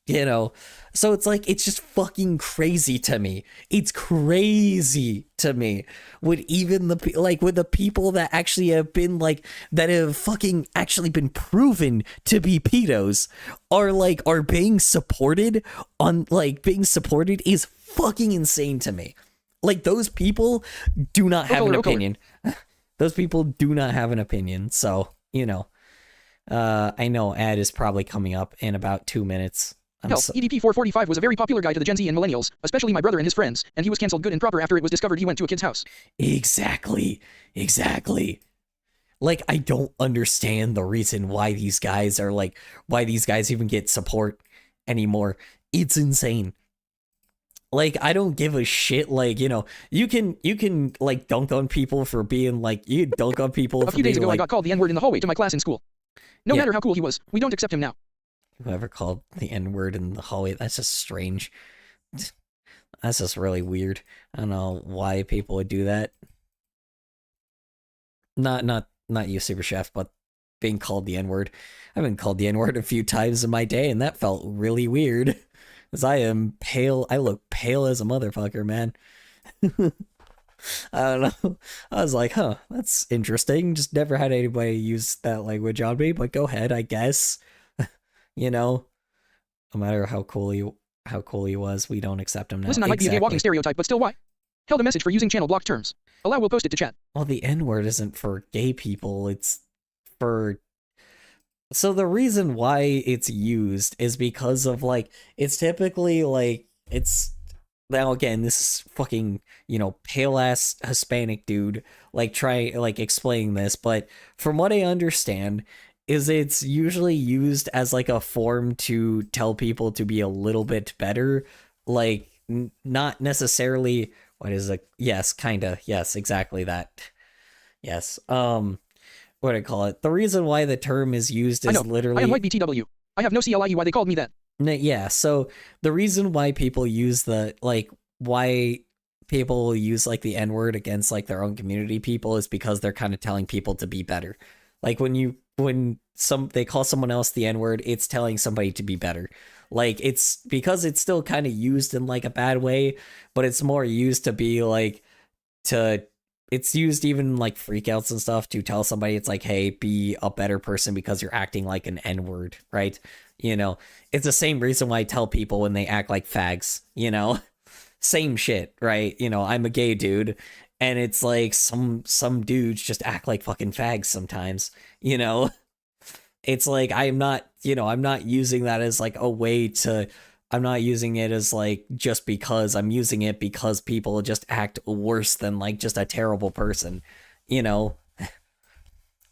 You know, so it's it's just fucking crazy to me. It's crazy to me with even with the people that actually have been that have fucking actually been proven to be pedos are being supported on being supported is fucking insane to me. Those people do not have an opinion. Those people do not have an opinion. So, you know, I know ad is probably coming up in about 2 minutes. Hell, EDP 445 was a very popular guy to the Gen Z and millennials, especially my brother and his friends, and he was cancelled good and proper after it was discovered he went to a kid's house. Exactly. I don't understand the reason why these guys are why these guys even get support anymore. It's insane. I don't give a shit. You know, you can dunk on people for being you dunk on people. A few days ago, I got called the N-word in the hallway to my class in school. No matter how cool he was, we don't accept him now. Whoever called the N-word in the hallway, that's just strange. That's just really weird. I don't know why people would do that. Not you, Super Chef, but being called the N-word. I've been called the N-word a few times in my day, and that felt really weird. Because I am pale. I look pale as a motherfucker, man. I don't know. I was like, huh, that's interesting. Just never had anybody use that language on me, but go ahead, I guess. You know, no matter how cool he was, we don't accept him now. Listen, I might be a gay walking stereotype, but still, why? Held a message for using channel blocked terms. Allow will post it to chat. Well, the N-word isn't for gay people. It's for... So the reason why it's used is because of it's typically it's... Now again, this is fucking, you know, pale ass Hispanic dude explaining this, but from what I understand is it's usually used as a form to tell people to be a little bit better, not necessarily what is it? Yes, kinda. Yes, exactly that. Yes. What do I call it? The reason why the term is used is literally... I am white BTW. I have no CLIE why they called me that. Yeah, so the reason why people use why people use like the N-word against like their own community people is because they're kind of telling people to be better. Like when they call someone else the N-word, it's telling somebody to be better. Like it's because it's still kind of used in like a bad way, but it's more used to be like to it's used even like freakouts and stuff to tell somebody it's like, hey, be a better person because you're acting like an N-word, right? You know, it's the same reason why I tell people when they act like fags, you know? Same shit, right? You know, I'm a gay dude, and it's like some dudes just act like fucking fags sometimes, you know? It's like I'm not using that as like a way to I'm not using it as like just because I'm using it because people just act worse than like just a terrible person, you know?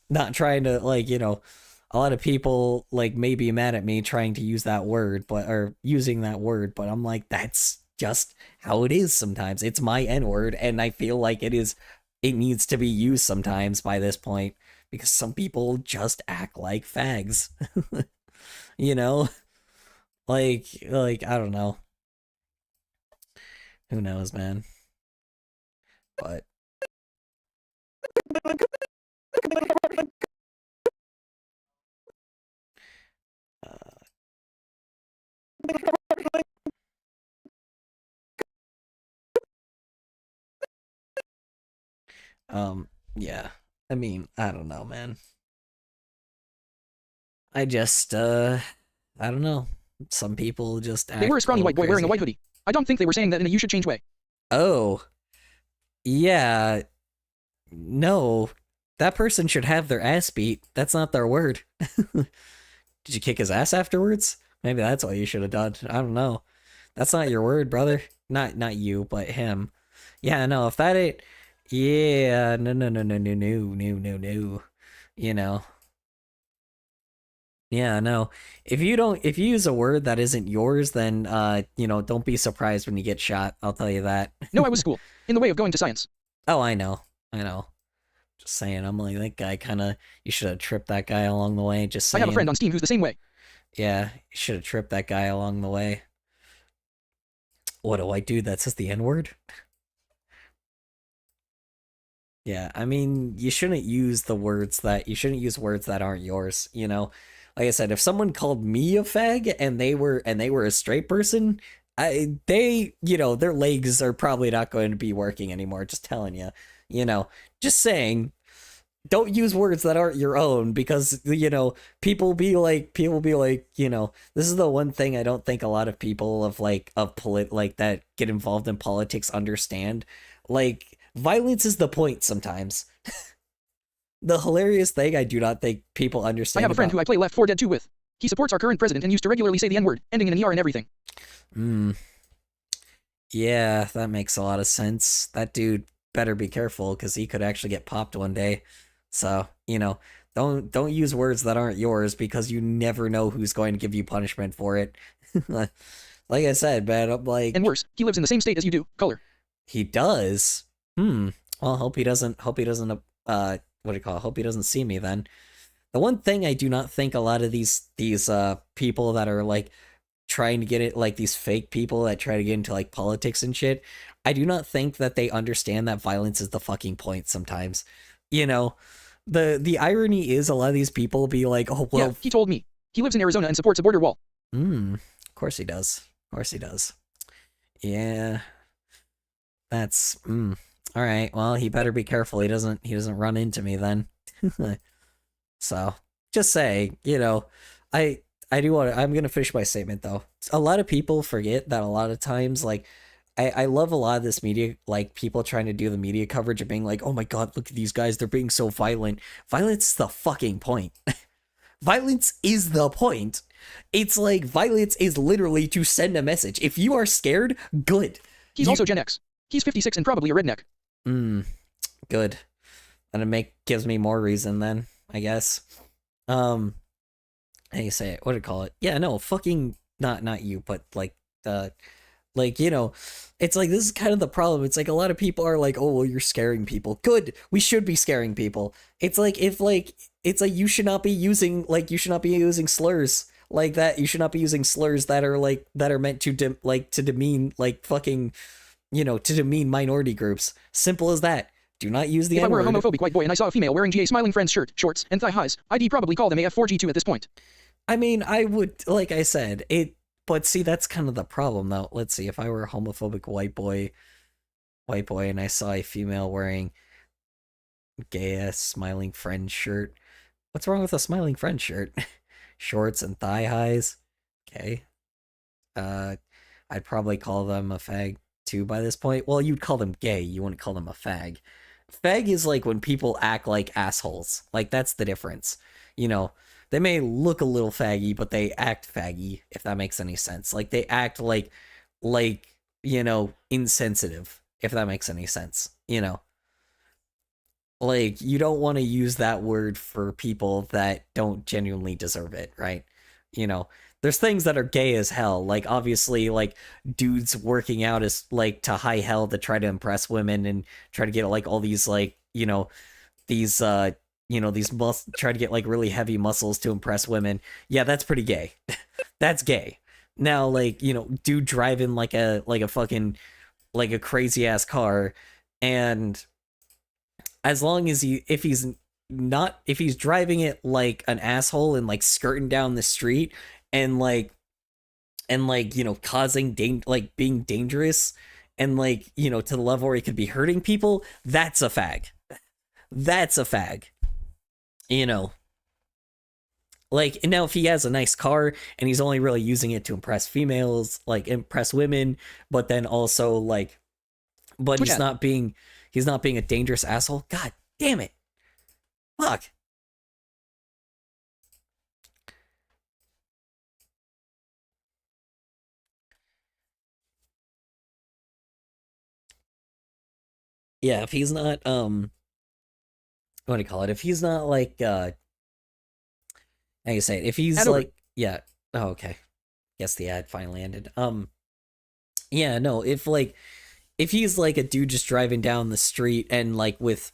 Not trying to like, you know, a lot of people like may be mad at me trying to use that word, or using that word, but I'm like, that's just how it is sometimes. It's my N-word, and I feel like it needs to be used sometimes by this point, because some people just act like fags. You know? Like, I don't know. Who knows, man? But yeah. I mean, I don't know, man. I just I don't know. Some people just act They were a scrawny white boy wearing a crazy. white hoodie. I don't think they were saying that in a you should change way. Oh. Yeah. No. That person should have their ass beat. That's not their word. Did you kick his ass afterwards? Maybe that's what you should have done. I don't know. That's not your word, brother. Not you, but him. Yeah, no, if that ain't yeah, no. You know. Yeah, no. If you use a word that isn't yours, then you know, don't be surprised when you get shot. I'll tell you that. No, I was school. In the way of going to science. Oh, I know. Just saying, I'm like, that guy you should have tripped that guy along the way. Just saying. I have a friend on Steam who's the same way. Yeah, you should have tripped that guy along the way. What, a white dude that says the N-word? Yeah, I mean, you shouldn't use words that aren't yours, you know? Like I said, if someone called me a fag and they were a straight person, you know, their legs are probably not going to be working anymore, just telling you. You know, just saying, don't use words that aren't your own, because, you know, people be like, you know, this is the one thing I don't think a lot of people that get involved in politics understand. Like, violence is the point sometimes. The hilarious thing I do not think people understand. I have a friend who I play Left 4 Dead 2 with. He supports our current president and used to regularly say the N-word, ending in an ER and everything. Yeah, that makes a lot of sense. That dude better be careful, because he could actually get popped one day. So, you know, don't use words that aren't yours, because you never know who's going to give you punishment for it. Like I said, man, I'm like... And worse, he lives in the same state as you do, color. He does? Well, hope he doesn't, what do you call it? Hope he doesn't see me then. The one thing I do not think a lot of these people that are like trying to get it, like these fake people that try to get into like politics and shit, I do not think that they understand that violence is the fucking point sometimes. You know, the irony is a lot of these people be like, oh, well. Yeah, he told me. He lives in Arizona and supports a border wall. Of course he does. Of course he does. Yeah. That's, all right, well, he better be careful. He doesn't run into me then. So, just saying, you know, I'm gonna finish my statement though. A lot of people forget that a lot of times, like, I love a lot of this media, like people trying to do the media coverage of being like, oh my god, look at these guys, they're being so violent. Violence is the fucking point. Violence is the point. It's like, violence is literally to send a message. If you are scared, good. He's also Gen X. He's 56 and probably a redneck. Good. And gives me more reason then, I guess. How do you say it? What do you call it? Yeah, no, fucking not you, but like you know, it's like, this is kind of the problem. It's like a lot of people are like, oh, well, you're scaring people. Good. We should be scaring people. It's like, you should not be using slurs. like that. You should not be using slurs that are meant to to demean fucking, to demean minority groups. Simple as that. Do not use the If I were a N-word. homophobic white boy and I saw a female wearing GA Smiling Friends shirt, shorts, and thigh highs, I'd probably call them AF4G2 at this point. I mean, I would, like I said, but see, that's kind of the problem, though. Let's see, if I were a homophobic white boy, and I saw a female wearing gay-ass Smiling Friends shirt, what's wrong with a Smiling Friends shirt? Shorts and thigh highs? Okay. I'd probably call them a fag, too, by this point. Well, you'd call them gay, you wouldn't call them a fag. Fag is like when people act like assholes. Like, that's the difference. They may look a little faggy, but they act faggy, if that makes any sense. Like, they act like, insensitive, if that makes any sense. Like, you don't want to use that word for people that don't genuinely deserve it, right? There's things that are gay as hell. Like, obviously, like, dudes working out is, like, to high hell to try to impress women and try to get, like, all these, like, these try to get like really heavy muscles to impress women. Yeah, that's pretty gay. That's gay. Now, like, dude driving like a fucking, like a crazy ass car, and as long as if he's driving it like an asshole and like skirting down the street and causing being dangerous and to the level where he could be hurting people, that's a fag. That's a fag. Like, now if he has a nice car and he's only really using it to impress females, like impress women, but then also but he's not being a dangerous asshole. God damn it. Fuck. Yeah, if he's not, what do you call it? If he's not how you say it? If he's yeah. Oh, okay. Guess the ad finally ended. Yeah, no, if he's like a dude just driving down the street and with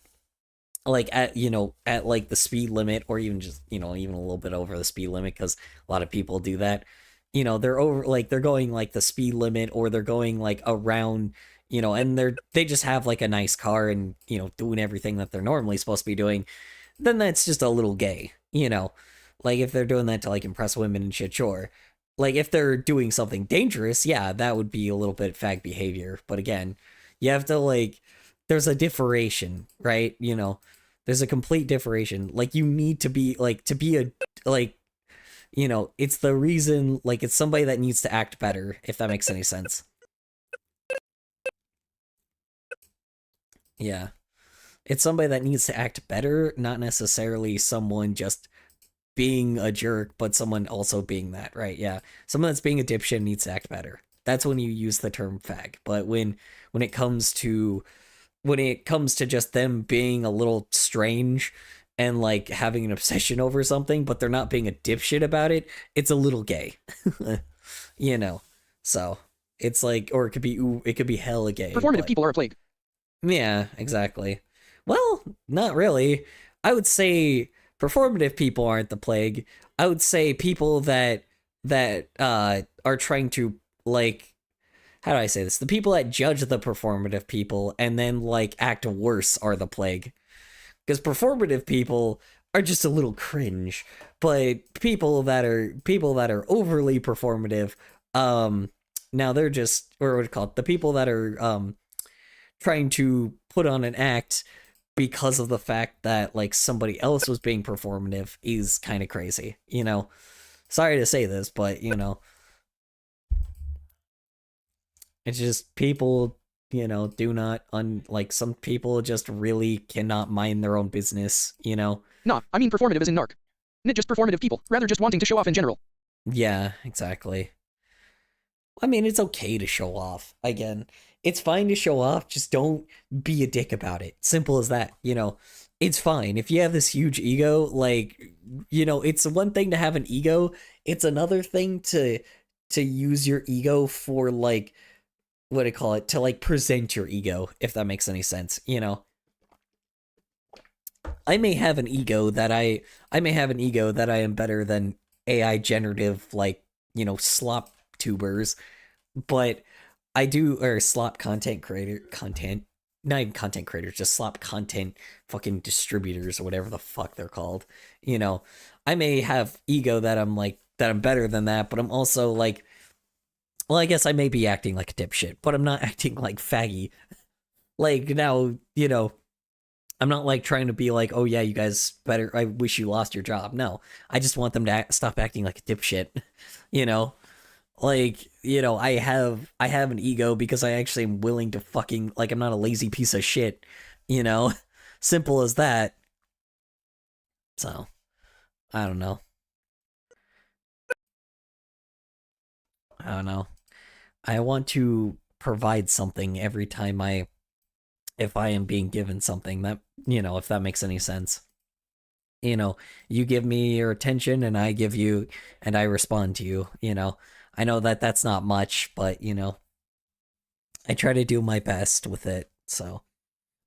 at the speed limit, or even just even a little bit over the speed limit, because a lot of people do that. They're over they're going the speed limit, or they're going around, and they just have a nice car and doing everything that they're normally supposed to be doing, then that's just a little gay. If they're doing that to impress women and shit, sure. If they're doing something dangerous, yeah, that would be a little bit fag behavior. But again, you have to there's a differentiation, right? There's a complete differentiation. You need to be to be a it's the reason, it's somebody that needs to act better, if that makes any sense. Yeah. It's somebody that needs to act better, not necessarily someone just being a jerk, but someone also being that, right? Yeah. Someone that's being a dipshit needs to act better. That's when you use the term fag. But when it comes to just them being a little strange and having an obsession over something, but they're not being a dipshit about it, it's a little gay. So it's or it could be hella gay. Performative people are a plague. Yeah, exactly. Well, not really. I would say performative people aren't the plague. I would say people that are trying to how do I say this? The people that judge the performative people and then act worse are the plague. Because performative people are just a little cringe, but people that are overly performative, now they're just, or what do you call it? The people that are trying to put on an act because of the fact that somebody else was being performative is kind of crazy. Sorry to say this, but it's just people, do not some people just really cannot mind their own business. Nah, I mean performative as in narc. Not just performative people, rather just wanting to show off in general. Yeah, exactly. I mean, it's okay to show off. Again, it's fine to show off, just don't be a dick about it. Simple as that. It's fine. If you have this huge ego, it's one thing to have an ego. It's another thing to use your ego for what do you call it? To present your ego, if that makes any sense. I may have an ego that I am better than AI generative, like, you know, slop tubers, but I do, or slop content, not even content creators, just slop content fucking distributors or whatever the fuck they're called. You know, I may have ego that I'm like, that I'm better than that, but I'm also like, well, I guess I may be acting like a dipshit, but I'm not acting like faggy. Like, now, you know, I'm not like trying to be like, oh yeah, you guys better, I wish you lost your job. No, I just want them to stop acting like a dipshit. You know, like, you know, I have an ego because I actually am willing to fucking, like, I'm not a lazy piece of shit. You know, simple as that. So, I don't know. I don't know. I want to provide something every time if I am being given something, that, you know, if that makes any sense. You know, you give me your attention and I give you, and I respond to you, you know. I know that that's not much, but, you know, I try to do my best with it. So,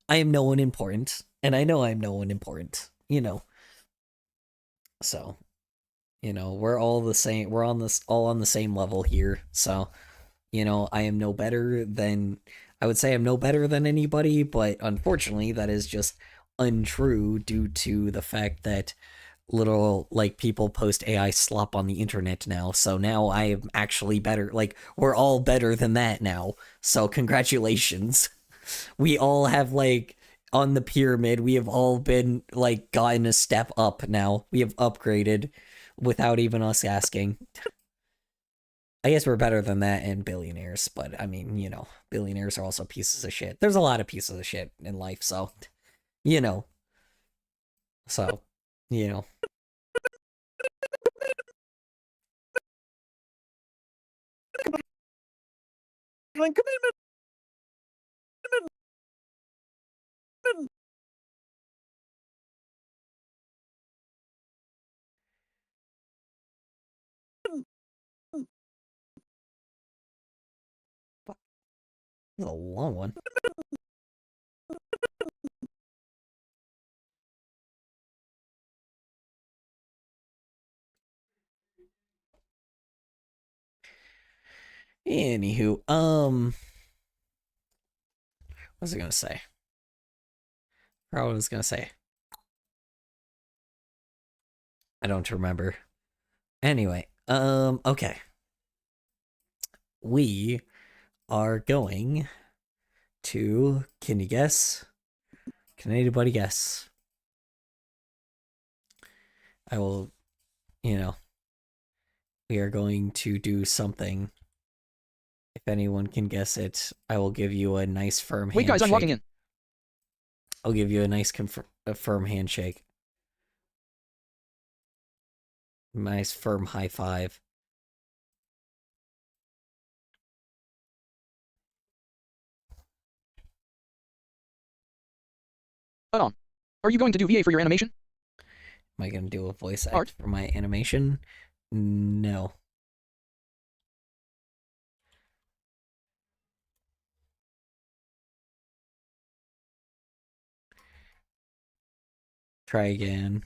I am no one important, and I know I'm no one important, you know. So, you know, we're all the same, we're on this, all on the same level here. So, you know, I am no better than, I would say I'm no better than anybody, but unfortunately that is just untrue due to the fact that little, like, people post AI slop on the internet now. So now I am actually better. Like, we're all better than that now. So congratulations. We all have, like, on the pyramid, we have all been, like, gotten a step up now. We have upgraded without even us asking. I guess we're better than that in billionaires, but I mean, you know, billionaires are also pieces of shit. There's a lot of pieces of shit in life, so, you know. So, you know. Commitment. That's a long one. Anywho, what was I gonna say? Or what I was gonna say? I don't remember. Anyway, okay. We are going to, can you guess? Can anybody guess? I will, you know, we are going to do something. If anyone can guess it, I will give you a nice firm handshake. Wait, guys, I'm logging in. I'll give you a nice firm handshake. Nice firm high five. Are you going to do VA for your animation? Am I going to do a voice act Art? for my animation? No. Try again.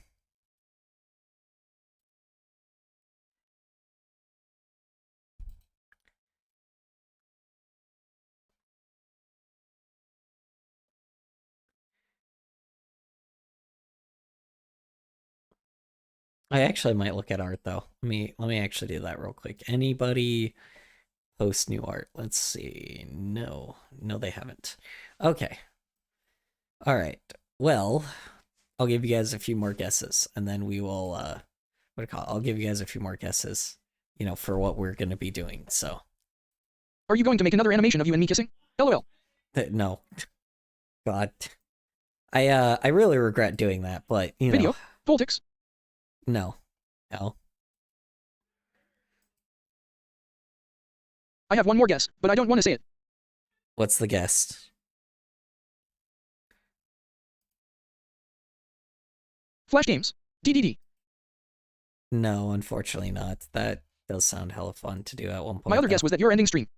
I actually might look at art though. Let me actually do that real quick. Anybody post new art? Let's see. No, they haven't. Okay. All right. Well, I'll give you guys a few more guesses, and then we will. What do you call it? I'll give you guys a few more guesses. You know, for what we're gonna be doing. So. Are you going to make another animation of you and me kissing? LOL. No. God. I really regret doing that, but you know. Video. Voltics. No. I have one more guess, but I don't want to say it. What's the guess? Flash games. DDD. No, unfortunately not. That does sound hella fun to do at one point. My other guess was that you're ending stream.